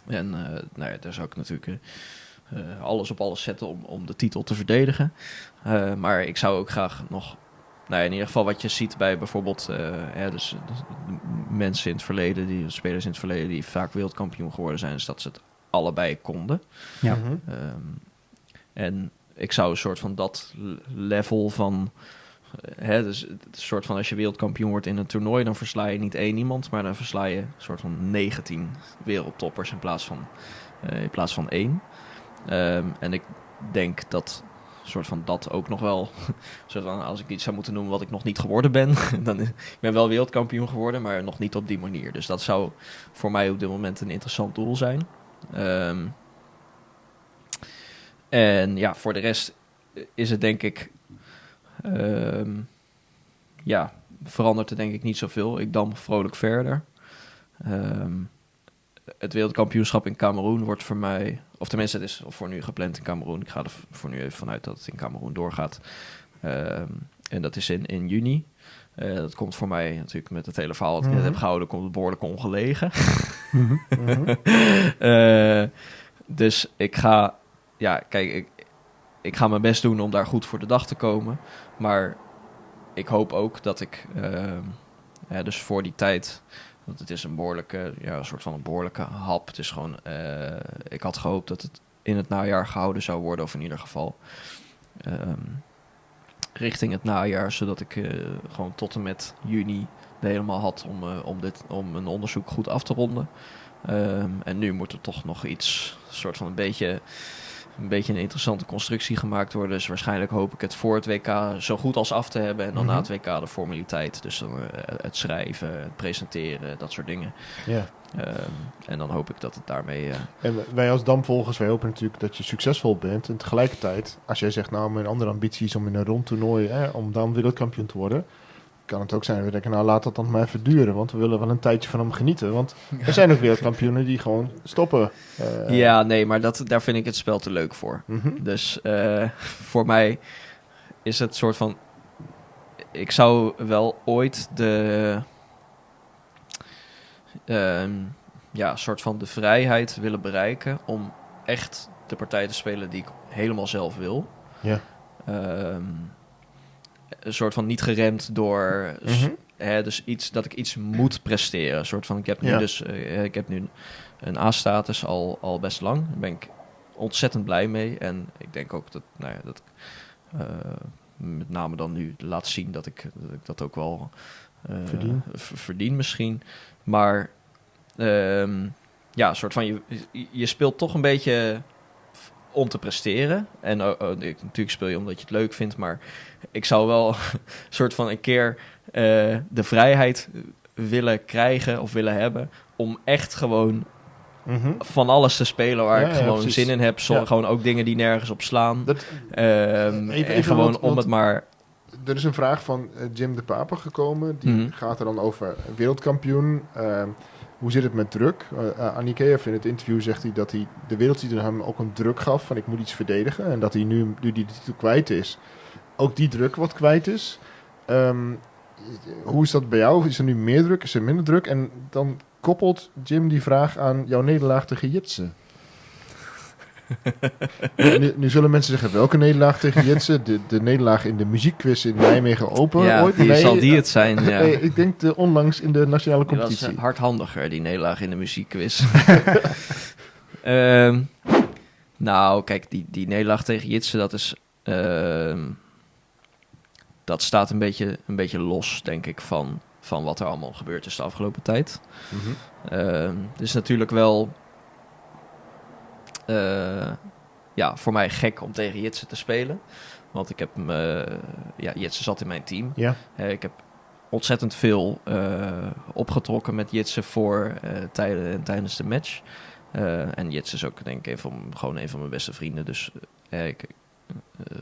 En daar zou ik natuurlijk alles op alles zetten om de titel te verdedigen. Maar ik zou ook graag nog... in ieder geval wat je ziet bij bijvoorbeeld dus mensen in het verleden, spelers in het verleden die vaak wereldkampioen geworden zijn, is dat ze het allebei konden. Ja. En ik zou een soort van dat level van... dus het soort van als je wereldkampioen wordt in een toernooi, dan versla je niet 1 iemand, maar dan versla je een soort van 19 wereldtoppers in plaats van 1. En ik denk dat soort van dat ook nog wel... soort van, als ik iets zou moeten noemen wat ik nog niet geworden ben, dan ik ben wel wereldkampioen geworden, maar nog niet op die manier. Dus dat zou voor mij op dit moment een interessant doel zijn. En ja, voor de rest is het denk ik... verandert er denk ik niet zoveel. Ik dam vrolijk verder. Het wereldkampioenschap in Kameroen wordt voor mij... Of tenminste, het is voor nu gepland in Kameroen. Ik ga er voor nu even vanuit dat het in Kameroen doorgaat. En dat is in juni. Dat komt voor mij natuurlijk met het hele verhaal wat ik net heb gehouden... komt het behoorlijk ongelegen. Dus ik ga... Ja, kijk, ik ga mijn best doen om daar goed voor de dag te komen. Maar ik hoop ook dat ik dus voor die tijd Want het is een behoorlijke, een soort van een behoorlijke hap. Het is gewoon, ik had gehoopt dat het in het najaar gehouden zou worden, of in ieder geval richting het najaar, zodat ik gewoon tot en met juni helemaal had om een onderzoek goed af te ronden. En nu moet er toch nog iets, soort van een beetje een interessante constructie gemaakt worden. Dus waarschijnlijk hoop ik het voor het WK zo goed als af te hebben. En dan na het WK de formaliteit. Dus dan het schrijven, het presenteren, dat soort dingen. Ja. En dan hoop ik dat het daarmee... En wij als damvolgers, wij hopen natuurlijk dat je succesvol bent. En tegelijkertijd, als jij zegt, nou, mijn andere ambitie is om in een rondtoernooi, om dan wereldkampioen te worden, kan het ook zijn dat we denken, nou, laat dat dan maar even duren. Want we willen wel een tijdje van hem genieten. Want er zijn ook wereldkampioenen die gewoon stoppen. maar daar vind ik het spel te leuk voor. Dus voor mij is het soort van... Ik zou wel ooit soort van de vrijheid willen bereiken om echt de partij te spelen die ik helemaal zelf wil. Ja. Een soort van niet geremd door dus dat ik iets moet presteren. Een soort van, ik heb nu een A-status al best lang. Daar ben ik ontzettend blij mee. En ik denk ook dat ik met name dan nu laat zien dat ik dat ook wel verdien misschien. Maar een soort van je speelt toch een beetje om te presteren. En natuurlijk speel je omdat je het leuk vindt, maar ik zou wel een soort van een keer de vrijheid willen krijgen of willen hebben om echt gewoon van alles te spelen waar ik gewoon zin in heb. Gewoon ook dingen die nergens op slaan. En gewoon om het maar... Er is een vraag van Jim de Pape gekomen. Die gaat er dan over wereldkampioen. Hoe zit het met druk? Anike, in het interview zegt hij dat hij de wereldtitel hem ook een druk gaf van ik moet iets verdedigen. En dat hij nu die de titel kwijt is, ook die druk wat kwijt is. Hoe is dat bij jou? Is er nu meer druk? Is er minder druk? En dan koppelt Jim die vraag aan jouw nederlaag tegen Jitse. Nu zullen mensen zeggen, welke nederlaag tegen Jitse? De nederlaag in de muziekquiz in Nijmegen Open? Ja, ooit? zal die het zijn. Ja. Nee, ik denk onlangs in de nationale competitie. Dat was hardhandiger, die nederlaag in de muziekquiz. Nou, kijk, die nederlaag tegen Jitse, dat is... dat staat een beetje los, denk ik, van wat er allemaal gebeurd is de afgelopen tijd. Het is natuurlijk wel... voor mij gek om tegen Jitse te spelen. Want ik heb Jitse zat in mijn team. Ja. Ik heb ontzettend veel opgetrokken met Jitse voor tijdens de match. En Jitse is ook, denk ik, gewoon een van mijn beste vrienden. Dus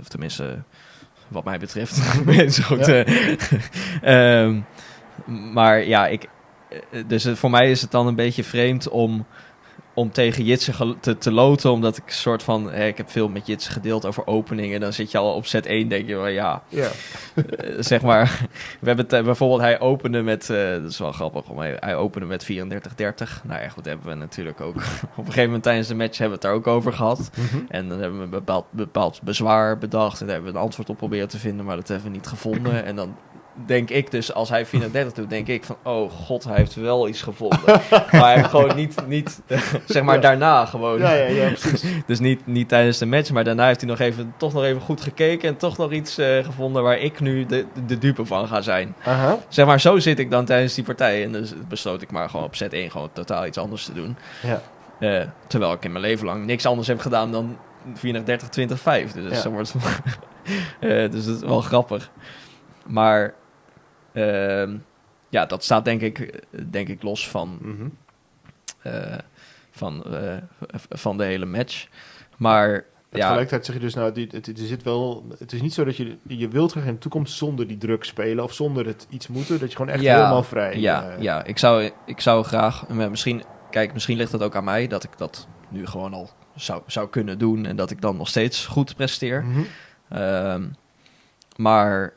of tenminste, wat mij betreft. Maar ja, dus voor mij is het dan een beetje vreemd om tegen Jitse te loten, omdat ik soort van... ik heb veel met Jitse gedeeld over openingen. Dan zit je al op set 1, denk je wel, zeg maar... We hebben het, bijvoorbeeld, hij opende met... dat is wel grappig, hij opende met 34-30. Nou ja, goed, hebben we natuurlijk ook... op een gegeven moment tijdens de match hebben we het daar ook over gehad. En dan hebben we een bepaald bezwaar bedacht. En daar hebben we een antwoord op proberen te vinden, maar dat hebben we niet gevonden. En dan denk ik dus, als hij 34 doet, denk ik van, oh god, hij heeft wel iets gevonden. Maar hij heeft gewoon niet zeg maar daarna gewoon. Ja, precies. Dus niet tijdens de match, maar daarna heeft hij toch nog even goed gekeken en toch nog iets gevonden waar ik nu de dupe van ga zijn. Zeg maar, zo zit ik dan tijdens die partij. En dus besloot ik maar gewoon op set 1 gewoon totaal iets anders te doen. Ja. Terwijl ik in mijn leven lang niks anders heb gedaan dan 34-20-5. Dus zo wordt dus dat is wel grappig. Maar dat staat denk ik los van de hele match. Maar tegelijkertijd zeg je dus, nou, het is niet zo dat je wilt graag in de toekomst zonder die druk spelen of zonder het iets moeten, dat je gewoon echt helemaal vrij... Ja, ik zou graag, misschien ligt het ook aan mij dat ik dat nu gewoon al zou kunnen doen en dat ik dan nog steeds goed presteer. Maar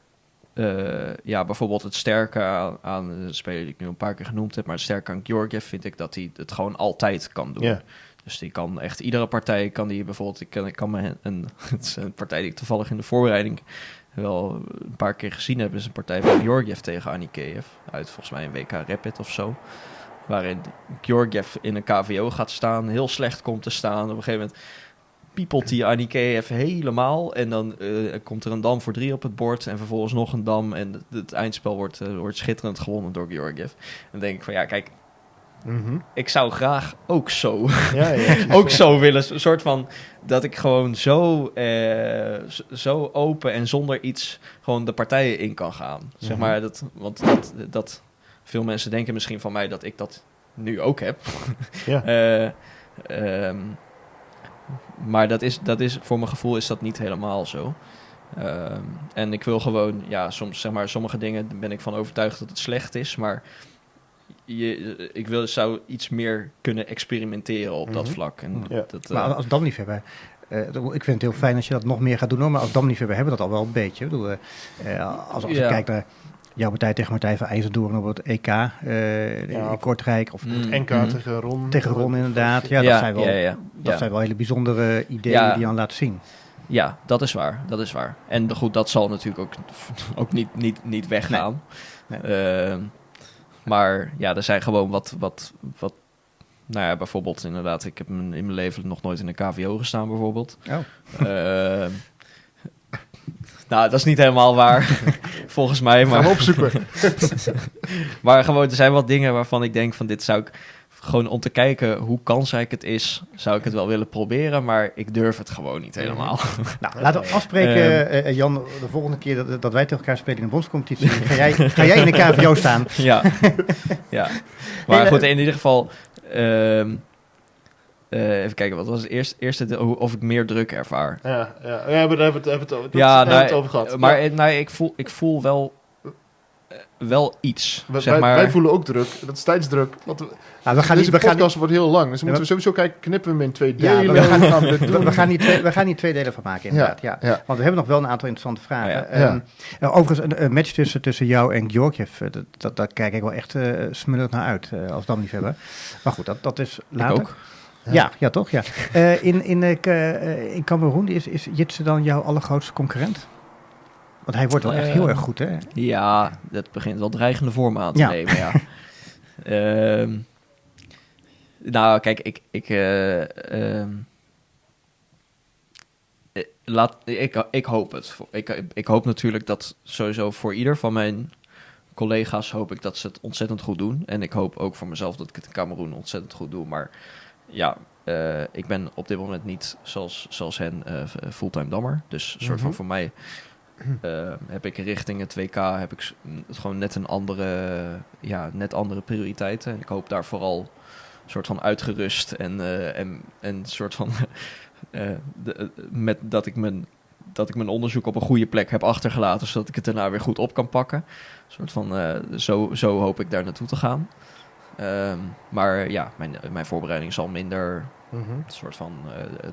bijvoorbeeld het sterke aan de speler die ik nu een paar keer genoemd heb, maar het sterke aan Georgiev vind ik dat hij het gewoon altijd kan doen. Yeah. Dus die kan echt iedere partij kan die bijvoorbeeld. Ik kan me het is een partij die ik toevallig in de voorbereiding wel een paar keer gezien heb. Is een partij van Georgiev tegen Anikeev uit volgens mij een WK Rapid of zo. Waarin Georgiev in een KVO gaat staan, heel slecht komt te staan. Op een gegeven moment piepelt die Anikeev helemaal. En dan komt er een dam voor 3 op het bord. En vervolgens nog een dam. En het eindspel wordt schitterend gewonnen door Georgiev. En dan denk ik van ja, kijk. Ik zou graag ook zo, ook zo willen. Een soort van dat ik gewoon zo open en zonder iets gewoon de partijen in kan gaan. Zeg maar dat veel mensen denken misschien van mij dat ik dat nu ook heb. Maar dat is voor mijn gevoel is dat niet helemaal zo. En ik wil gewoon, soms zeg maar, sommige dingen ben ik van overtuigd dat het slecht is, maar zou iets meer kunnen experimenteren op dat vlak. En maar als damliefhebber, ik vind het heel fijn als je dat nog meer gaat doen, hoor, maar als damliefhebber hebben we dat al wel een beetje. Ik bedoel, als ik kijk naar jouw partij tegen Martijn van IJzendoorn op het EK in Kortrijk. Of het NK tegen Ron. Tegen Ron, inderdaad. Dat zijn wel hele bijzondere ideeën die je aan laat zien. Ja, dat is waar. En goed, dat zal natuurlijk ook niet weggaan. Nee. Maar ja, er zijn gewoon wat nou ja, bijvoorbeeld inderdaad, ik heb in mijn leven nog nooit in een KVO gestaan bijvoorbeeld. Nou, dat is niet helemaal waar, volgens mij. Maar gaan we opzoeken. Maar gewoon, er zijn wat dingen waarvan ik denk van dit zou ik gewoon om te kijken hoe kansrijk het is, zou ik het wel willen proberen, maar ik durf het gewoon niet helemaal. Nou, laten we afspreken, Jan, de volgende keer dat wij tegen elkaar spelen in de bondscompetitie. Ga jij in de KVO staan? Ja. Maar goed, in ieder geval even kijken, wat was het eerste of ik meer druk ervaar. Ja, daar hebben we het over gehad. Maar ik voel wel iets. Wij voelen ook druk. Dat is tijdsdruk. Deze podcast wordt heel lang. Dus dan moeten we sowieso kijken, knippen we hem in 2 delen. We gaan hier 2 delen van maken, inderdaad. Ja. Want we hebben nog wel een aantal interessante vragen. Overigens, een match tussen jou en Georgiev, daar kijk ik wel echt smullig naar uit als damliefhebber. Maar goed, dat is later. Ik ook. Ja, toch? Ja. In Kameroen is Jitse dan jouw allergrootste concurrent? Want hij wordt wel echt heel erg goed, hè? Ja, dat begint wel dreigende vormen aan te nemen, ja. Nou, kijk, ik hoop het. Ik hoop natuurlijk dat sowieso voor ieder van mijn collega's hoop ik dat ze het ontzettend goed doen. En ik hoop ook voor mezelf dat ik het in Kameroen ontzettend goed doe. Maar ja, ik ben op dit moment niet zoals hen fulltime dammer. Dus een soort van voor mij heb ik richting het WK heb ik gewoon net een andere prioriteiten. En ik hoop daar vooral een soort van uitgerust en soort van dat ik mijn onderzoek op een goede plek heb achtergelaten, zodat ik het daarna weer goed op kan pakken. Een soort van zo hoop ik daar naartoe te gaan. Maar ja, mijn voorbereiding zal minder soort van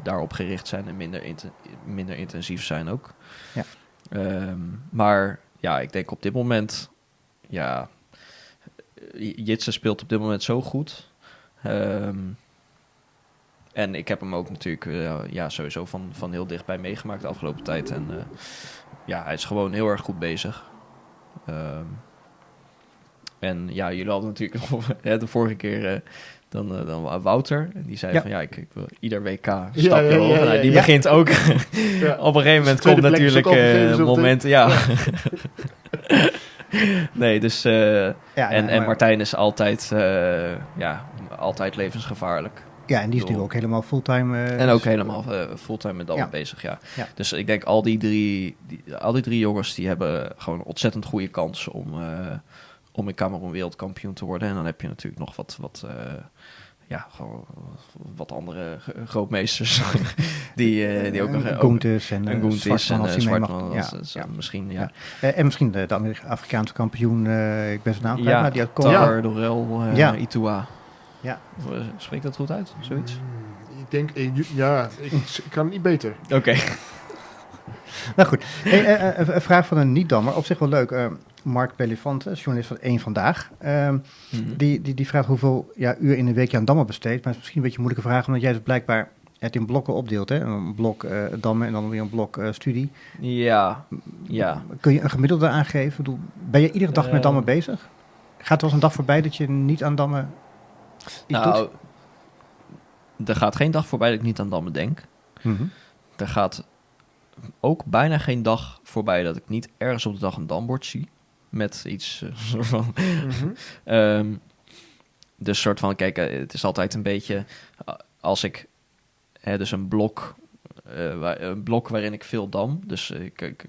daarop gericht zijn en minder intensief zijn ook. Ja. Maar ja, ik denk op dit moment, ja, Jitse speelt op dit moment zo goed. En ik heb hem ook natuurlijk sowieso van heel dichtbij meegemaakt de afgelopen tijd. En hij is gewoon heel erg goed bezig. En ja, jullie hadden natuurlijk de vorige keer dan Wouter. En die zei van ik wil ieder WK stapje op. Nou, die begint ook. Op een gegeven moment komt natuurlijk momenten. Nee, dus en Martijn is altijd altijd levensgevaarlijk. Ja, en die is nu ook helemaal fulltime. En ook helemaal fulltime met dat bezig, ja. Dus ik denk al die drie jongens die hebben gewoon een ontzettend goede kans om in Kameroen wereldkampioen te worden. En dan heb je natuurlijk nog wat andere grootmeesters die ook nog Goentes en Zwartman misschien, ja. En misschien de Afrikaanse kampioen, ik ben zijn naam kwijt, maar die had Tahar Dorel Itua. Ja. Spreekt dat goed uit, zoiets? Ik denk, ik kan het niet beter. Oké. Nou goed, hey, een vraag van een niet-dammer. Op zich wel leuk. Mark Belifante, journalist van Eén Vandaag. Die vraagt hoeveel uur in de week je aan dammen besteedt. Maar het is misschien een beetje een moeilijke vraag, omdat jij dus blijkbaar het in blokken opdeelt. Hè? Een blok dammen en dan weer een blok studie. Ja. Kun je een gemiddelde aangeven? Ik bedoel, ben je iedere dag met dammen bezig? Gaat er wel eens een dag voorbij dat je niet aan dammen iets doet? Er gaat geen dag voorbij dat ik niet aan dammen denk. Mm-hmm. Er gaat ook bijna geen dag voorbij dat ik niet ergens op de dag een dambord zie. Met iets soort van... dus soort van, kijk, het is altijd een beetje... Als ik... dus een blok waarin ik veel dam. Dus ik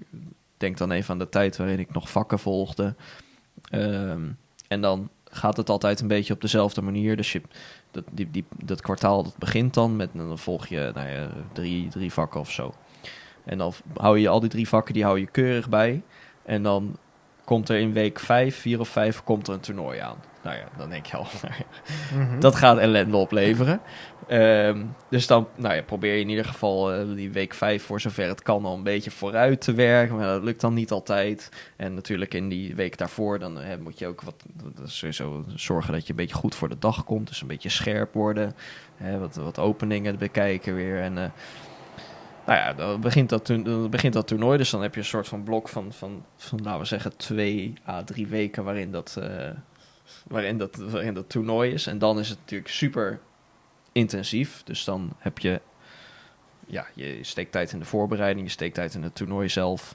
denk dan even aan de tijd waarin ik nog vakken volgde. En dan gaat het altijd een beetje op dezelfde manier. Dus dat kwartaal dat begint dan volg je drie vakken of zo. En dan hou je al die 3 vakken, die hou je keurig bij. En dan komt er in week 4 of 5 komt er een toernooi aan. Nou ja, dan denk je al, dat gaat ellende opleveren. Dus dan probeer je in ieder geval die week 5 voor zover het kan al een beetje vooruit te werken. Maar dat lukt dan niet altijd. En natuurlijk in die week daarvoor dan moet je ook sowieso zorgen dat je een beetje goed voor de dag komt. Dus een beetje scherp worden. Wat openingen bekijken weer. En dan begint dat toernooi. Dus dan heb je een soort van blok van laten we zeggen 2 à 3 weken waarin dat toernooi is. En dan is het natuurlijk super intensief. Dus dan heb je je steekt tijd in de voorbereiding, je steekt tijd in het toernooi zelf.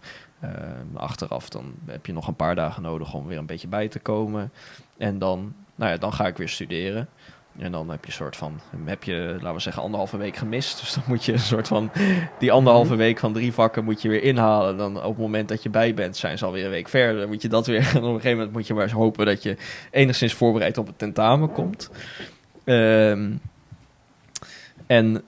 Achteraf dan heb je nog een paar dagen nodig om weer een beetje bij te komen. En dan ga ik weer studeren. En dan heb je laten we zeggen, 1,5 week gemist. Dus dan moet je een soort van die 1,5 week van 3 vakken moet je weer inhalen. Dan op het moment dat je bij bent, zijn ze alweer een week verder. Dan moet je dat weer. En op een gegeven moment moet je maar eens hopen dat je enigszins voorbereid op het tentamen komt. En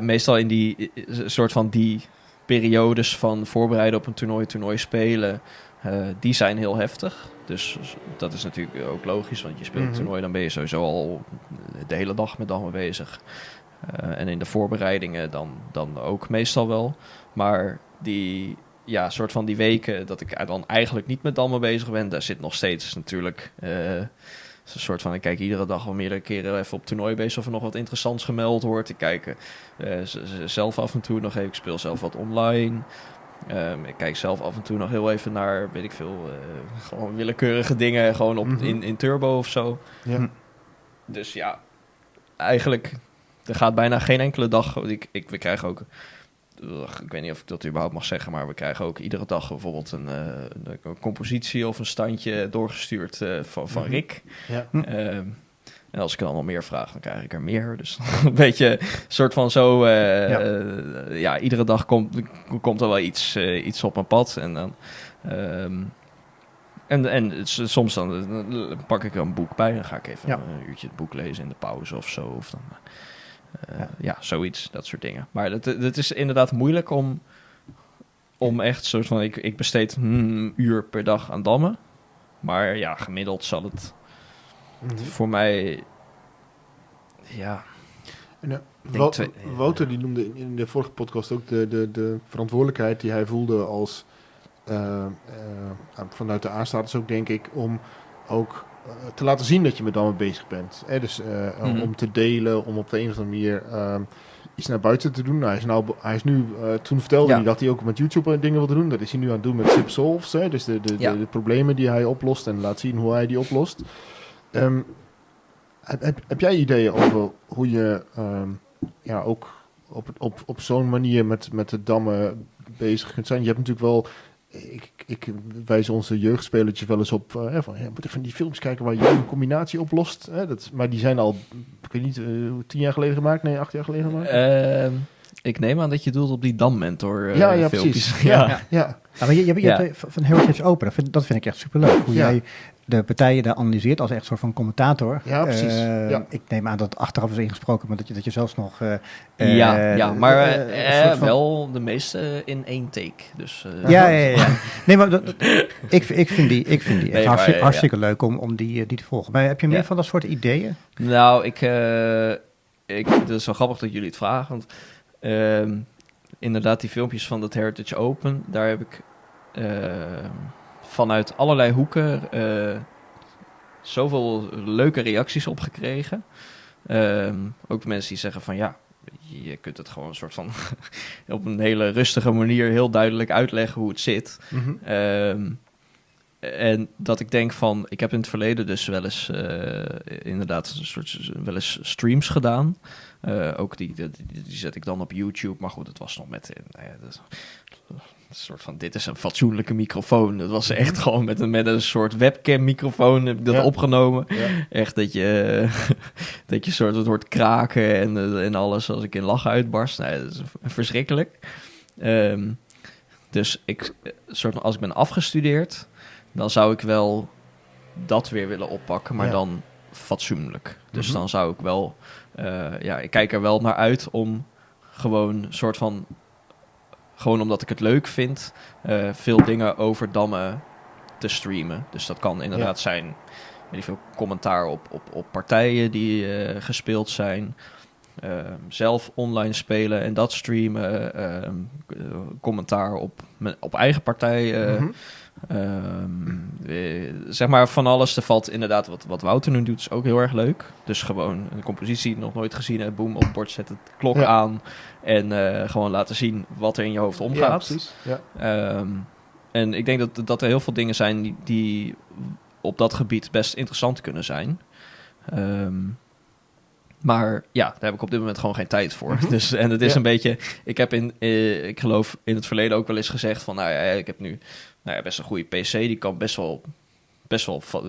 meestal in die soort van die periodes van voorbereiden op een toernooi spelen, die zijn heel heftig. Dus dat is natuurlijk ook logisch, want je speelt een toernooi, dan ben je sowieso al de hele dag met dammen bezig. En in de voorbereidingen dan ook meestal wel. Maar die soort van die weken dat ik dan eigenlijk niet met dammen bezig ben, daar zit nog steeds natuurlijk een soort van, ik kijk iedere dag wel meerdere keren even op toernooi bezig of er nog wat interessants gemeld wordt. Ik kijk zelf af en toe nog even, ik speel zelf wat online. Ik kijk zelf af en toe nog heel even naar, weet ik veel, gewoon willekeurige dingen, gewoon in Turbo of zo. Ja. Dus eigenlijk, er gaat bijna geen enkele dag. We krijgen ook, ik weet niet of ik dat überhaupt mag zeggen, maar we krijgen ook iedere dag bijvoorbeeld een compositie of een standje doorgestuurd van Rick. Ja. En als ik dan nog meer vraag, dan krijg ik er meer. Dus een beetje een soort van zo... iedere dag komt er wel iets op mijn pad. En dan... soms dan pak ik er een boek bij. Dan ga ik even een uurtje het boek lezen in de pauze of zo. Of dan, zoiets. Dat soort dingen. Maar het is inderdaad moeilijk om echt soort van... Ik besteed een uur per dag aan dammen. Maar gemiddeld zal het... Voor mij, En, Wouter die noemde in de vorige podcast ook de verantwoordelijkheid die hij voelde als vanuit de A-status ook, denk ik, om ook te laten zien dat je met dammen bezig bent. Dus om te delen, om op de een of andere manier iets naar buiten te doen. Hij is nu, toen vertelde hij dat hij ook met YouTube dingen wilde doen. Dat is hij nu aan het doen met Sip Solves. Dus de problemen die hij oplost en laat zien hoe hij die oplost. Heb jij ideeën over hoe je ook op zo'n manier met de dammen bezig kunt zijn? Je hebt natuurlijk wel... Ik wijs onze jeugdspelertjes wel eens op... moet even die films kijken waar je een combinatie oplost. Maar die zijn al, ik weet niet, 10 jaar geleden gemaakt? Nee, 8 jaar geleden gemaakt? Ik neem aan dat je doelt op die Dam-mentor filmpjes. Precies. Ja. Maar je hebt van Heritage Open, dat vind ik echt superleuk. Hoe jij de partijen daar analyseert als echt soort van commentator. Ja, precies. Ik neem aan dat het achteraf is ingesproken, maar dat je zelfs nog... maar wel de meeste in 1 take. Dus, Nee, maar ik vind die echt hartstikke leuk om die te volgen. Maar heb je meer van dat soort ideeën? Nou, het is wel grappig dat jullie het vragen, want... inderdaad die filmpjes van dat Heritage Open, daar heb ik vanuit allerlei hoeken zoveel leuke reacties op gekregen. Ook mensen die zeggen van ja, je kunt het gewoon een soort van op een hele rustige manier heel duidelijk uitleggen hoe het zit. En dat ik denk van, ik heb in het verleden dus wel eens inderdaad wel eens streams gedaan. Ook die zet ik dan op YouTube. Maar goed, het was nog met een soort van, dit is een fatsoenlijke microfoon. Dat was echt gewoon met een soort webcam microfoon heb ik dat opgenomen. Ja. Echt dat je soort het hoort kraken en alles als ik in lachen uitbarst. Nee, dat is verschrikkelijk. Dus als ik ben afgestudeerd, dan zou ik wel dat weer willen oppakken, maar dan fatsoenlijk. Dus dan zou ik wel, ik kijk er wel naar uit om gewoon soort van, gewoon omdat ik het leuk vind, veel dingen over dammen te streamen. Dus dat kan inderdaad zijn, weet ik veel, commentaar op partijen die gespeeld zijn. Zelf online spelen en dat streamen. Commentaar op eigen partij. Zeg maar van alles. Er valt inderdaad wat Wouter nu doet, is ook heel erg leuk. Dus gewoon een compositie nog nooit gezien hebt. Boom, op het bord zetten, klok aan. En gewoon laten zien wat er in je hoofd omgaat. Ja, precies. Ja. En ik denk dat er heel veel dingen zijn die op dat gebied best interessant kunnen zijn. Maar ja, daar heb ik op dit moment gewoon geen tijd voor. Dus, en het is een beetje... Ik heb ik geloof in het verleden ook wel eens gezegd van... ik heb nu best een goede PC. Die kan best wel...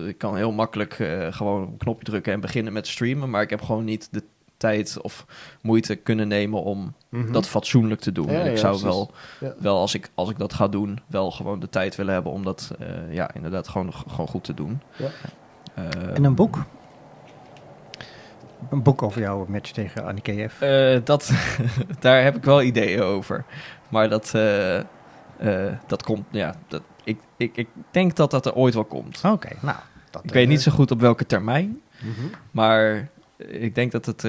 Ik kan heel makkelijk gewoon een knopje drukken en beginnen met streamen. Maar ik heb gewoon niet de tijd of moeite kunnen nemen om dat fatsoenlijk te doen. Ja, ik zou precies. wel als ik dat ga doen, wel gewoon de tijd willen hebben om dat inderdaad gewoon goed te doen. Ja. En een boek? Een boek over jouw match tegen Annie KF? Daar heb ik wel ideeën over. Maar dat komt, ik denk dat er ooit wel komt. Oké, nou. Ik weet niet zo goed op welke termijn, maar ik denk dat het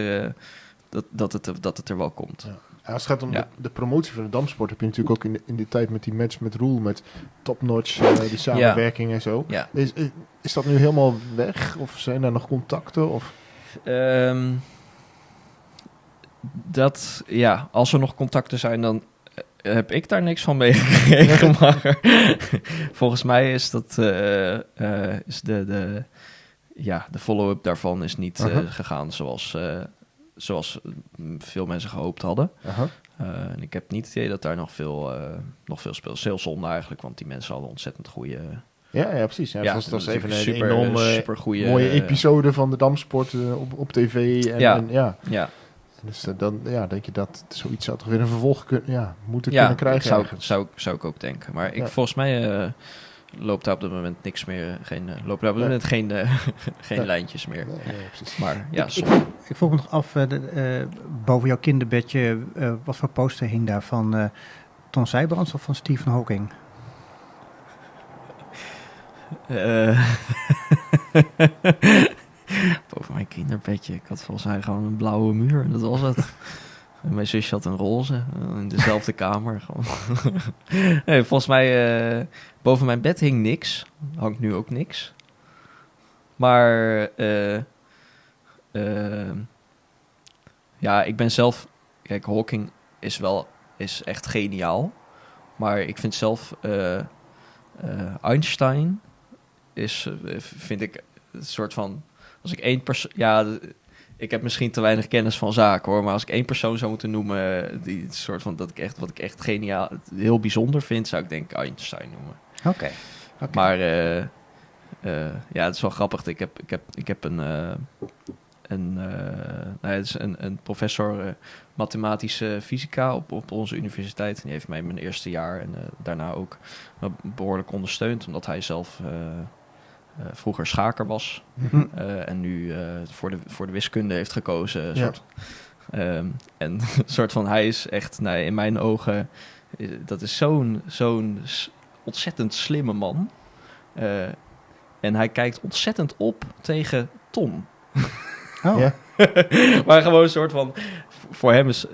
er wel komt. Ja. Als het gaat om de promotie van de damsport, heb je natuurlijk ook in die tijd met die match met Roel, met Top Notch, die samenwerking en zo. Ja. Is dat nu helemaal weg? Of zijn er nog contacten? Of... als er nog contacten zijn, dan heb ik daar niks van meegekregen. Maar volgens mij is dat de follow-up daarvan is niet gegaan zoals veel mensen gehoopt hadden. En ik heb niet het idee dat daar nog veel speelt. Heel zonde eigenlijk, want die mensen hadden ontzettend goede... Ja, precies. Ja, dat was even een enorme mooie episode van de damsport op tv. Dus dan denk je dat zoiets zou toch weer een vervolg moeten kunnen krijgen. Zou ik ook denken. Maar volgens mij loopt daar op dit moment niks meer. Geen lijntjes meer. Nee, precies. Maar ik vroeg me nog af, boven jouw kinderbedje, wat voor poster hing daar van Ton Zijbrands of van Stephen Hawking? Boven mijn kinderbedje. Ik had volgens mij gewoon een blauwe muur en dat was het. En mijn zusje had een roze in dezelfde kamer. Nee, volgens mij boven mijn bed hing niks. Hangt nu ook niks. Maar ik ben zelf... Kijk, Hawking is echt geniaal. Maar ik vind zelf Einstein vind ik een soort van... Als ik één persoon... ik heb misschien te weinig kennis van zaken, hoor. Maar als ik één persoon zou moeten noemen... die soort van wat ik echt geniaal... heel bijzonder vind... zou ik denk Einstein noemen. Oké. Maar het is wel grappig. Ik heb een professor mathematische fysica op onze universiteit. En die heeft mij in mijn eerste jaar en daarna ook behoorlijk ondersteund, omdat hij zelf vroeger schaker was en nu voor de wiskunde heeft gekozen. En soort van, hij is echt, in mijn ogen, dat is zo'n ontzettend slimme man. En hij kijkt ontzettend op tegen Tom. Oh. Ja. Maar gewoon een soort van... voor hem is...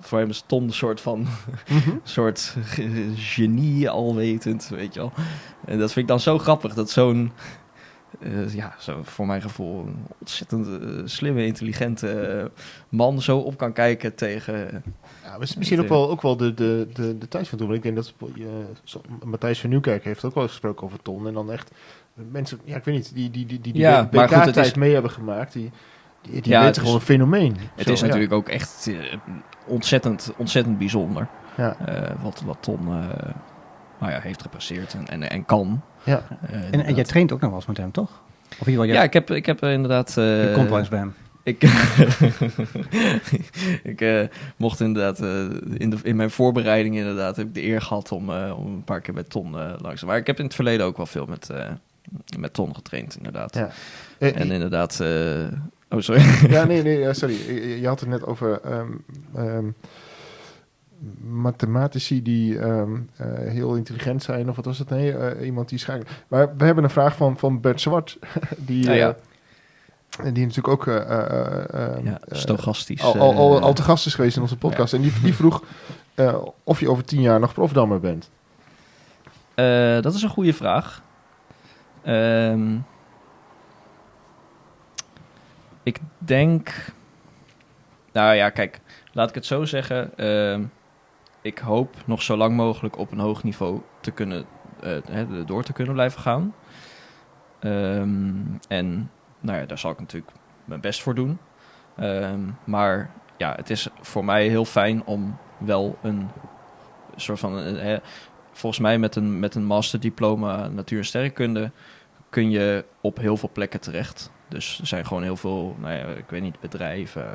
voor hem is Ton een soort van... soort genie, alwetend, weet je wel. En dat vind ik dan zo grappig, dat zo'n... zo voor mijn gevoel een ontzettend slimme, intelligente man zo op kan kijken tegen... Ja, misschien ook wel de tijd van toen. Want ik denk dat Matthijs van Nieuwkerk heeft ook wel eens gesproken over Ton. En dan echt mensen, ik weet niet, die WK-tijd mee hebben gemaakt. Die weten gewoon een fenomeen. Het is natuurlijk ook echt ontzettend bijzonder. Ja. Wat Ton heeft gepresteerd en kan. Ja. En jij traint ook nog wel eens met hem, toch? Of in ieder geval, ik heb inderdaad... je komt wel eens bij hem. Ik mocht inderdaad in mijn voorbereiding inderdaad heb ik de eer gehad om een paar keer met Ton langs. Maar ik heb in het verleden ook wel veel met Ton getraind, inderdaad. Ja. En inderdaad... sorry. Ja, nee, sorry. Je had het net over mathematici die heel intelligent zijn, of wat was het? Nee, iemand die schakelt. Maar we hebben een vraag van Bert Zwart, die natuurlijk ook stochastisch al te gast is geweest in onze podcast. En die vroeg of je over 10 jaar nog profdammer bent. Dat is een goede vraag. Ik denk... Nou ja, kijk, laat ik het zo zeggen. Ik hoop nog zo lang mogelijk op een hoog niveau te kunnen door te kunnen blijven gaan. En daar zal ik natuurlijk mijn best voor doen. Maar ja, het is voor mij heel fijn om wel een soort van... volgens mij met een masterdiploma natuur- en sterrenkunde kun je op heel veel plekken terecht. Dus er zijn gewoon heel veel, ik weet niet, bedrijven.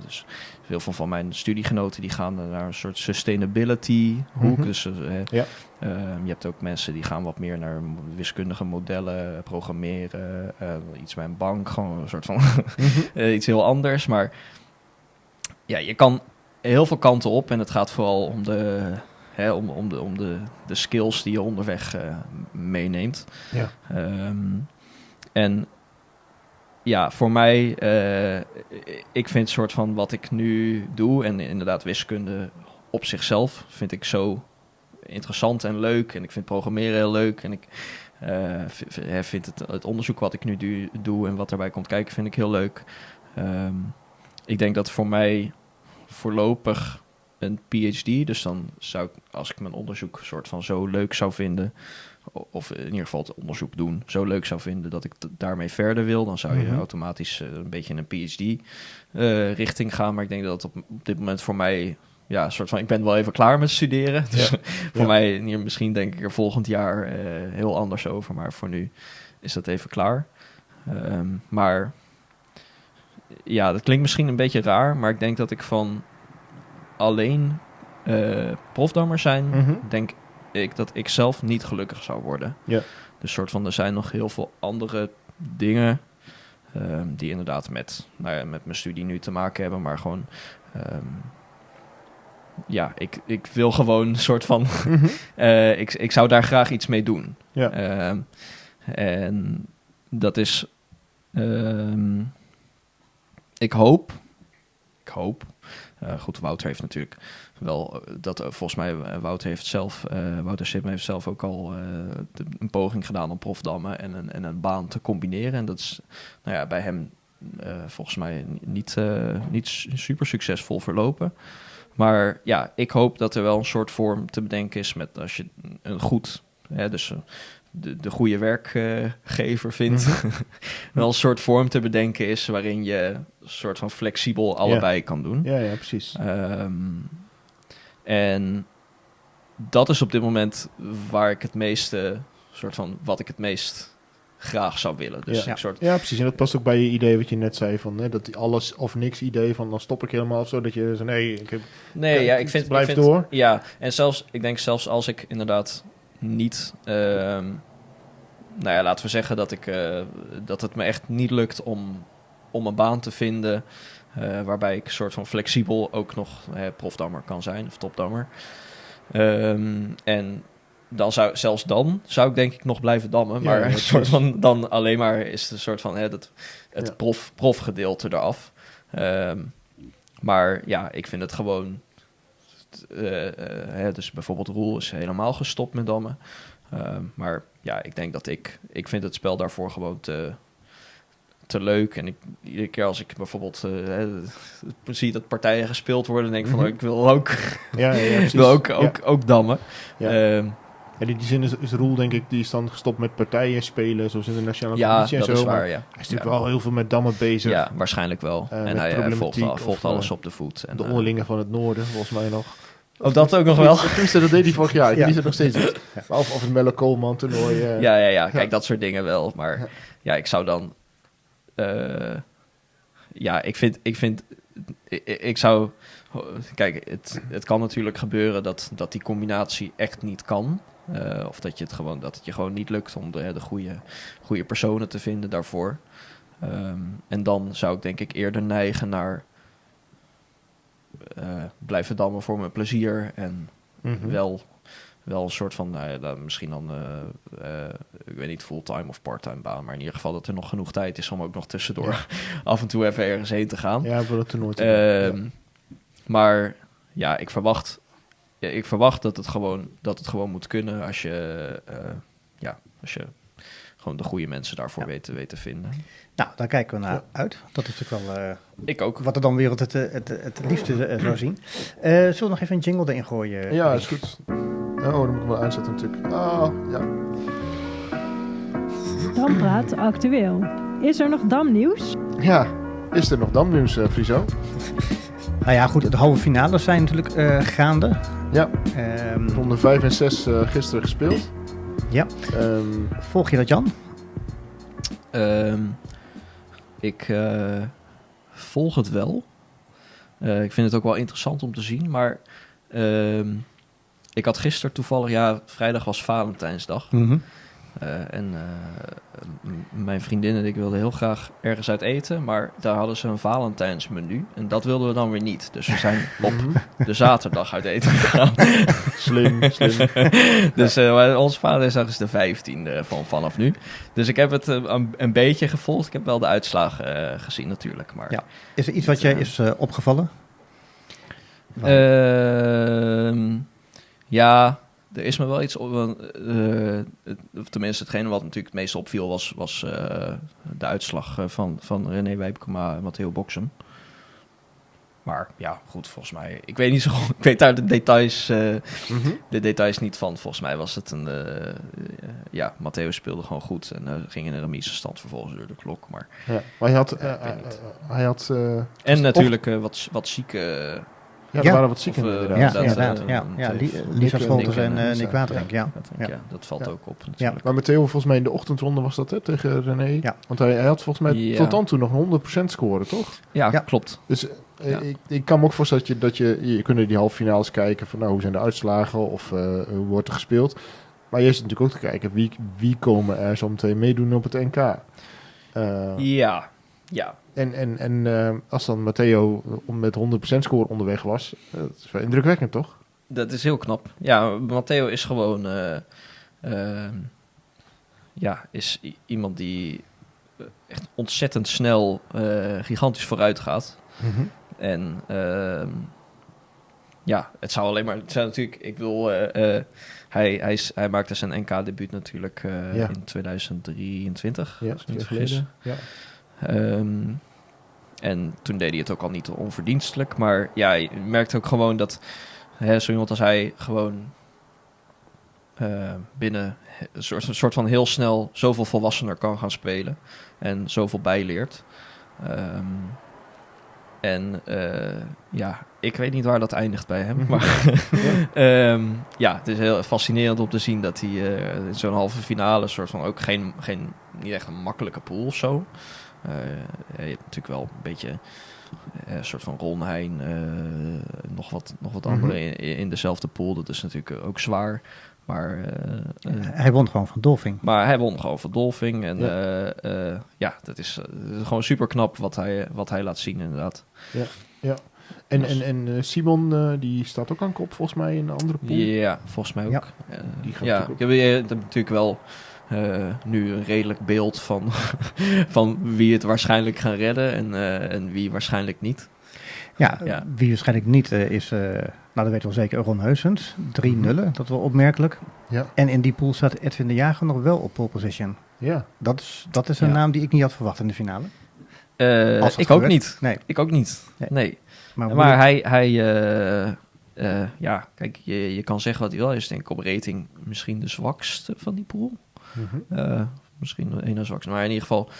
Dus heel veel van mijn studiegenoten die gaan naar een soort sustainability hoek. Mm-hmm. Dus je hebt ook mensen die gaan wat meer naar wiskundige modellen, programmeren. Iets bij een bank, gewoon een soort van iets heel anders. Maar ja, je kan heel veel kanten op en het gaat vooral om de skills die je onderweg meeneemt. Ja. En ja, voor mij, ik vind het soort van wat ik nu doe, en inderdaad wiskunde op zichzelf, vind ik zo interessant en leuk. En ik vind programmeren heel leuk. En ik vind het onderzoek wat ik nu doe en wat daarbij komt kijken, vind ik heel leuk. Ik denk dat voor mij voorlopig een PhD, dus dan zou ik, als ik mijn onderzoek soort van zo leuk zou vinden, of in ieder geval het onderzoek doen, zo leuk zou vinden dat ik daarmee verder wil, dan zou je automatisch een beetje in een PhD richting gaan. Maar ik denk dat op dit moment voor mij, een soort van, ik ben wel even klaar met studeren. Dus voor mij, misschien denk ik er volgend jaar heel anders over, maar voor nu is dat even klaar. Maar ja, dat klinkt misschien een beetje raar, maar ik denk dat ik van alleen profdammer zijn, denk ik dat ik zelf niet gelukkig zou worden. Ja. Dus soort van, er zijn nog heel veel andere dingen die inderdaad met mijn studie nu te maken hebben, maar gewoon ik wil gewoon een soort van ik zou daar graag iets mee doen. Ja. En dat is ik hoop goed, Wouter heeft natuurlijk wel dat volgens mij Wouter Sippen heeft zelf ook al een poging gedaan om profdammen en een baan te combineren. En dat is bij hem volgens mij niet super succesvol verlopen. Maar ja, ik hoop dat er wel een soort vorm te bedenken is met als je een goed, dus de goede werkgever vindt, wel een soort vorm te bedenken is waarin je een soort van flexibel allebei kan doen. Ja, precies. En dat is op dit moment waar ik het meeste, soort van wat ik het meest graag zou willen. Dus ja, precies. En dat past ook bij je idee wat je net zei van dat alles of niks idee van dan stop ik helemaal of zo, dat je zo blijf door. Ja, en ik denk zelfs als ik inderdaad niet, laten we zeggen dat het me echt niet lukt om een baan te vinden waarbij ik een soort van flexibel ook nog profdammer kan zijn of topdammer. En dan zou ik denk ik nog blijven dammen, maar een soort van dan alleen maar is het een soort van het profgedeelte eraf. Maar ja, ik vind het gewoon... dus bijvoorbeeld Roel is helemaal gestopt met dammen. Maar ja, ik denk dat ik vind het spel daarvoor gewoon te leuk. En iedere keer als ik bijvoorbeeld zie dat partijen gespeeld worden, denk ik van, ik wil ook, wil ook dammen. Ja. In die zin is Roel, denk ik, die is dan gestopt met partijen spelen, zoals in de nationale competitie en zo. Ja, dat is waar, ja. Hij is natuurlijk wel heel veel met dammen bezig. Ja, waarschijnlijk wel. En hij volgt alles op de voet. En, de onderlingen van het noorden, volgens mij nog. Oh, dat ook nog wel? Tenminste, dat deed hij vorig jaar. Ik weet niet of het nog steeds is. Of het Melle Koolman toernooi. Ja. Kijk, dat soort dingen wel. Maar ja, ik zou dan... Ik zou... Kijk, het kan natuurlijk gebeuren dat die combinatie echt niet kan. Of dat het je gewoon niet lukt om de goede personen te vinden daarvoor. En dan zou ik denk ik eerder neigen naar... blijven dammen voor mijn plezier. En wel een soort van... misschien dan... ik weet niet, fulltime of parttime baan. Maar in ieder geval dat er nog genoeg tijd is om ook nog tussendoor af en toe even ergens heen te gaan. Ja, voor het toernooi te doen. Maar ja, ik verwacht dat het gewoon moet kunnen als je gewoon de goede mensen daarvoor weet te vinden. Nou, daar kijken we naar uit. Dat is natuurlijk wel ik ook. wat de damwereld het liefste zou zien. Zullen we nog even een jingle erin gooien? Ja, is goed. Dan moet ik hem wel aanzetten natuurlijk. Ja. Dampraat actueel. Is er nog damnieuws? Ja, is er nog damnieuws, Friso? Nou ja, goed, de halve finales zijn natuurlijk gaande. Ja, ronde 5 en 6 gisteren gespeeld. Ja. Volg je dat, Jan? Ik volg het wel. Ik vind het ook wel interessant om te zien, maar ik had gisteren toevallig, vrijdag was Valentijnsdag. En mijn vriendin en ik wilden heel graag ergens uit eten, maar daar hadden ze een Valentijnsmenu en dat wilden we dan weer niet. Dus we zijn op de zaterdag uit eten gegaan. Slim. Dus onze Valentijnsdag is de 15e vanaf nu. Dus ik heb het een beetje gevolgd. Ik heb wel de uitslagen gezien natuurlijk. Maar, ja. Is er iets wat je is opgevallen? Ja... Er is me wel iets op... tenminste, hetgene wat natuurlijk het meest opviel was de uitslag van René Wijpkema en Matteo Boxem. Maar ja, goed, volgens mij... Ik weet niet zo goed... Ik weet daar de details niet van. Volgens mij was het een... Matteo speelde gewoon goed en ging in een remise stand vervolgens door de klok. Maar hij had... en natuurlijk wat zieke... Ja, er waren wat zieken inderdaad. Lisa Scholters en Nick Waterink. Dat valt ook op natuurlijk. Ja. Maar Matteo, volgens mij in de ochtendronde was dat tegen René. Ja. Want hij had volgens mij tot dan toe nog 100% scoren, toch? Ja, klopt. Dus ik kan me ook voorstellen dat je kunt die halve finales kijken van hoe zijn de uitslagen of hoe wordt er gespeeld. Maar je zit natuurlijk ook te kijken wie komen er zo meteen meedoen op het NK. Ja. En als dan Matteo met 100% score onderweg was, dat is wel indrukwekkend, toch? Dat is heel knap. Ja, Matteo is gewoon is iemand die echt ontzettend snel gigantisch vooruit gaat. En het zou alleen maar... Het zou natuurlijk, ik bedoel, hij maakte zijn NK-debuut natuurlijk in 2023. Ja, als ik niet vergis. Ja. En toen deed hij het ook al niet onverdienstelijk. Maar ja, je merkt ook gewoon dat zo iemand als hij gewoon binnen een soort van heel snel zoveel volwassener kan gaan spelen. En zoveel bijleert. Ik weet niet waar dat eindigt bij hem. Maar het is heel fascinerend om te zien dat hij in zo'n halve finale soort van ook niet echt een makkelijke pool of zo. Je hebt natuurlijk wel een beetje een soort van Ron Heijn, nog wat andere in dezelfde pool. Dat is natuurlijk ook zwaar. Maar hij won gewoon van Dolfing. Maar hij won gewoon van Dolfing. En dat is gewoon super knap wat hij laat zien inderdaad. Ja. En Simon, die staat ook aan kop volgens mij in een andere pool. Ja, volgens mij ook. Ja, ik heb natuurlijk wel nu een redelijk beeld van wie het waarschijnlijk gaan redden en wie waarschijnlijk niet. Ja, Ja. wie waarschijnlijk niet is, nou dat weten we wel zeker, Ron Heusens. 3 nullen, dat is wel opmerkelijk. Ja. En in die pool staat Edwin de Jager nog wel op pole position. Ja. Dat is een Ja. naam die ik niet had verwacht in de finale. Als het Ik ook gebeurt. niet. Nee. Ik ook niet. Nee. Nee. Maar, Maar hij ja, kijk, je kan zeggen wat hij wil. Hij is denk ik op rating misschien de zwakste van die pool. Mhm. Misschien een na zwakste. Maar in ieder geval,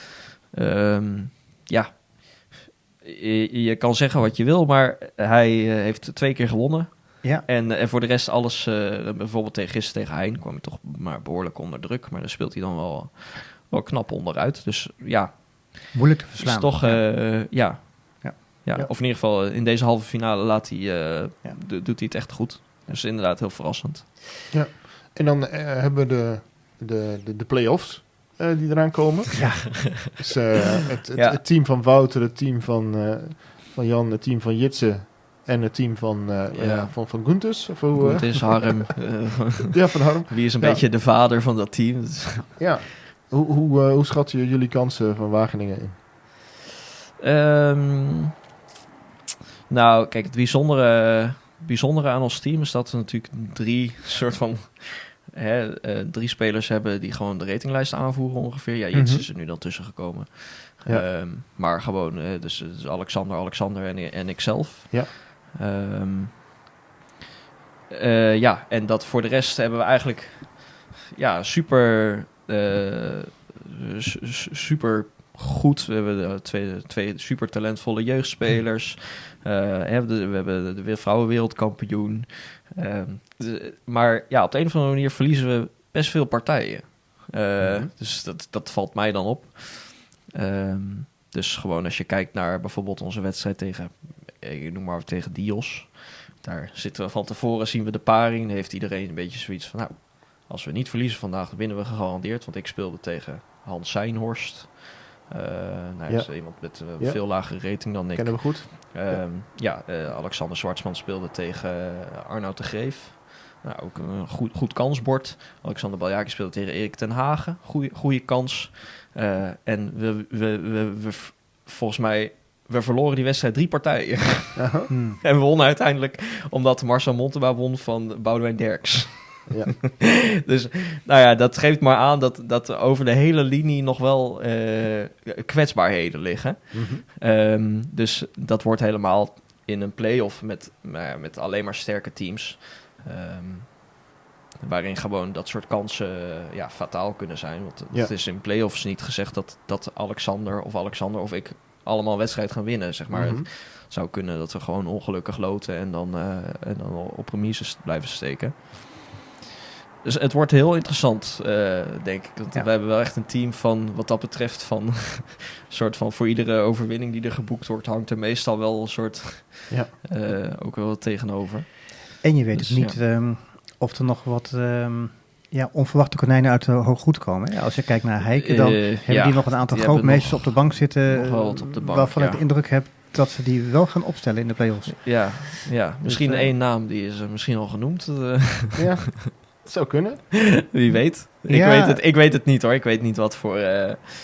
ja, je kan zeggen wat je wil, maar hij heeft 2 keer gewonnen. ja, En voor de rest alles, bijvoorbeeld gisteren tegen Hein, kwam hij toch maar behoorlijk onder druk. Maar daar speelt hij dan wel knap onderuit. Dus ja, moeilijk te is verslaan. toch, Ja. Ja. Of in ieder geval in deze halve finale doet hij het echt goed. Dus inderdaad heel verrassend. En dan hebben we de play-offs die eraan komen. Ja. Dus, Ja. het team van Wouter, het team van Jan, het team van Jitse en het team van Gunters. Of hoe, Het is Harm. ja, van Harm. Wie is een Ja. beetje de vader van dat team? Ja. Hoe schatten jullie kansen van Wageningen in? Nou, kijk, het bijzondere aan ons team is dat we natuurlijk 3 spelers hebben die gewoon de ratinglijst aanvoeren ongeveer. Ja, Jits Mhm. is er nu dan tussen gekomen. Ja. Maar gewoon, dus Alexander en ikzelf. Ja. Ja, en dat voor de rest hebben we eigenlijk super goed. We hebben twee super talentvolle jeugdspelers. We hebben de vrouwenwereldkampioen. Maar ja, op de een of andere manier verliezen we best veel partijen. Dus dat valt mij dan op. Dus gewoon als je kijkt naar bijvoorbeeld onze wedstrijd tegen, ik noem maar tegen Dios. Daar zitten we van tevoren, zien we de paring. Dan heeft iedereen een beetje zoiets van, nou, als we niet verliezen vandaag, dan winnen we gegarandeerd. Want ik speelde tegen Hans Seinhorst. Dat is iemand met veel lagere rating dan ik. Kennen we goed. Alexander Zwartsman speelde tegen Arnoud de Greef. Nou, ook een goed kansbord. Alexander Baljaki speelde tegen Erik ten Hagen. Goede kans. En we volgens mij, we verloren die wedstrijd 3 partijen. En we wonnen uiteindelijk omdat Marcel Monteba won van Boudewijn Derks. Ja. Dus nou ja, dat geeft maar aan dat over de hele linie nog wel kwetsbaarheden liggen. Dus dat wordt helemaal in een play-off met alleen maar sterke teams. Waarin gewoon dat soort kansen fataal kunnen zijn. Want het is in play-offs niet gezegd dat Alexander of ik allemaal wedstrijd gaan winnen, zeg maar. Het zou kunnen dat we gewoon ongelukkig loten en dan op remises blijven steken. Dus het wordt heel interessant, denk ik. Want we hebben wel echt een team van, wat dat betreft, van soort van voor iedere overwinning die er geboekt wordt, hangt er meestal wel een soort ook wel wat tegenover. En je weet Dus, het niet of er nog wat onverwachte konijnen uit de hooggoed komen. Ja, als je kijkt naar Heike, dan hebben die nog een aantal grootmeesters op de bank zitten, nog wel wat op de bank, waarvan ik de indruk heb dat ze die wel gaan opstellen in de play-offs. Ja. Misschien één naam, die is misschien al genoemd. Ja, het zou kunnen. Wie weet. Ik weet het niet hoor. Ik weet niet wat voor...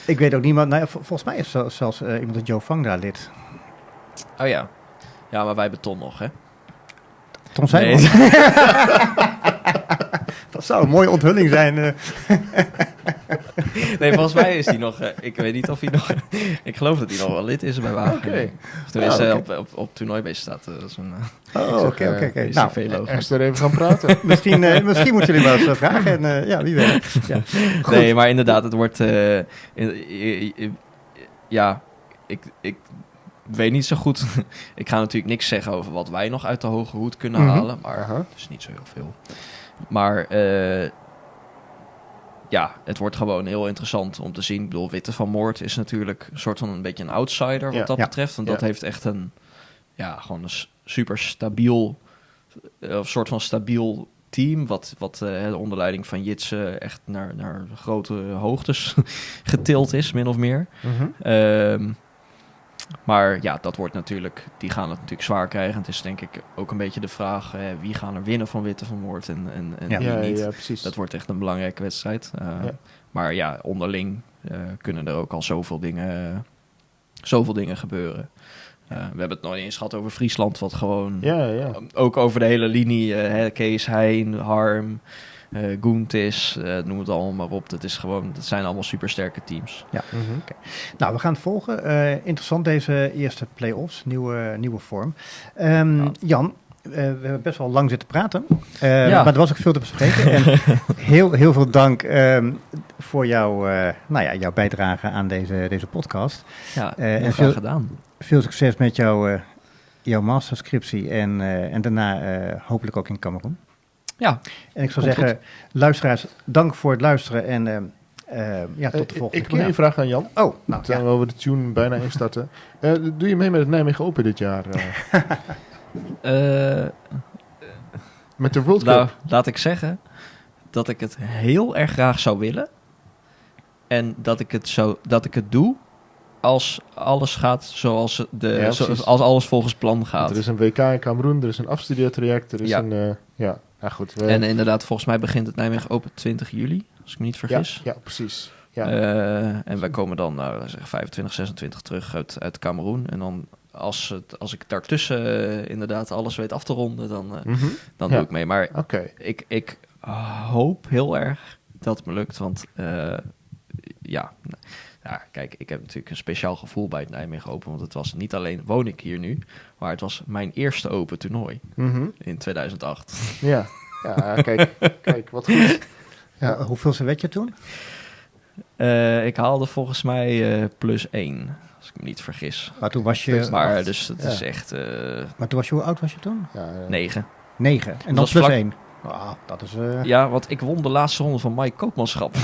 Ik weet ook niet, maar volgens mij is zelfs iemand als Joe Vang daar lid. Oh ja. Ja, maar wij hebben Ton nog, hè? Ton Zijman. Nee. Dat zou een mooie onthulling zijn. Nee, volgens mij is hij nog... ik weet niet of hij nog... ik geloof dat hij nog wel lid is bij Wageningen. Of tenminste op toernooibeest staat. Dat is een... Oké. Nou, Esther even gaan praten. misschien moeten jullie wel eens vragen. En wie weet. Ja. Nee, maar inderdaad, het wordt... ik weet niet zo goed. Ik ga natuurlijk niks zeggen over wat wij nog uit de hoge hoed kunnen halen. Maar het is niet zo heel veel. Maar het wordt gewoon heel interessant om te zien. Ik bedoel, Witte van Moort is natuurlijk een soort van een beetje een outsider wat dat betreft. Want dat heeft echt gewoon een super stabiel, soort van stabiel team. Wat onder leiding van Jitse echt naar grote hoogtes getild is, min of meer. Maar ja, dat wordt natuurlijk, die gaan het natuurlijk zwaar krijgen. Het is denk ik ook een beetje de vraag, wie gaan er winnen van Witte van Moort en wie niet. Ja, precies. Dat wordt echt een belangrijke wedstrijd. Maar ja, onderling kunnen er ook al zoveel dingen gebeuren. We hebben het nog niet eens gehad over Friesland, wat gewoon... Ja. Ook over de hele linie, Kees, Hein, Harm, Goentis, noem het allemaal maar op. Dat zijn allemaal supersterke teams. Ja. Nou, we gaan het volgen. Interessant deze eerste play-offs, nieuwe vorm. Jan, we hebben best wel lang zitten praten, maar er was ook veel te bespreken. En heel veel dank voor jouw bijdrage aan deze podcast. Ja, en graag gedaan. Veel succes met jouw masterscriptie en daarna hopelijk ook in Kameroen. Ja. En ik zou zeggen, luisteraars, dank voor het luisteren en tot de volgende keer. Ik heb nog één vraag aan Jan. Oh, nou Terwijl we de tune bijna instarten. Doe je mee met het Nijmegen Open dit jaar? Met de World Cup? Nou, laat ik zeggen dat ik het heel erg graag zou willen. En dat ik het doe als alles gaat zoals als alles volgens plan gaat. Er is een WK in Kameroen, er is een afstudeertraject, er is goed. En inderdaad, volgens mij begint het Nijmegen Open 20 juli, als ik me niet vergis. Ja, precies. Ja. En wij komen dan 25, 26 terug uit Kameroen. En dan als ik daartussen inderdaad alles weet af te ronden, dan doe ik mee. Maar ik hoop heel erg dat het me lukt, want kijk, ik heb natuurlijk een speciaal gevoel bij het Nijmegen Open, want het was niet alleen, woon ik hier nu, maar het was mijn eerste Open toernooi in 2008. Ja, kijk, wat goed. Ja. Hoeveelste werd je toen? Ik haalde volgens mij +1, als ik me niet vergis. Maar toen was je... Maar dus het is echt... Maar toen hoe oud was je toen? 9. 9. En dan +1. Dat is... Ja, want ik won de laatste ronde van Mike Koopmanschap.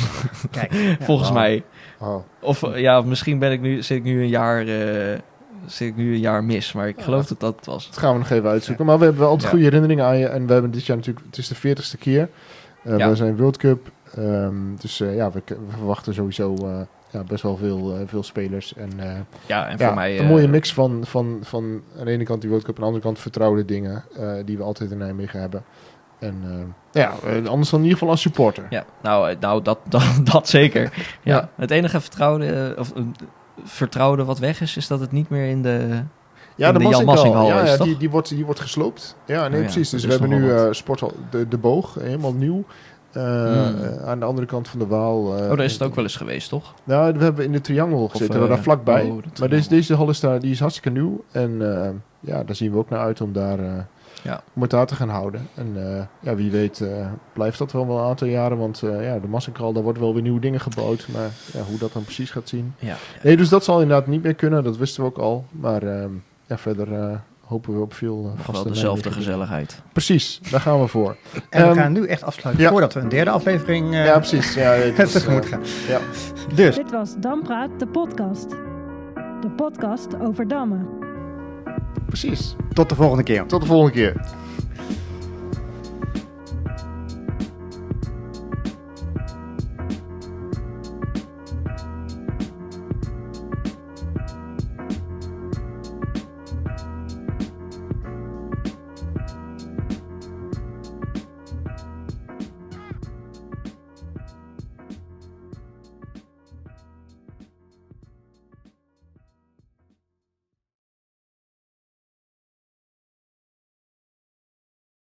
Kijk. Volgens mij. Oh. Of misschien zit ik nu een jaar mis, maar ik geloof dat het was. Dat gaan we nog even uitzoeken. Maar we hebben wel altijd goede herinneringen aan je. En we hebben dit jaar natuurlijk... Het is de 40ste keer. We zijn World Cup. We verwachten sowieso best wel veel spelers. En voor mij... een mooie mix van aan de ene kant die World Cup... en aan de andere kant vertrouwde dingen... die we altijd in Nijmegen hebben. En anders dan in ieder geval als supporter. Ja, nou dat zeker. Ja. Het enige vertrouwde wat weg is dat het niet meer in de... Ja, de Jan Massinghal is, toch? Die wordt gesloopt. Ja, nee, precies. Dus dat we is hebben nog nu Sporthal de Boog, helemaal nieuw. Aan de andere kant van de Waal. Daar is het ook wel eens geweest, toch? Nou, we hebben in de Triangel gezeten, daar vlakbij. Maar deze hal is die is hartstikke nieuw. En daar zien we ook naar uit om om het daar te gaan houden. En wie weet blijft dat wel een aantal jaren. Want de Massenkraal, daar wordt wel weer nieuwe dingen gebouwd. Maar hoe dat dan precies gaat zien. Ja. Nee, dus dat zal inderdaad niet meer kunnen. Dat wisten we ook al. Maar verder... hopen we op veel gasten. Wel dezelfde gezelligheid. Precies, daar gaan we voor. En we gaan nu echt afsluiten voordat we een derde aflevering precies. tegemoet gaan. Ja. Dus. Dit was Dampraat, de podcast. De podcast over dammen. Precies. Tot de volgende keer. Tot de volgende keer.